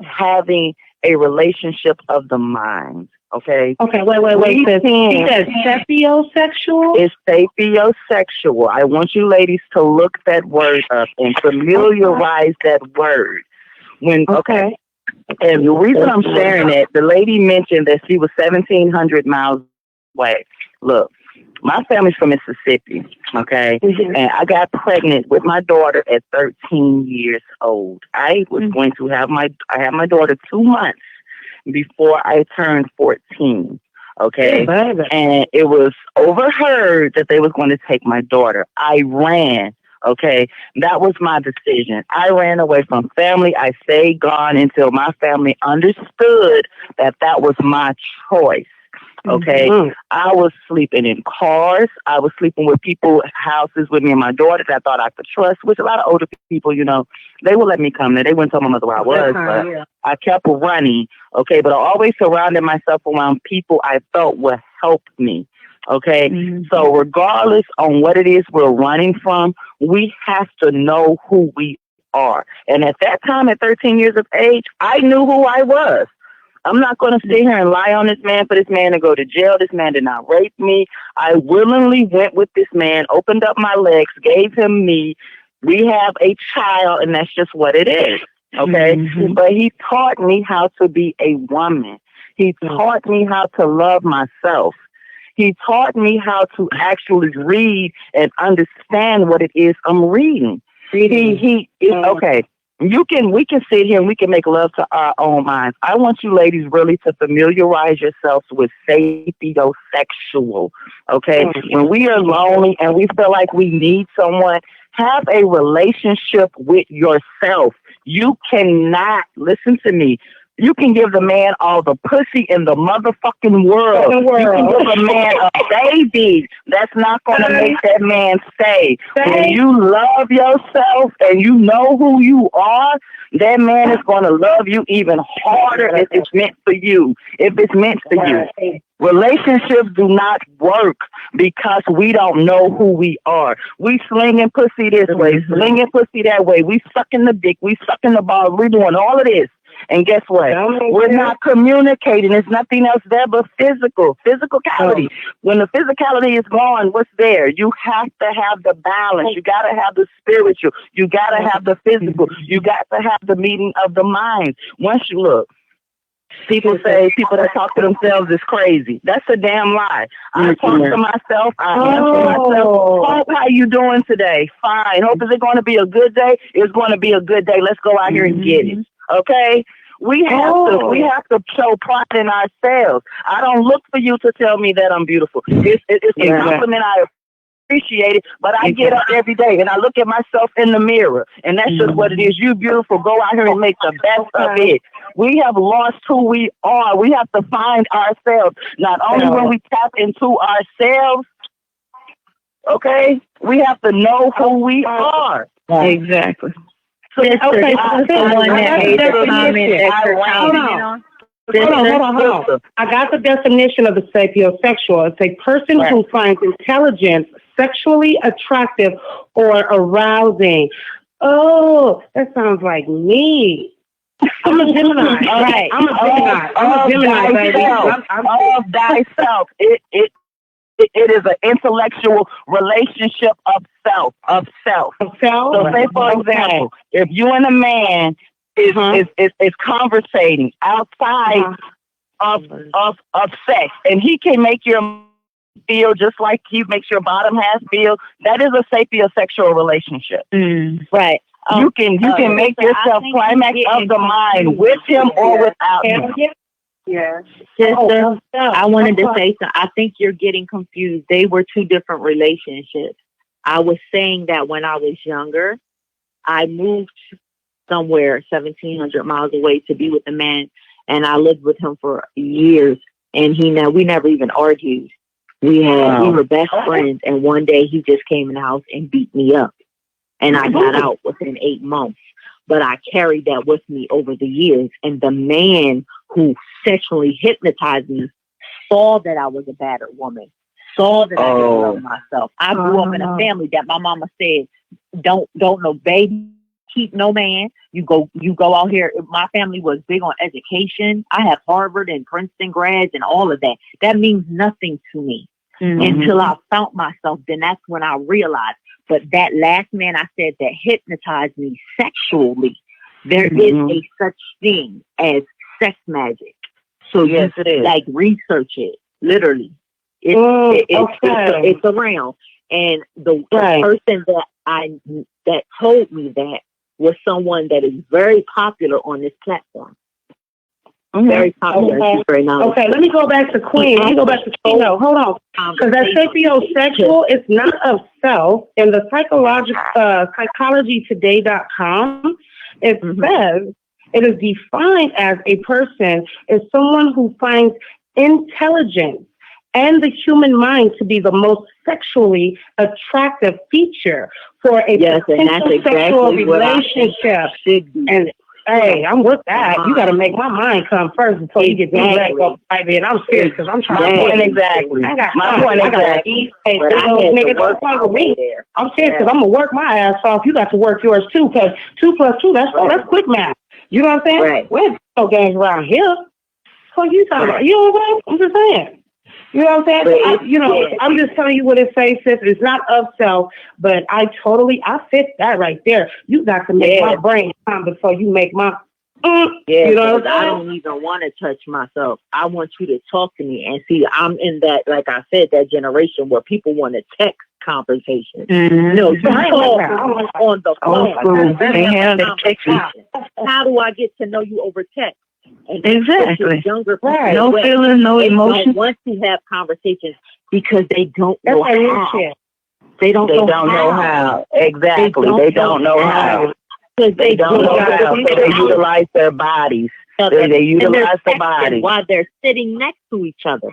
having a relationship of the mind. Okay. Okay. Wait. He says sapiosexual. It's sapiosexual. I want you ladies to look that word up and familiarize that word. Okay. And the reason I'm sharing it, the lady mentioned that she was 1,700 miles away. Look, my family's from Mississippi, okay? And I got pregnant with my daughter at 13 years old. I was going to have I had my daughter 2 months before I turned 14, okay? And it was overheard that they was going to take my daughter. I ran, okay? That was my decision. I ran away from family. I stayed gone until my family understood that that was my choice. Okay. I was sleeping in cars. I was sleeping with people's houses with me and my daughter that I thought I could trust, which a lot of older people, they would let me come there. They wouldn't tell my mother where I was, but I kept running. Okay. But I always surrounded myself around people I felt would help me. Okay. So regardless on what it is we're running from, we have to know who we are. And at that time, at 13 years of age, I knew who I was. I'm not going to sit here and lie on this man for this man to go to jail. This man did not rape me. I willingly went with this man, opened up my legs, gave him me. We have a child, and that's just what it is. Okay? But he taught me how to be a woman. He taught me how to love myself. He taught me how to actually read and understand what it is I'm reading. Okay. we can sit here and we can make love to our own minds. I want you ladies really to familiarize yourselves with sapiosexual. Okay? When we are lonely and we feel like we need someone, have a relationship with yourself. You cannot, listen to me, you can give the man all the pussy in the motherfucking world. You can give a man a baby. That's not going to make that man stay. When you love yourself and you know who you are, that man is going to love you even harder if it's meant for you. If it's meant for you. Relationships do not work because we don't know who we are. We slinging pussy this way, slinging pussy that way. We sucking the dick. We sucking the ball. We're doing all of this. And guess what? We're not communicating. There's nothing else there but physicality. When the physicality is gone, what's there? You have to have the balance. You got to have the spiritual. You got to have the physical. You got to have the meeting of the mind. Once you look, people say people that talk to themselves is crazy. That's a damn lie. I talk to myself. I answer myself. Hope, how you doing today? Fine. Hope, is it going to be a good day? It's going to be a good day. Let's go out here and get it. Okay? We have to show pride in ourselves. I don't look for you to tell me that I'm beautiful. It's a compliment. I appreciate it, but I get up every day and I look at myself in the mirror, and that's just what it is. You beautiful. Go out here and make the best of it. We have lost who we are. We have to find ourselves. Not only when we tap into ourselves, okay, we have to know who we are. Exactly. So, okay, hold on. I got the definition of the sapiosexual. It's a person who finds intelligence sexually attractive or arousing. Oh, that sounds like me. I'm a Gemini. Right. I'm a Gemini, baby. Of thyself. It is an intellectual relationship of self. So say, for example, if you and a man is conversating outside of sex, and he can make your feel just like he makes your bottom half feel, that is a sapiosexual relationship. Right. You can make yourself climax of the mind with him or without him. Yes. Sister, I wanted to say something. I think you're getting confused. They were two different relationships. I was saying that when I was younger, I moved somewhere 1,700 miles away to be with a man, and I lived with him for years. And we never even argued. We were best friends, and one day he just came in the house and beat me up, and I got out within 8 months. But I carried that with me over the years, and the man who sexually hypnotized me saw that I was a battered woman, saw that I didn't love myself. I grew up in a family that my mama said, don't no baby, keep no man. You go out here. My family was big on education. I have Harvard and Princeton grads and all of that. That means nothing to me until I found myself. Then that's when I realized. But that last man I said that hypnotized me sexually, there is a such thing as sex magic. So yes, it is. Like research it, literally. It's around. And the person that told me that was someone that is very popular on this platform. Very popular. Okay, let me go back to Queen. Hold on. Because that sapiosexual is not of self. In the psychologytoday.com, it says it is defined as a person is someone who finds intelligence and the human mind to be the most sexually attractive feature for a potential sexual relationship. And hey, I'm with that. You got to make my mind come first before you get back up, baby. And I'm serious because I'm trying to point exactly. My point exactly. Nigga, don't fuck with me. I'm serious because I'm gonna work my ass off. You got to work yours too, because 2 + 2, that's quick math. You know what I'm saying? Right. We're no games around here. What you talking about? You know what I'm saying? I'm just saying. You know what I'm saying? I'm just telling you what it says, sis. It's not of self, but I fit that right there. You got to make my brain come before you make my you know what I'm saying? I don't even want to touch myself. I want you to talk to me and see. I'm in that, like I said, that generation where people want to text conversation. Mm-hmm. No, you talk on the phone. How do I get to know you over text? And exactly. Younger people, right. No feelings, no emotions. They don't want to have conversations because they don't know how. They don't know how. Exactly. They don't know how. Because they don't know how. So they utilize their bodies. They utilize their bodies while they're sitting next to each other.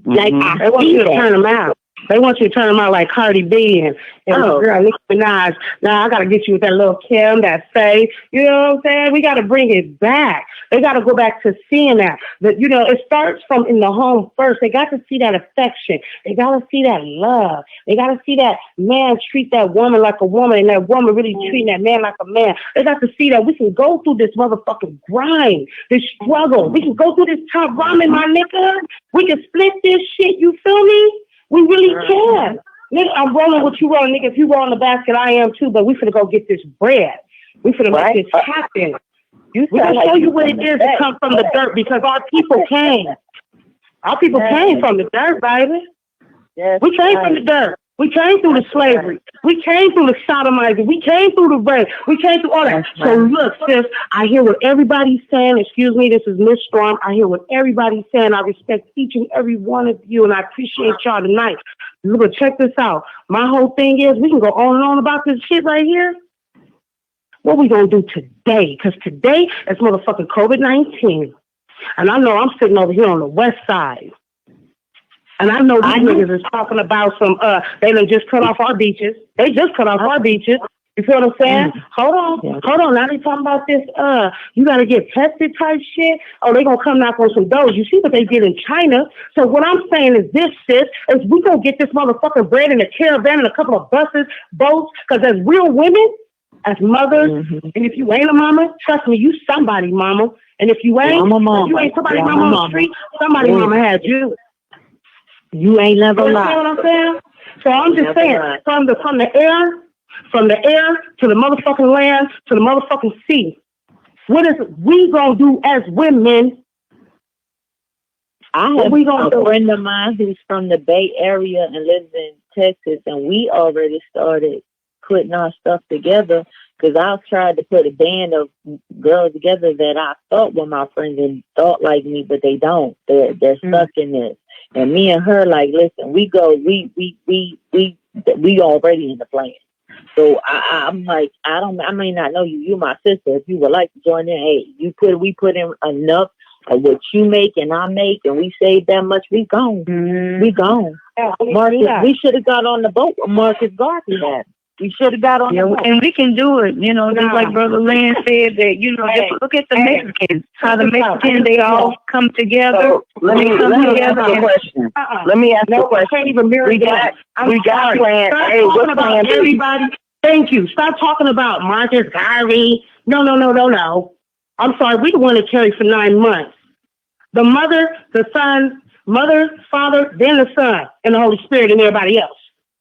Like they want you to turn them out. They want you to turn them out like Cardi B and girl Nicki Minaj. Now I gotta get you with that little Kim, that Faye. You know what I'm saying? We gotta bring it back. They gotta go back to seeing that. But you know, it starts from in the home first. They got to see that affection. They gotta see that love. They gotta see that man treat that woman like a woman, and that woman really treating that man like a man. They got to see that we can go through this motherfucking grind, this struggle. We can go through this tough ramen, my nigga. We can split this shit. You feel me? We really can. Nigga, I'm rolling with you rolling, nigga. If you roll in the basket, I am too, but we finna go get this bread. We finna make this happen. We can show you what it is to come from the dirt because our people came. Our people came from the dirt, baby. Yes, we came from the dirt. We came through the slavery. We came through the sodomizing. We came through the rape. We came through all that. So look, sis, I hear what everybody's saying. Excuse me, this is Miss Storm. I hear what everybody's saying. I respect each and every one of you, and I appreciate y'all tonight. Look, check this out. My whole thing is we can go on and on about this shit right here. What we gonna do today? Because today is motherfucking COVID-19. And I know I'm sitting over here on the west side. And I know these niggas is talking about some, they done just cut off our beaches. They just cut off our beaches. You feel what I'm saying? Hold on. Now they talking about this, you got to get tested type shit. Oh, they going to come knock on some doors. You see what they did in China. So what I'm saying is this, sis, is we going to get this motherfucking bread in a caravan and a couple of buses, boats, because as real women, as mothers, and if you ain't a mama, trust me, you somebody mama. And if you ain't, you ain't somebody mama on the street, somebody mama had you. You ain't never lied. You know what I'm saying? So I'm just saying, from the air to the motherfucking land to the motherfucking sea, what is we gonna do as women? I have a friend of mine who's from the Bay Area and lives in Texas, and we already started putting our stuff together because I've tried to put a band of girls together that I thought were my friends and thought like me, but they don't. They're stuck in this. And me and her, like, listen, we already in the plan. So I'm like, I may not know you. You my sister. If you would like to join in, hey, we put in enough of what you make and I make, and we save that much. We gone. We gone. Marcus, we should have got on the boat with Marcus Garvey had. We should have got on the boat. And we can do it, you know, just like Brother Lance said that, you know, just look at the Mexicans, how the Mexicans, they all come together. So, let me ask a question. Let me ask a question. We got plan A. What's plan B? Everybody, thank you. Stop talking about Marcus Garvey. No. I'm sorry. We the one that carried for 9 months. The mother, the son, mother, father, then the son, and the Holy Spirit and everybody else.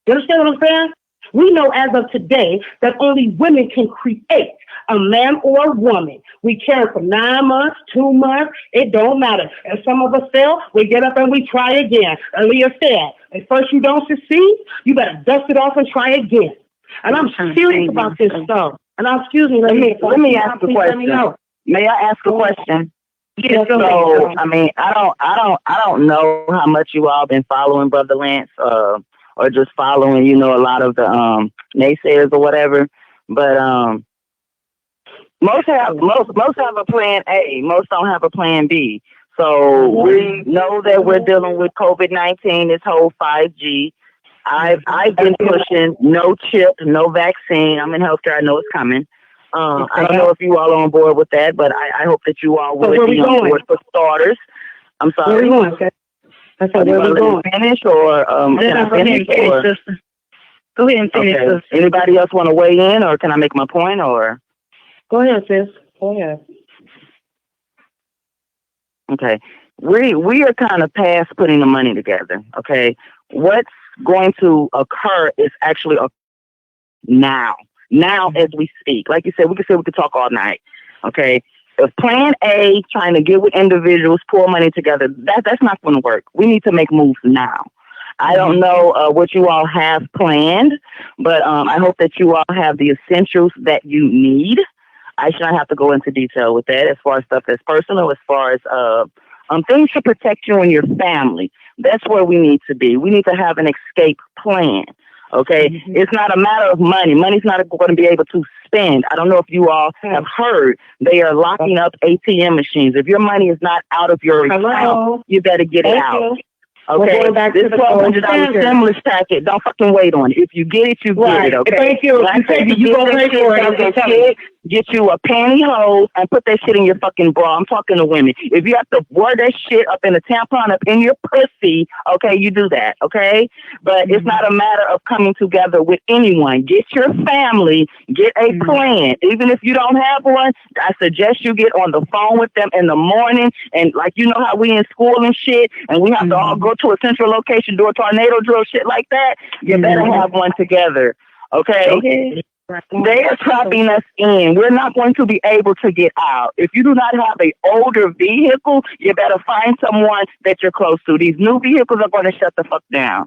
You understand what I'm saying? We know as of today that only women can create a man or a woman. We carry for 9 months, 2 months. It don't matter. If some of us fail, we get up and we try again. Aaliyah said, at first you don't succeed, you better dust it off and try again. And I'm serious about this stuff. And excuse me, let me ask a question. May I ask a question? Yes, so, I mean, I don't know how much you all been following Brother Lance, or just following, you know, a lot of the naysayers or whatever. But most have a plan A. Most don't have a plan B. So we know that we're dealing with COVID-19, this whole 5G. I've been pushing no chip, no vaccine. I'm in healthcare. I know it's coming. I don't know if you all are on board with that, but I hope that you all will be on board for starters. I'm sorry. Where are we going? That's where we're going. Finish or can I finish? Go ahead and finish. Okay. Anybody else want to weigh in, or can I make my point? Or go ahead, sis. Go ahead. Okay, we are kind of past putting the money together. Okay, what's going to occur is actually now as we speak. Like you said, we could talk all night. Okay. If plan A, trying to get with individuals, pour money together, that's not going to work. We need to make moves now. I don't know what you all have planned, but I hope that you all have the essentials that you need. I should not have to go into detail with that as far as stuff that's personal, as far as things to protect you and your family. That's where we need to be. We need to have an escape plan. Okay, it's not a matter of money. Money's not going to be able to spend. I don't know if you all have heard, they are locking up ATM machines. If your money is not out of your account, you better get it out. Okay, this $1,200 stimulus packet, don't fucking wait on it. If you get it, you get it, okay? Thank you. You go pay for it. Get you a pantyhose and put that shit in your fucking bra. I'm talking to women. If you have to wear that shit up in a tampon up in your pussy, okay, you do that, okay? But it's not a matter of coming together with anyone. Get your family, get a plan. Even if you don't have one, I suggest you get on the phone with them in the morning. And like, you know how we in school and shit, and we have to all go to a central location, do a tornado drill, shit like that. You better have one together, okay? They are trapping us in. We're not going to be able to get out. If you do not have an older vehicle, you better find someone that you're close to. These new vehicles are going to shut the fuck down.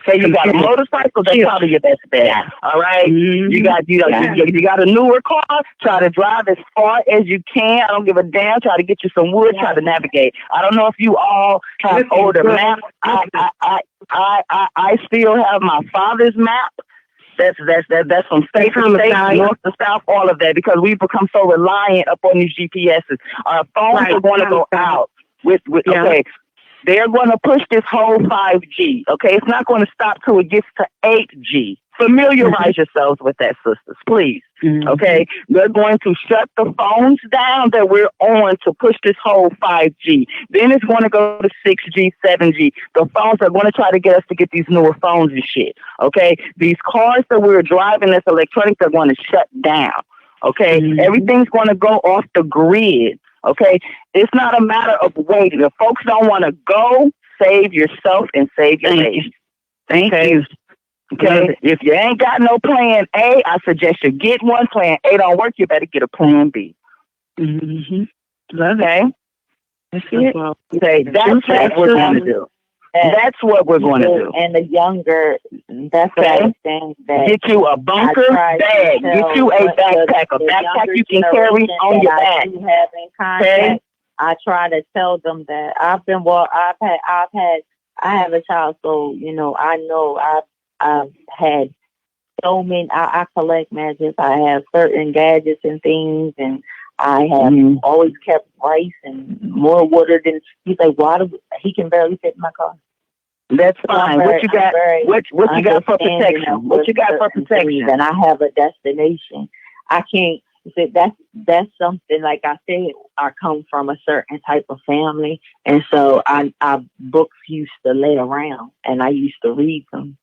Okay, you got a motorcycle, that's probably your best bet. All right? You got a newer car, try to drive as far as you can. I don't give a damn. Try to get you some wood, try to navigate. I don't know if you all have older maps. I still have my father's map. That's from state to state, north to south, all of that, because we've become so reliant upon these GPSs. Our phones are going to go out okay. They're going to push this whole 5G. Okay, it's not going to stop till it gets to 8G. Familiarize yourselves with that, sisters, please. Okay, they're going to shut the phones down that we're on to push this whole 5G. Then it's going to go to 6G, 7G. The phones are going to try to get us to get these newer phones and shit. Okay, these cars that we're driving that's electronic, they're going to shut down. Okay, everything's going to go off the grid. Okay, it's not a matter of waiting. If folks don't want to go, save yourself and save your nation. Thank you. Okay, if you ain't got no plan A, I suggest you get one. Plan A don't work, you better get a plan B. Love it. That's it. Okay, that's what we're going to do. That's what we're going to do. And the younger, that's the thing that get you a bunker bag. Get you a backpack. A backpack you can carry on your back. Okay. I try to tell them that I have a child, so you know I've had so many. I collect matches. I have certain gadgets and things, and I have always kept rice and more water than he's like. He can barely fit in my car. That's fine. What you got? What you got for protection? What you got for protection? And I have a destination. I can't. That's something, like I said, I come from a certain type of family, and so our books used to lay around, and I used to read them.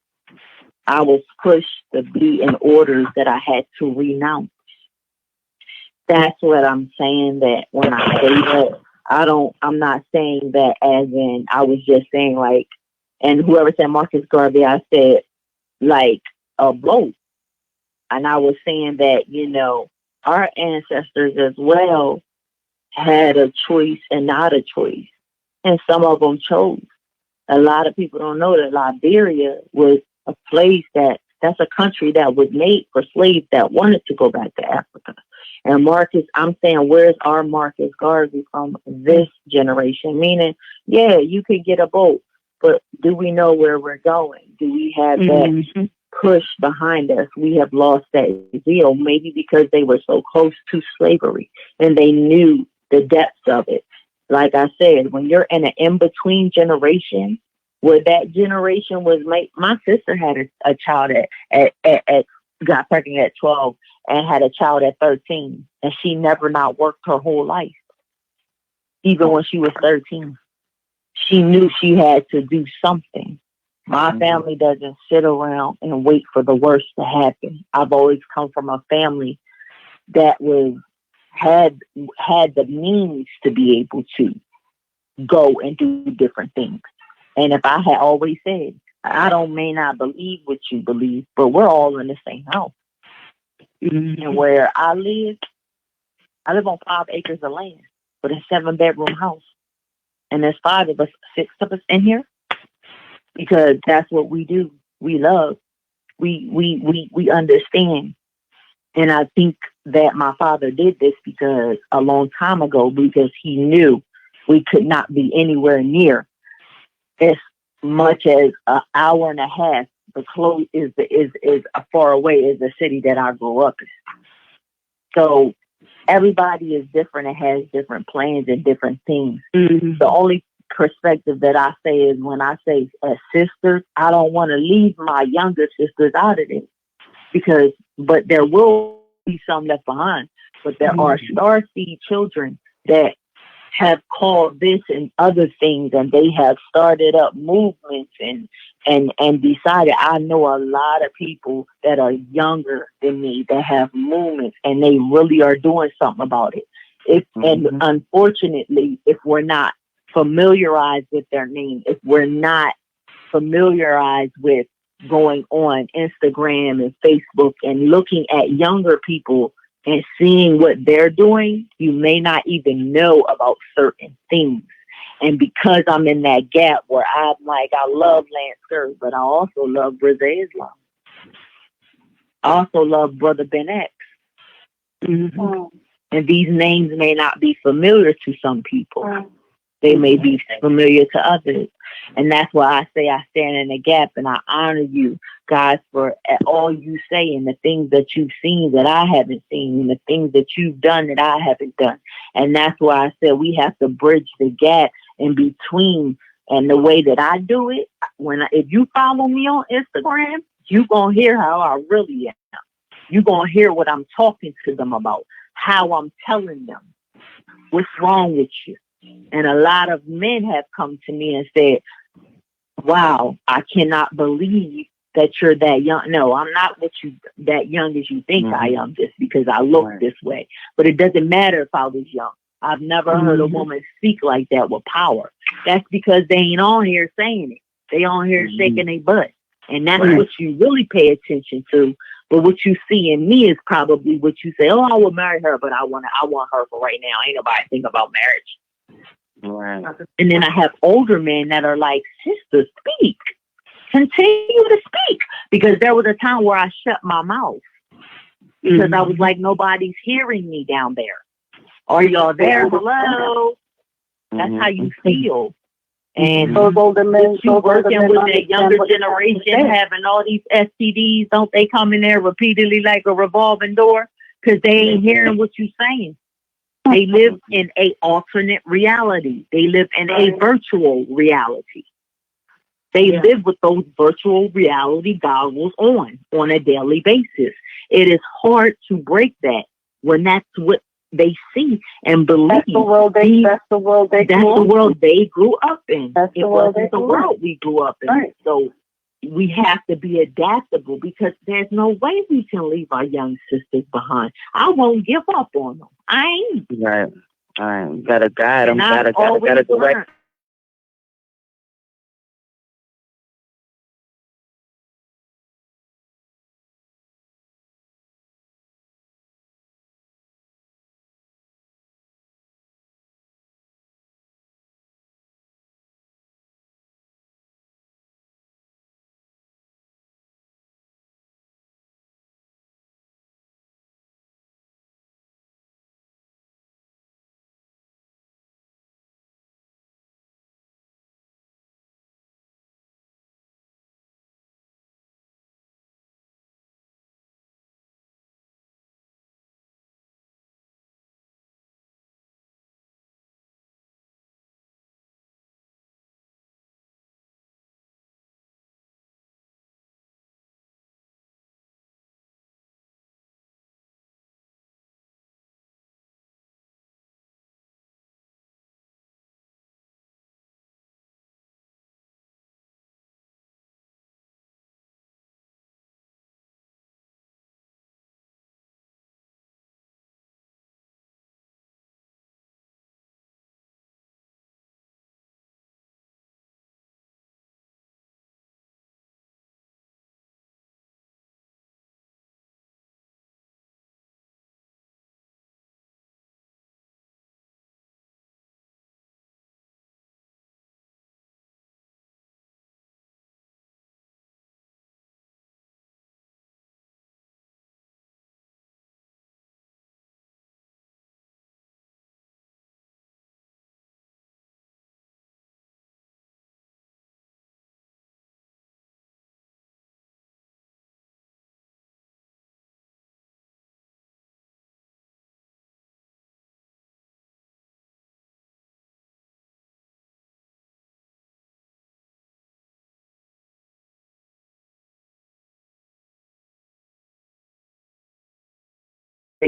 I was pushed to be in orders that I had to renounce. That's what I'm saying. That when I say that, I'm not saying that as in, I was just saying like, and whoever said Marcus Garvey, I said like a boat. And I was saying that, you know, our ancestors as well had a choice and not a choice. And some of them chose. A lot of people don't know that Liberia was a place that's a country that was made for slaves that wanted to go back to Africa. And Marcus, I'm saying, where's our Marcus Garvey from this generation? Meaning, yeah, you could get a boat, but do we know where we're going? Do we have that push behind us? We have lost that zeal, maybe because they were so close to slavery and they knew the depths of it. Like I said, when you're in an in-between generation, where that generation was my sister had a child at got pregnant at 12 and had a child at 13, and she never not worked her whole life. Even when she was 13, she knew she had to do something. My family doesn't sit around and wait for the worst to happen. I've always come from a family that had the means to be able to go and do different things. And if I had always said, I may not believe what you believe, but we're all in the same house. And where I live on 5 acres of land with a 7-bedroom house. And there's 5 of us, 6 of us in here. because that's what we do. We love. We understand. And I think that my father did this because a long time ago, because he knew we could not be anywhere near as much as an hour and a half. The close is far away is the city that I grew up in. So everybody is different and has different plans and different things. Mm-hmm. The only perspective that I say is when I say as sisters, I don't want to leave my younger sisters out of it but there will be some left behind. But there are starseed children that have called this and other things, and they have started up movements and decided. I know a lot of people that are younger than me that have movements, and they really are doing something about it. And unfortunately, if we're not familiarized with their name, if we're not familiarized with going on Instagram and Facebook and looking at younger people and seeing what they're doing, you may not even know about certain things. And because I'm in that gap where I'm like, I love Lancescurv, but I also love Brizzy Islam. I also love Brother Ben X. Mm-hmm. And these names may not be familiar to some people. They may be familiar to others. And that's why I say I stand in the gap and I honor you, guys, for all you say and the things that you've seen that I haven't seen and the things that you've done that I haven't done. And that's why I said we have to bridge the gap in between. And the way that I do it, if you follow me on Instagram, you're going to hear how I really am. You're going to hear what I'm talking to them about, how I'm telling them what's wrong with you. And a lot of men have come to me and said, wow, I cannot believe that you're that young. No, I'm not that young as you think I am, just because I look this way. But it doesn't matter if I was young. I've never heard a woman speak like that with power. That's because they ain't on here saying it. They on here shaking their butt. And that's what you really pay attention to. But what you see in me is probably what you say, oh, I will marry her, but I want her for right now. Ain't nobody think about marriage. Right. And then I have older men that are like, sister, speak. Continue to speak. Because there was a time where I shut my mouth. Because I was like, nobody's hearing me down there. Are y'all there? Hello? That's how you feel. And those older men, you working with that younger generation, having all these STDs, don't they come in there repeatedly like a revolving door? Because they ain't hearing what you're saying. They live in a alternate reality. They live in a virtual reality. They live with those virtual reality goggles on a daily basis. It is hard to break that when that's what they see and believe. That's the world they grew up in. It wasn't the world we grew up in. Right. So we have to be adaptable because there's no way we can leave our young sisters behind. I won't give up on them. I ain't. Right. All right. Gotta guide them. Gotta direct.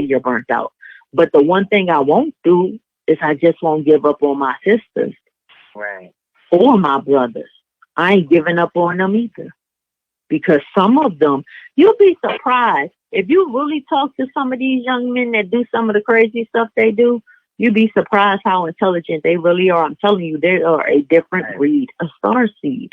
you're burnt out. But the one thing I won't do is I just won't give up on my sisters. Right. Or my brothers. I ain't giving up on them either. Because some of them, you'll be surprised. If you really talk to some of these young men that do some of the crazy stuff they do, you'd be surprised how intelligent they really are. I'm telling you, they are a different breed, a starseed.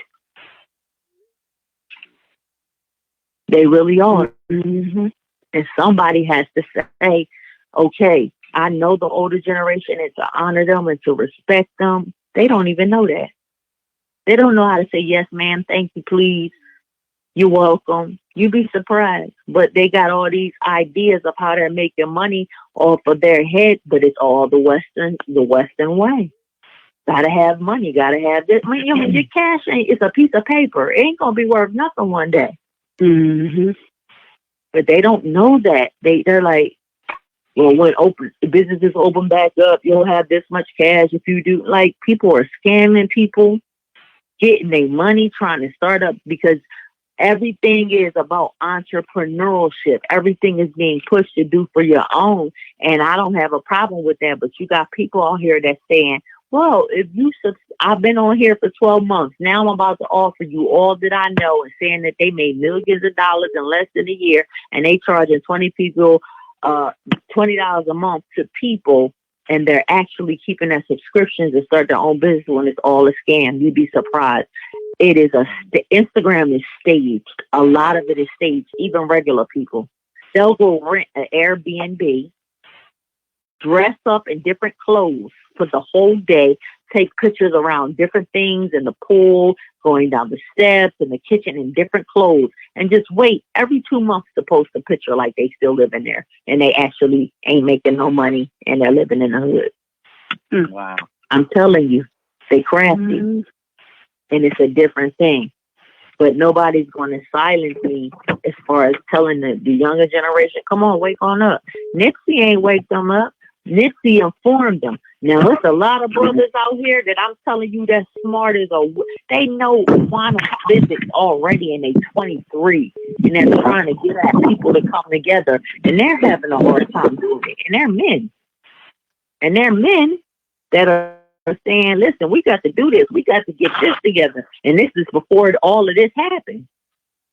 They really are. Mm-hmm. And somebody has to say, okay, I know the older generation, and to honor them and to respect them. They don't even know that. They don't know how to say, yes, ma'am, thank you, please. You're welcome. You'd be surprised. But they got all these ideas of how they're making money off of their head, but it's all the Western way. Gotta have money, gotta have this. I mean, your cash it's a piece of paper. It ain't gonna be worth nothing one day. Mm-hmm. But they don't know that. They're like, well, when businesses open back up, you'll have this much cash if you do. Like, people are scamming people, getting their money, trying to start up, because everything is about entrepreneurship. Everything is being pushed to do for your own. And I don't have a problem with that. But you got people out here that's saying, well, if you, I've been on here for 12 months. Now I'm about to offer you all that I know, and saying that they made millions of dollars in less than a year, and they charging 20 people $20 a month to people, and they're actually keeping their subscriptions and start their own business when it's all a scam. You'd be surprised. It is Instagram is staged. A lot of it is staged. Even regular people, they'll go rent an Airbnb, dress up in different clothes for the whole day, take pictures around different things in the pool, going down the steps, in the kitchen, in different clothes, and just wait every 2 months to post a picture like they still live in there, and they actually ain't making no money, and they're living in the hood. Wow. I'm telling you, they crafty. And it's a different thing. But nobody's going to silence me as far as telling the younger generation, come on, wake on up. Nipsey ain't wake them up. Nipsey informed them. Now, there's a lot of brothers out here that I'm telling you that's smart as they know quantum physics already, and they 23. And they're trying to get at people to come together. And they're having a hard time doing it. And they're men. And they're men that are saying, listen, we got to do this. We got to get this together. And this is before all of this happened.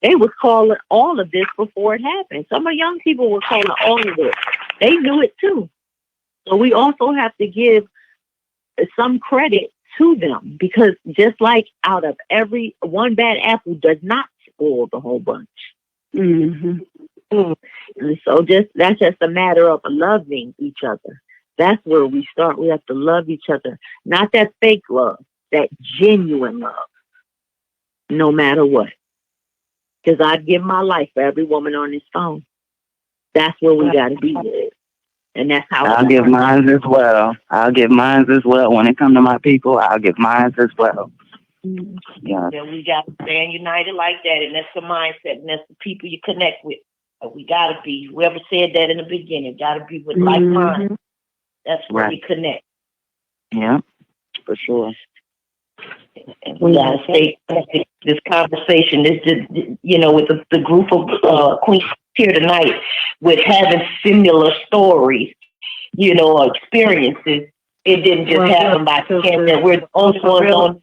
They was calling all of this before it happened. Some of young people were calling all of this. They knew it too. So we also have to give some credit to them, because just like out of every one bad apple does not spoil the whole bunch. Mm-hmm. And so that's just a matter of loving each other. That's where we start. We have to love each other. Not that fake love, that genuine love, no matter what. Because I'd give my life for every woman on this phone. That's where we got to be with. And that's how I'll give mine as well. I'll give mine as well. When it comes to my people, I'll give mine as well. Yeah, we got to stand united like that. And that's the mindset. And that's the people you connect with. But we got to be, whoever said that in the beginning, got to be with like mind. That's where we connect. Yeah, for sure. And we got to stay this conversation. This just, with the group of queens here tonight, with having similar stories, or experiences. It didn't just happen by chance that we're the only ones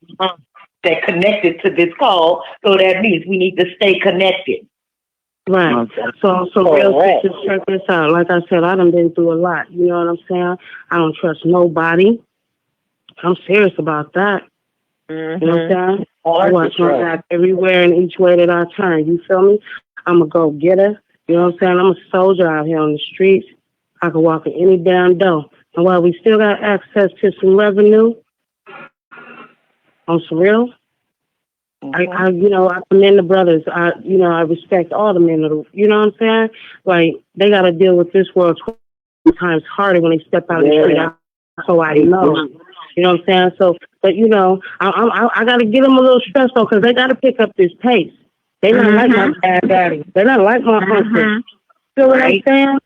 that connected to this call. So that means we need to stay connected. Right. So real quick, just check this out. Like I said, I done been through a lot. You know what I'm saying? I don't trust nobody. I'm serious about that. Mm-hmm. You know what I'm saying? I watch my back everywhere and each way that I turn. You feel me? I'm a go-getter. You know what I'm saying? I'm a soldier out here on the streets. I can walk in any damn door. And while we still got access to some revenue, on some real, I commend the brothers. I respect all the men. You know what I'm saying? Like, they got to deal with this world 20 times harder when they step out in the street. So I know. You know what I'm saying? So, but I got to get them a little stressed though, because they got to pick up this pace. They not like my bad daddy. They're not like my uncle. Feel what I'm saying?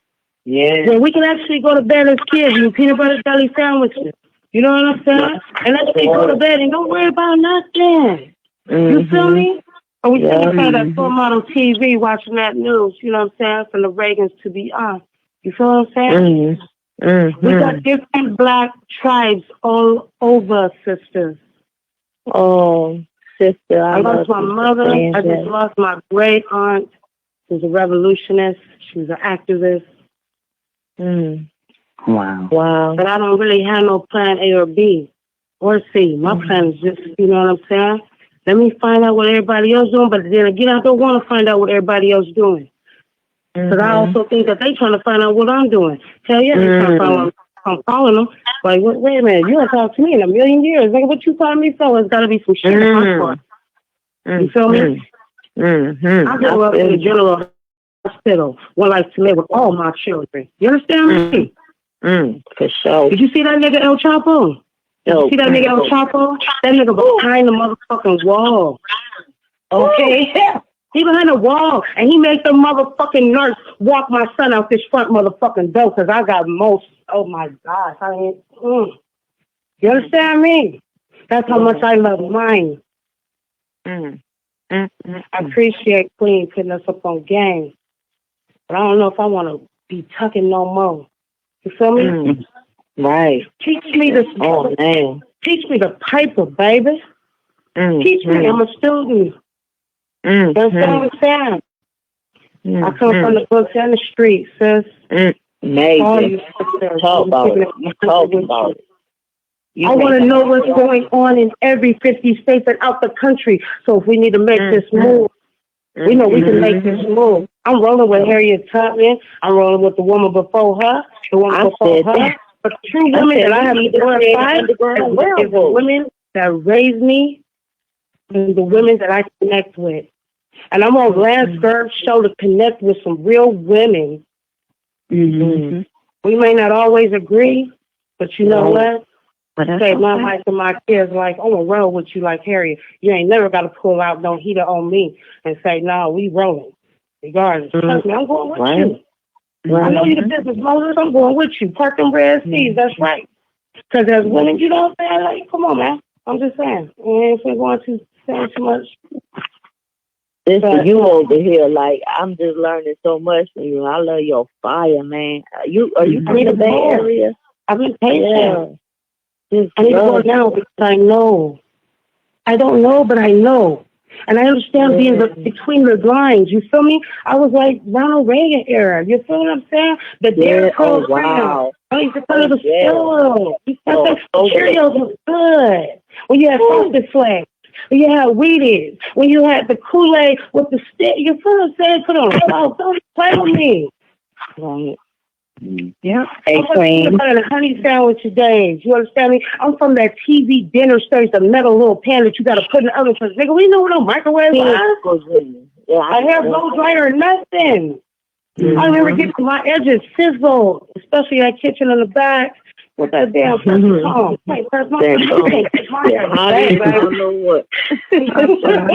Yeah. Well, we can actually go to bed as kids, eat peanut butter jelly sandwiches. You know what I'm saying? And let's go to bed and don't worry about nothing. You feel me? Or we sitting in front of that full model TV watching that news, you know what I'm saying, from the Reagans to beyond. You feel what I'm saying? We got different black tribes all over, sisters. Oh, sister, I lost my mother. I just lost my great aunt. She was a revolutionist. She was an activist. Wow. But I don't really have no plan A or B or C. My plan is just, you know what I'm saying? Let me find out what everybody else doing, but then again, I don't want to find out what everybody else doing. Because I also think that they trying to find out what I'm doing. Hell yeah, they're trying to find out I'm calling them. Like, wait a minute, you don't talk to me in a million years. Like, what you calling me for? It's got to be some shit in my court. You feel me? I grew up in a general hospital where I like to live with all my children. You understand me? For sure. Did you see that nigga El Chapo? Did you see that nigga El Chapo? That nigga behind the motherfucking wall. Okay? He behind the wall, and he made the motherfucking nurse walk my son out this front motherfucking door because I got most. Oh my gosh, I ain't. You understand me? That's how much I love mine. I appreciate Queen putting us up on game, but I don't know if I want to be tucking no more. You feel me? Right. Teach me the. Oh man. Teach me the piper, baby. Teach me. I'm a student. That's what I'm saying. I come from the books and the streets, sis. Amazing. Talk about it. Talk about it. I want to know what's going on in every 50 states and out the country. So if we need to make this move, we know we can make this move. I'm rolling with Harriet Tubman. I'm rolling with the woman before her, the woman before her. But the true women that I have identified is the women that raised me and the women that I connect with. And I'm on Lancescurv show to connect with some real women. We may not always agree, but you know what? Say my life to my kids, like, I'm going to roll with you like Harriet. You ain't never got to pull out no heater on me and say, no, we rolling. Regardless. Trust me, I'm going with you. I know you the business Moses. I'm going with you. Park them red seas. That's right. Because as women, you know what I'm saying? Like, come on, man. I'm just saying. If we're going to say too much. Listen, you over here, like, I'm just learning so much from you. I love your fire, man. Are you from the Bay Area? I've been patient. I need to go now because I know. I don't know, but I know. And I understand being between the lines. You feel me? I was like Ronald Reagan era. You feel what I'm saying? The Dairy Cold wow. I used to follow the still. The Cheerios was good. When you had Frosted Flakes. When you had Wheaties. When you had the Kool-Aid with the stick. You feel what I'm saying? Put on salt. Don't play with me. Right. Yeah. Hey, Queen. The honey sandwich days. You understand me? I'm from that TV dinner stage, the metal little pan that you got to put in the oven. Because, nigga, we know what no microwave is. Yeah, I have no dryer or nothing. I never get to my edges sizzle, especially that kitchen in the back with that damn person. Oh, hey, press my I don't know what. You understand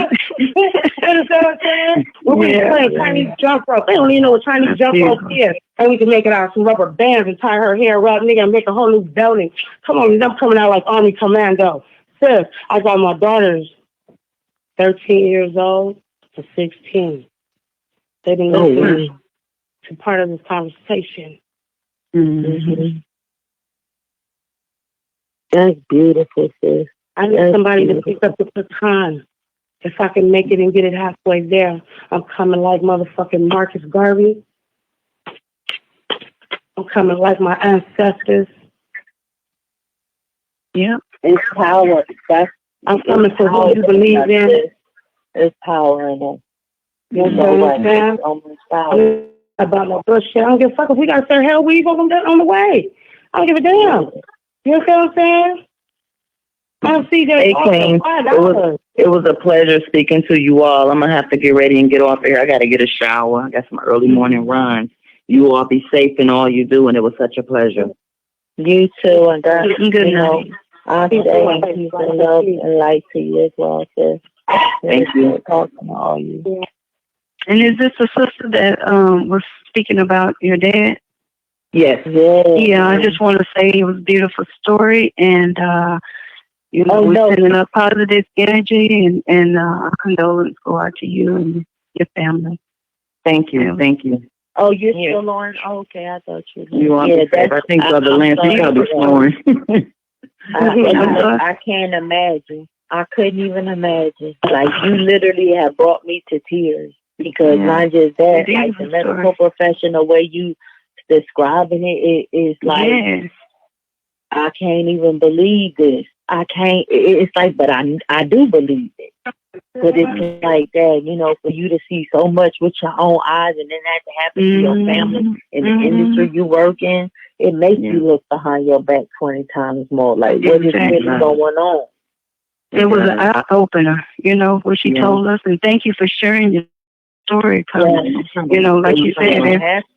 what I'm saying? We playing Chinese jump rope. They don't even know what Chinese jump rope is. And we can make it out of some rubber bands and tie her hair up, nigga, and make a whole new building. Come on, I'm coming out like Army Commando. Sis, I got my daughters 13 years old to 16. They've been listening to part of this conversation. That's beautiful, sis. I need somebody to pick up the baton. If I can make it and get it halfway there, I'm coming like motherfucking Marcus Garvey. I'm coming like my ancestors. Yeah. It's power. I'm coming for who you believe in. There's power in it. You know what I'm saying? About no bullshit. I don't give a fuck if we got to say hell, we going on the way. I don't give a damn. You know what I'm saying? I don't see that. Hey, Queen, it was a pleasure speaking to you all. I'm going to have to get ready and get off here. I got to get a shower. I got some early morning runs. You all be safe in all you do, and it was such a pleasure. You too, and God, good night. I say peace and love and light to you as well, sis. Thank you. Talking to all you. Yeah. And is this the sister that was speaking about your dad? Yes. Yeah, I just want to say it was a beautiful story, and we're sending up positive energy, and condolence go out to you and your family. Thank you. Thank you. Oh, you're still on? Oh, okay, I thought you were. You are. Yeah, I think Brother Lance, he's probably snoring. I can't imagine. I couldn't even imagine. Like, you literally have brought me to tears. Because not just that, like the medical profession, the way you describing it is like, I can't even believe this. I can't, it's like, but I do believe it. But it's like that, you know, for you to see so much with your own eyes and then that to happen to your family in the industry you work in, it makes you look behind your back 20 times more. Like, what is really going on? It was an eye-opener, you know, what she told us. And thank you for sharing your story. You know, like you said,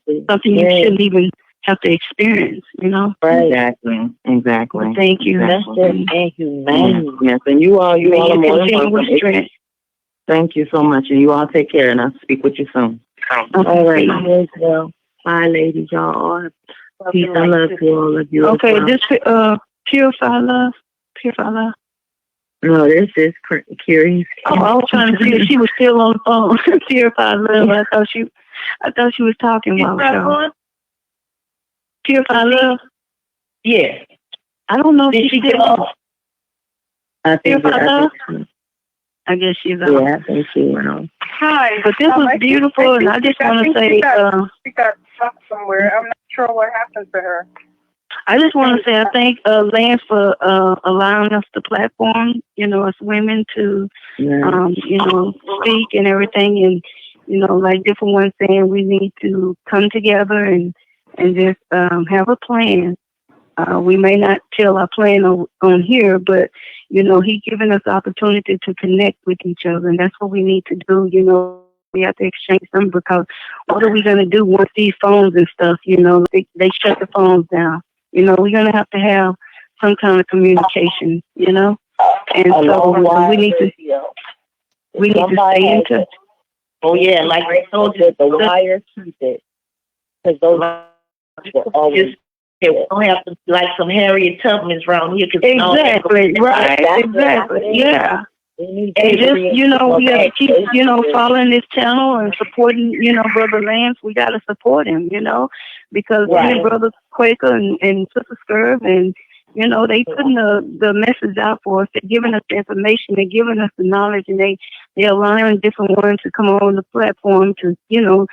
it's something you shouldn't even have to experience, you know? Right. Exactly. Well, thank you. That's just inhumane. Yes, and you all are more than welcome. Thank you so much, and you all take care, and I'll speak with you soon. All right. Well, bye, ladies. Y'all. Peace and love to all of you. Okay, this Purify Love. Purify Love. No, this is Curious. Oh, I was trying to see if she was still on the phone. Purify Love. I thought she was talking while ago. Purify Love. Yeah. I don't know if she's still on. Purify Love. I guess she's on. Yeah, I think she went on. Hi. But this was beautiful, and I just want to say, she got stuck somewhere. I'm not sure what happened to her. I just want to say I thank Lance for allowing us the platform, you know, as women to, you know, speak and everything. And, you know, like different ones saying we need to come together and just have a plan. We may not tell our plan on here, but, you know, he given us the opportunity to connect with each other. And that's what we need to do, you know. We have to exchange them because what are we going to do once these phones and stuff, you know, they shut the phones down. You know, we're going to have some kind of communication, you know. And so we need to stay in touch. Oh, yeah, like I told you, the wires keep it. Because those always... We don't have to like some Harriet Tubmans around here. Exactly, right, exactly, yeah. And just, you know, we have to keep, you know, following this channel and supporting, you know, Brother Lance. We got to support him, you know, because his brother Quaker and Sister SCURV, and, you know, they putting the message out for us. They're giving us the information. They're giving us the knowledge, and they're allowing different ones to come on the platform to, you know,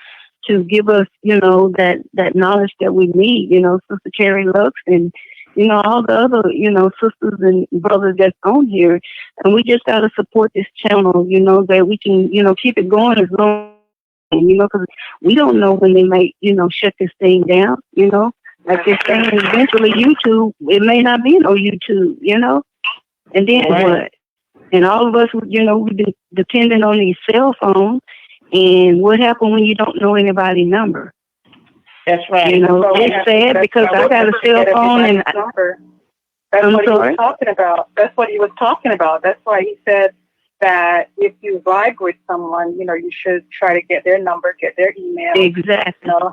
to give us, you know, that knowledge that we need, you know, Sister Carrie Lux and, you know, all the other, you know, sisters and brothers that's on here. And we just got to support this channel, you know, that we can, you know, keep it going as long, you know, because we don't know when they might, you know, shut this thing down, you know. Like this thing, eventually YouTube, it may not be no YouTube, you know. And then what? And all of us, you know, we've been dependent on these cell phones. And what happened when you don't know anybody's number? That's right. You know, it's sad because I got a cell phone and that's what he was talking about. That's what he was talking about. That's why he said that if you vibe with someone, you know, you should try to get their number, get their email. Exactly. You know,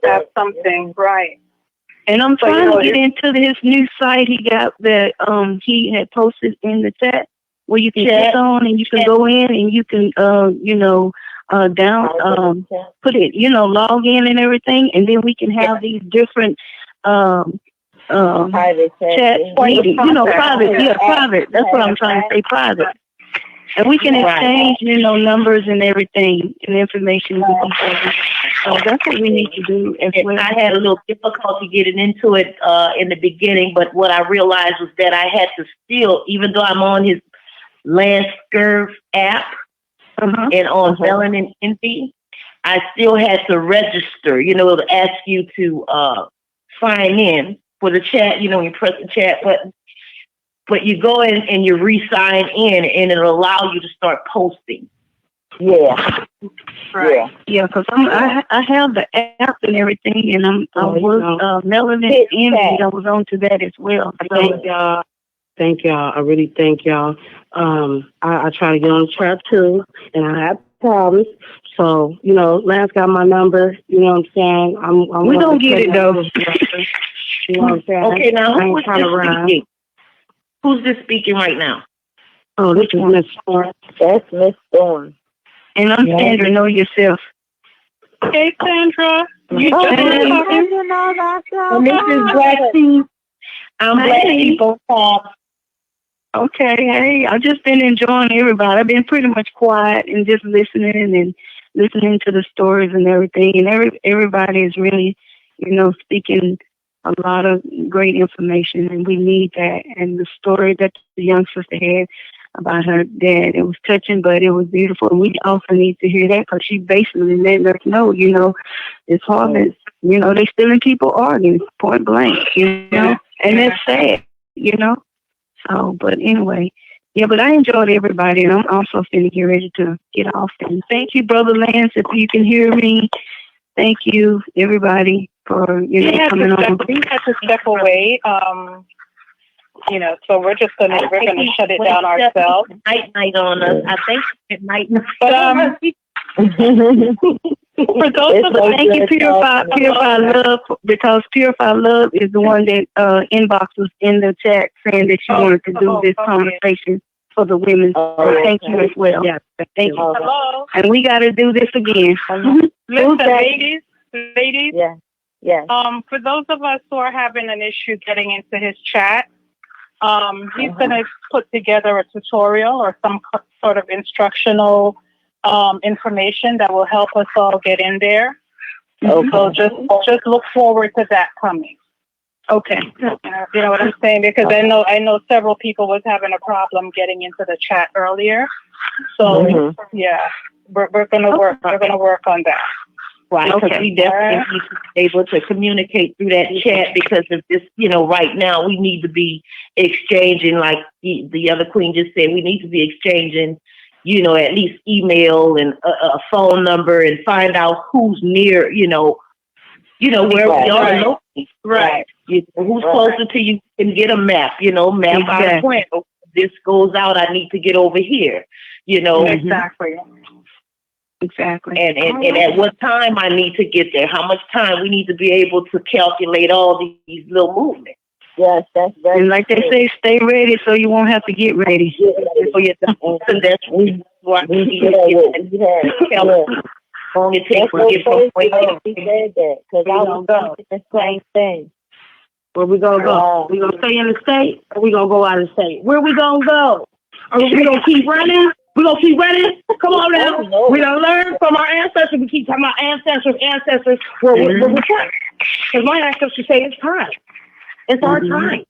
have something right. And I'm trying to get into his new site he got that he had posted in the chat where you can click on and you can go in and you can you know, put it, you know, log in and everything, and then we can have these different private chat meetings, you know, private. That's what I'm trying to say, private. And we can exchange, you know, numbers and everything and information with each other. So that's what we need to do as well. I had a little difficulty getting into it in the beginning, but what I realized was that I had to still, even though I'm on his Lancescurv app, and on ZELLE and Envy, I still had to register. You know, it'll ask you to sign in for the chat. You know, you press the chat button. But you go in and you re-sign in, and it'll allow you to start posting. Yeah. Right. Yeah, because I have the app and everything, and I was Melanin Envy. I was on to that as well. So, Thank y'all. I really thank y'all. I try to get on the trap too, and I have problems. So, you know, Lance got my number. You know what I'm saying? We don't get it though. You know what I'm saying? Okay, now who's this speaking right now? Oh, this is Miss Storm. That's Miss Storm. And I'm Sandra. Know yourself. Hey, Sandra. You just and this is Black Tea. I'm Black People Talk. Okay, hey, I've just been enjoying everybody. I've been pretty much quiet and just listening to the stories and everything. And everybody is really, speaking a lot of great information, and we need that. And the story that the young sister had about her dad, it was touching, but it was beautiful. And we also need to hear that because she basically letting us know, it's hard that, they stealing people organs, point blank, and that's sad, So, but anyway, but I enjoyed everybody, and I'm also finna get ready to get off. And thank you, Brother Lance, if you can hear me. Thank you, everybody, for coming on. We had to step away, so we're gonna shut it down ourselves. Night on us. I think it might. But for those of us, thank you, Purify Love, because Purify Love is the one that inboxed us in the chat saying that she wanted to do this conversation for the women. So thank you as well. Yeah, thank you. Hello. And we got to do this again. Listen, ladies. Yeah. For those of us who are having an issue getting into his chat, he's going to put together a tutorial or some sort of instructional information that will help us all get in there. Okay. So just look forward to that coming. Okay. You know what I'm saying? Because I know several people was having a problem getting into the chat earlier. So we're gonna work. We're gonna work on that. Right, because we definitely need to be able to communicate through that chat because of this, right now we need to be exchanging, like the other queen just said, we need to be exchanging, at least email and a phone number and find out who's near, where we are locally. Right. Who's closer to you can get a map, map out a plan. Oh, this goes out, I need to get over here, Exactly. Exactly. And at what time I need to get there, how much time we need to be able to calculate all these little movements. Yes, that's very And like they say, stay ready so you won't have to get ready. And that's why we need to get long it takes to get from point A. Because I was thinking the same thing. Where we gonna go? We gonna stay in the state, or we gonna go out of state? Where we gonna go? Are we gonna keep running? We gonna keep running? Come on now. We done learned from our ancestors. We keep talking about ancestors. Well, we're trying. Because my ancestors say it's time. It's our time.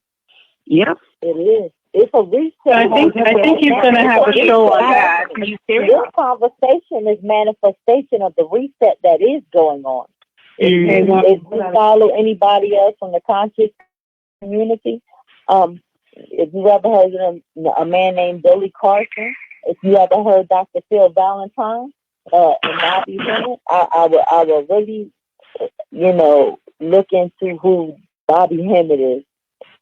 Yep. It is. It's a reset. I think he's gonna have a show on that. This conversation is manifestation of the reset that is going on. If you follow anybody else from the conscious community, if you ever heard of a man named Billy Carson, if you ever heard Dr. Phil Valentine, and Bobby Hemmett, I will really, look into who Bobby Hemmett is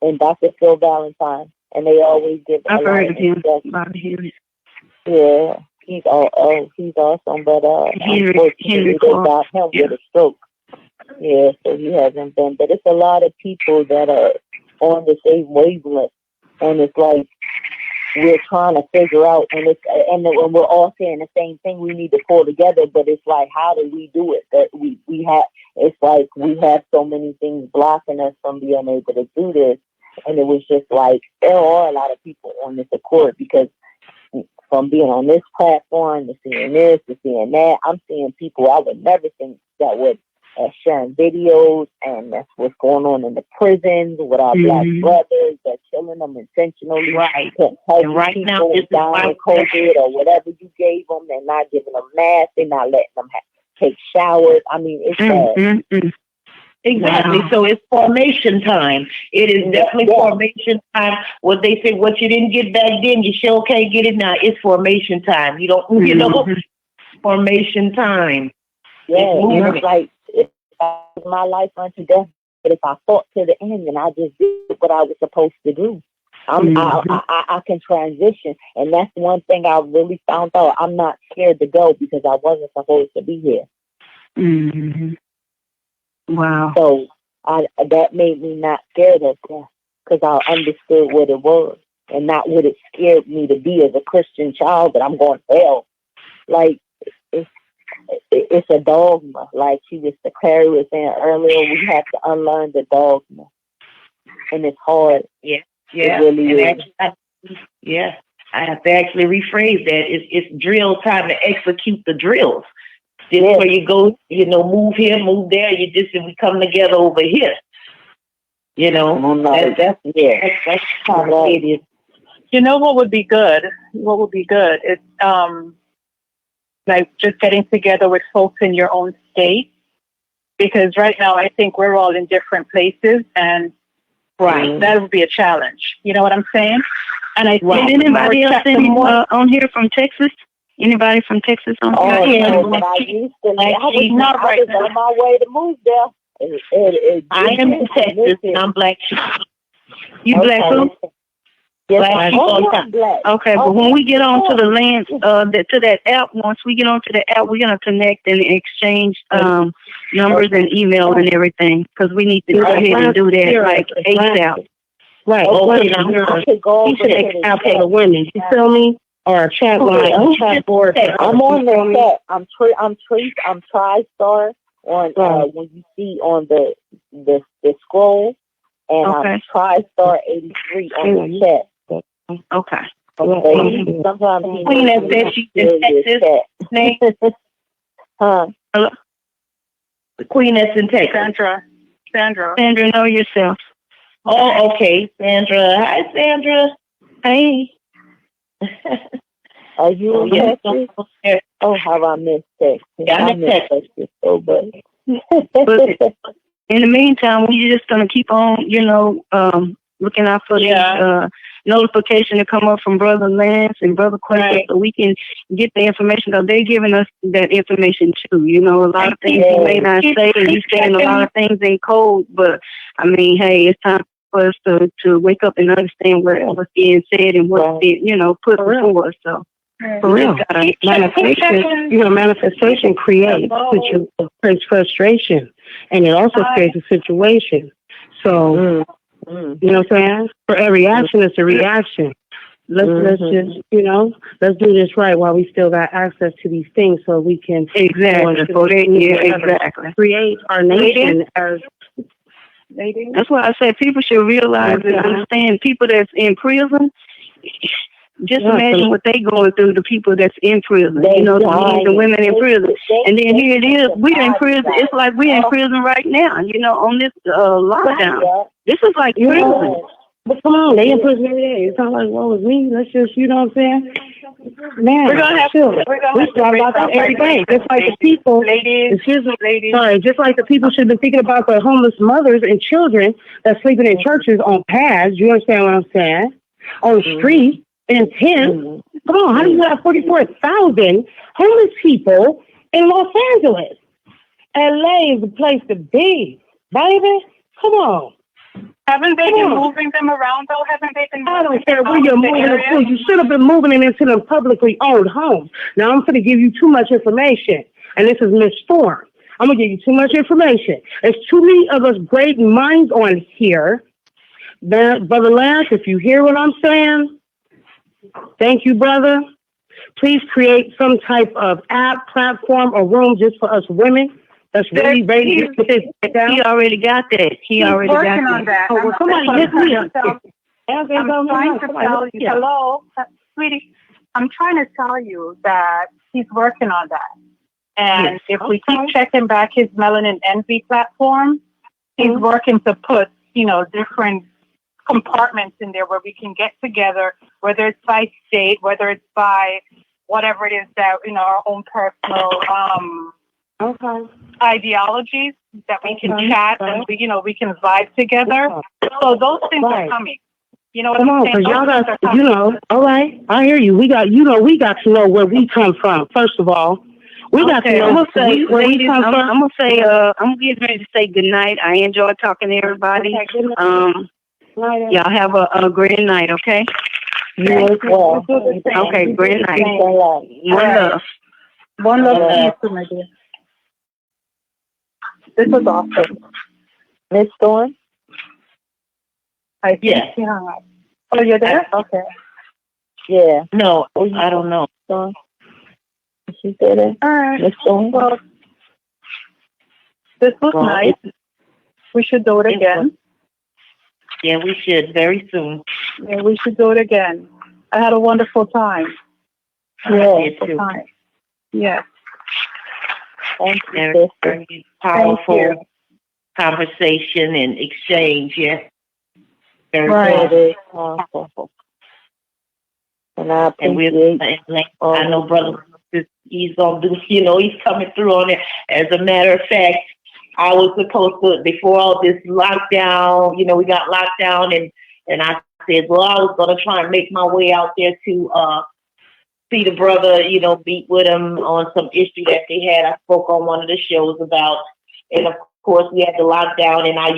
and Dr. Phil Valentine, and they always give. I've heard of him, Bobby Hemmett. Yeah, he's awesome, but unfortunately they got him with a stroke. Yeah, so he hasn't been. But it's a lot of people that are on the same wavelength, and it's like we're trying to figure out, and when we're all saying the same thing, we need to pull together. But it's like, how do we do it? That we have. It's like we have so many things blocking us from being able to do this, and it was just like there are a lot of people on this accord because from being on this platform to seeing this to seeing that, I'm seeing people I would never think that would. Sharing videos, and that's what's going on in the prisons with our black brothers. They're killing them intentionally. Right. And right now, it's dying of COVID or whatever you gave them. They're not giving them masks. They're not letting them take showers. I mean, it's bad. Exactly. Wow. So it's formation time. It is definitely formation time. What they say, what you didn't get back then, you sure can't get it now. It's formation time. You don't, formation time. Yeah, it's like if I was my life unto death, but if I fought to the end and I just did what I was supposed to do, I can transition. And that's one thing I really found out. I'm not scared to go because I wasn't supposed to be here. Mm-hmm. Wow. So that made me not scared of death because I understood what it was and not what it scared me to be as a Christian child that I'm going to hell. Like, it's a dogma. Like Clary was saying earlier, we have to unlearn the dogma, and it's hard. Yeah. It really is. I have to actually rephrase that. It's drill time to execute the drills. This is where you go, move here, move there. We come together over here. That's complicated. You know what would be good? What would be good? It's like just getting together with folks in your own state, because right now I think we're all in different places, and that would be a challenge. You know what I'm saying? And I think anybody else on here from Texas? Anybody from Texas on here? I was on my way to move there. I am in Texas. I'm Black sheep. You Black too? Yes, Black. Okay, but when we get on to the land, to that app, once we get onto the app, we're gonna connect and exchange numbers and email and everything, because we need to go ahead and do that like ASAP. Right. You should app for the women. You feel me? Or a chat line, a chat board. I'm on the chat. I'm TriStar on when you see on the scroll, and I'm TriStar 83 on the chat. Okay. Sometimes Queen that said she's in Texas. Hello? The Queen that's in Texas. Sandra, know yourself. Oh, okay. Sandra. Hi, Sandra. Hey. Are you in Texas? Oh, have I missed Texas? I'm in Texas. But in the meantime, we're just going to keep on, looking out for the notification to come up from Brother Lance and Brother Quay, so we can get the information, because they're giving us that information too. A lot of things he may not say, and he's saying a lot of things in code, but I mean, hey, it's time for us to wake up and understand what's being said and what's being, put before us. So, for real, manifestation creates frustration, and it also creates a situation. So, you know what I'm saying? For every action, it's a reaction. Let's just, let's do this right while we still got access to these things, so we can create our nation as. That's why I say people should realize and understand people that's in prison. Just imagine what they going through, the people that's in prison, the men and women in prison. And then here it is, we're in prison. It's like we're in prison right now, on this lockdown. This is like prison. But come on, they in prison every day. It's not like, well, it's me. Let's just, you know what I'm saying? Man, we're gonna have about that every day. Just like the people, just like the people should have been thinking about the homeless mothers and children that's sleeping in churches on pads. You understand what I'm saying? On the street, in tents. Come on, how do you have 44,000 homeless people in Los Angeles? LA is the place to be, baby. Come on. Haven't they been moving them around, though? Haven't they been? I don't care where you're moving them to. You should have been moving it into the publicly owned homes. Now, I'm going to give you too much information, and this is misformed. I'm going to give you too much information. There's too many of us great minds on here. Brother Lance, if you hear what I'm saying, thank you, brother. Please create some type of app, platform, or room just for us women. That's really ready to get this down. He already got that. He's working on that. Oh, well, somebody hit me up. I'm trying to tell you, hello, sweetie. I'm trying to tell you that he's working on that. And if we keep checking back his Melanin Envy platform, he's working to put, different compartments in there where we can get together, whether it's by state, whether it's by whatever it is that, our own personal ideologies, that we can chat and we can vibe together. So those things are coming. You know what I'm saying? Come on, because y'all got, all right, I hear you. We got to know where we come from, first of all. We got to know where we come from. I'm going to say, I'm getting ready to say good night. I enjoy talking to everybody. Y'all have a great night, okay? Okay, great night. One love. One love to you, my dear. This was awesome. Miss Thorne? I think she hung up. Oh, you're there? Okay. Yeah. No, I don't know. she said it. All right. Well, this was nice. We should do it again. Yeah, we should very soon. Yeah, we should do it again. I had a wonderful time. Yeah. Thank you, very powerful conversation and exchange. Yeah. Very powerful. And I know Brother, he's gonna do. You know, he's coming through on it. As a matter of fact, I was supposed to, before all this lockdown, you know, we got locked down, and I said, well, I was gonna try and make my way out there to see the brother, you know, meet with him on some issue that they had. I spoke on one of the shows about, and of course we had the lockdown, and I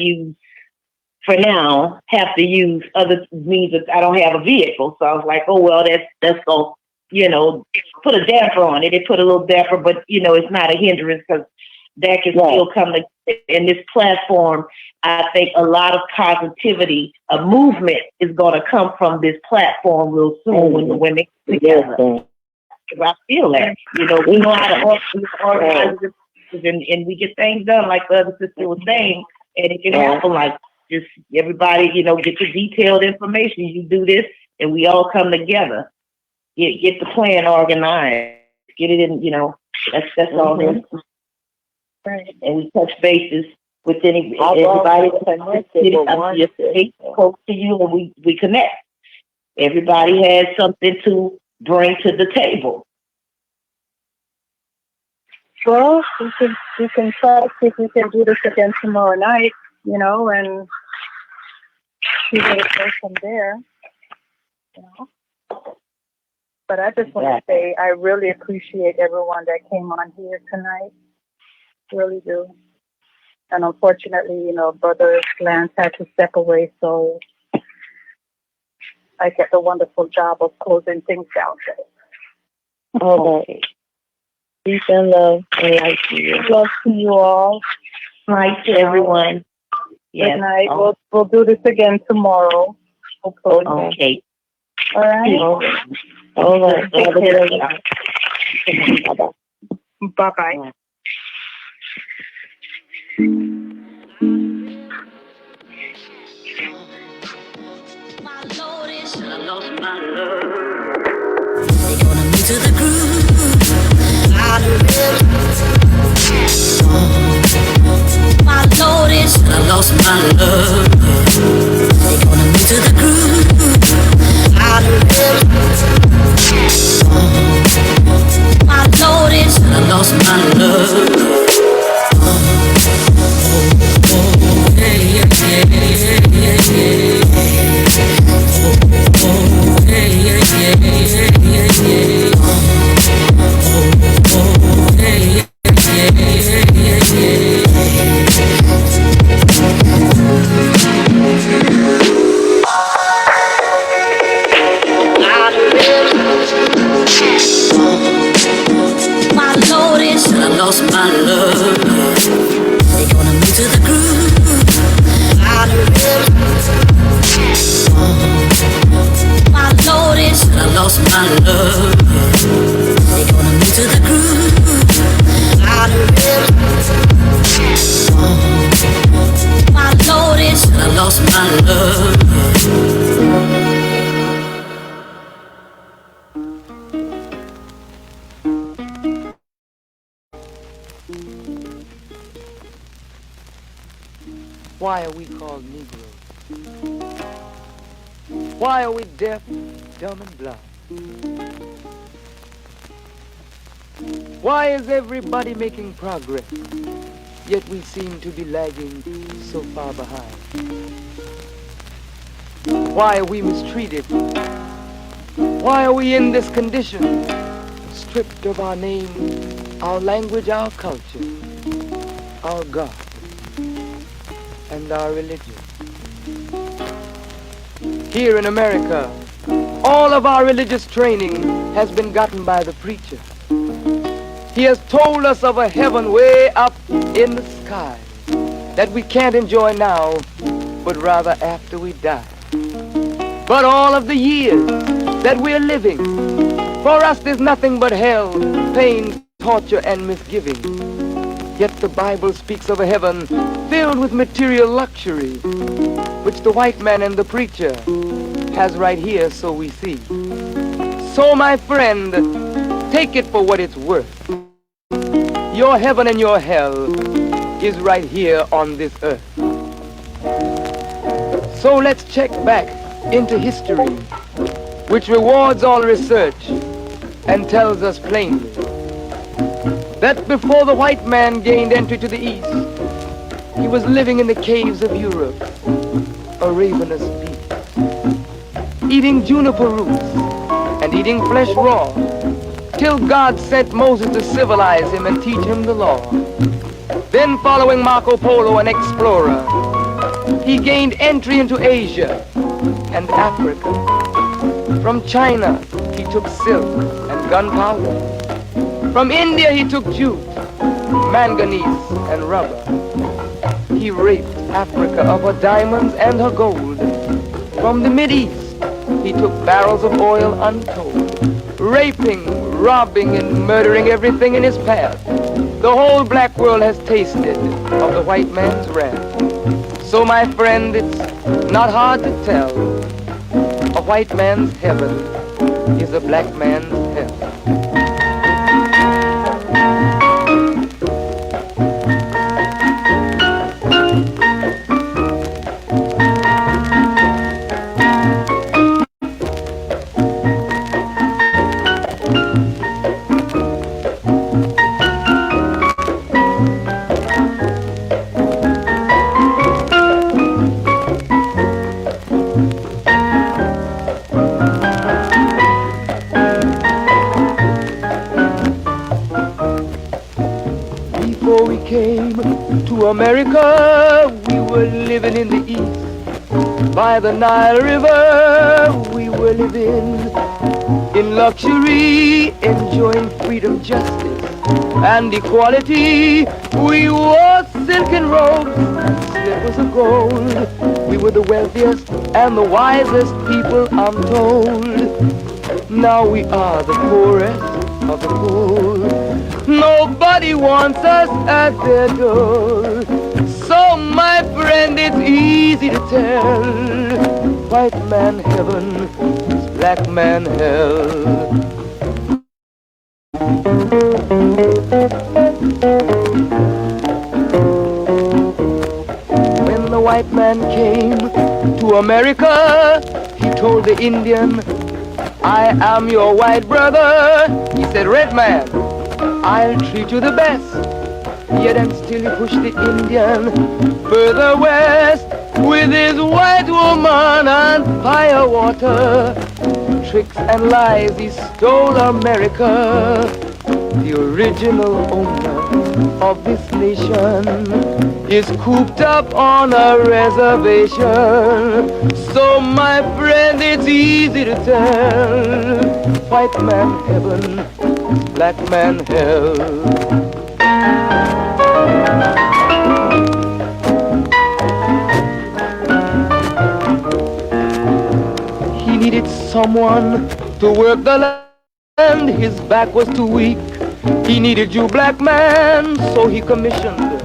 for now, have to use other means that I don't have a vehicle. So I was like, oh, well, that's going to, you know, put a damper on it. It put a little damper, but, you know, it's not a hindrance because that can still come to, in this platform. I think a lot of positivity, a movement is going to come from this platform real soon when they get together. I feel that, you know, we know how to organize and we get things done like the other sister was saying, and it can happen like just everybody, you know, get the detailed information. You do this, and we all come together. Get the plan organized. Get it in, you know. That's all there. Right. And we touch bases with everybody close to you, and we connect. Everybody has something to bring to the table. Well, we can try to see if we can do this again tomorrow night, you know, and see where it goes from there, you know. But I just want to say I really appreciate everyone that came on here tonight. Really do. And unfortunately, you know, Brother Lance had to step away, so I get the wonderful job of closing things down today. All right. Peace and love and light to you. Love to you all. Light to everyone. Good night. We'll do this again tomorrow. Hopefully. Okay. All right. All right. Take care. Bye-bye. They gonna move to the groove. My notice, I lost my love. They gonna move to the groove. My notice, I lost my love. Why are we called Negroes? Why are we deaf, dumb, and blind? Why is everybody making progress, yet we seem to be lagging so far behind? Why are we mistreated? Why are we in this condition, stripped of our name, our language, our culture, our God, and our religion? Here in America, all of our religious training has been gotten by the preacher. He has told us of a heaven way up in the sky that we can't enjoy now, but rather after we die. But all of the years that we're living For us there's nothing but hell, pain, torture, and misgiving. Yet the Bible speaks of a heaven filled with material luxury, which the white man and the preacher has right here, so we see. So my friend, take it for what it's worth. Your heaven and your hell is right here on this earth. So let's check back into history, which rewards all research and tells us plainly that before the white man gained entry to the East, he was living in the caves of Europe, a ravenous beast, eating juniper roots and eating flesh raw, till God sent Moses to civilize him and teach him the law. Then, following Marco Polo, an explorer, he gained entry into Asia and Africa. From China, he took silk and gunpowder. From India, he took jute, manganese, and rubber. He raped Africa of her diamonds and her gold. From the Mideast, he took barrels of oil untold, raping, robbing, and murdering everything in his path. The whole black world has tasted of the white man's wrath. So, my friend, it's not hard to tell. A white man's heaven is a black man's hell. America, we were living in the East. By the Nile River, we were living in luxury, enjoying freedom, justice, and equality. We wore silken robes and slippers of gold. We were the wealthiest and the wisest people, I'm told. Now we are the poorest of the poor. Nobody wants us at their door. So, my friend, it's easy to tell. White man heaven is black man hell. When the white man came to America, he told the Indian, I am your white brother. He said, red man, I'll treat you the best. Yet and still he pushed the Indian further west with his white woman and firewater. Tricks and lies, he stole America. The original owner of this nation is cooped up on a reservation. So, my friend, it's easy to tell. White man heaven, black man hell. He needed someone to work the land. His back was too weak. He needed you, black man, so he commissioned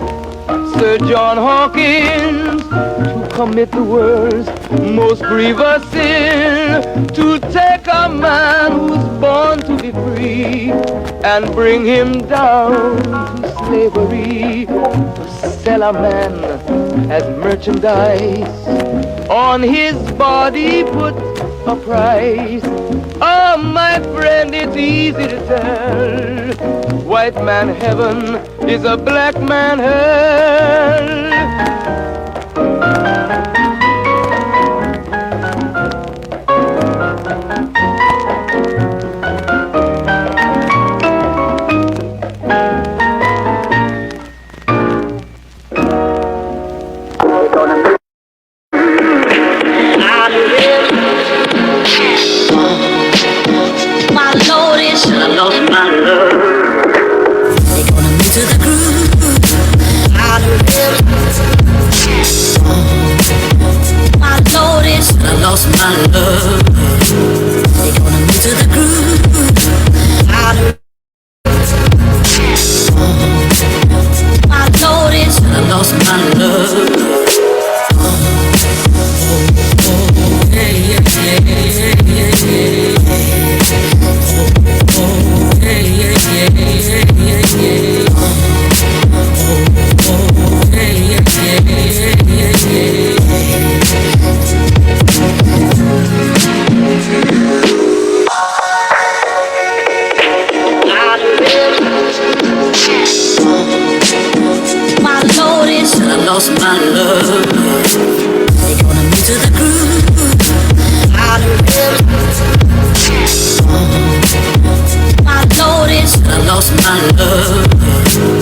Sir John Hawkins to commit the world's most grievous sin, to take a man who's born to be free and bring him down to slavery, to sell a man as merchandise, on his body put a price. Oh, my friend, it's easy to tell. White man heaven is a black man hell. Lost my love. They gonna move to the groove. lost my love. They gonna move to the groove. I noticed I lost my love.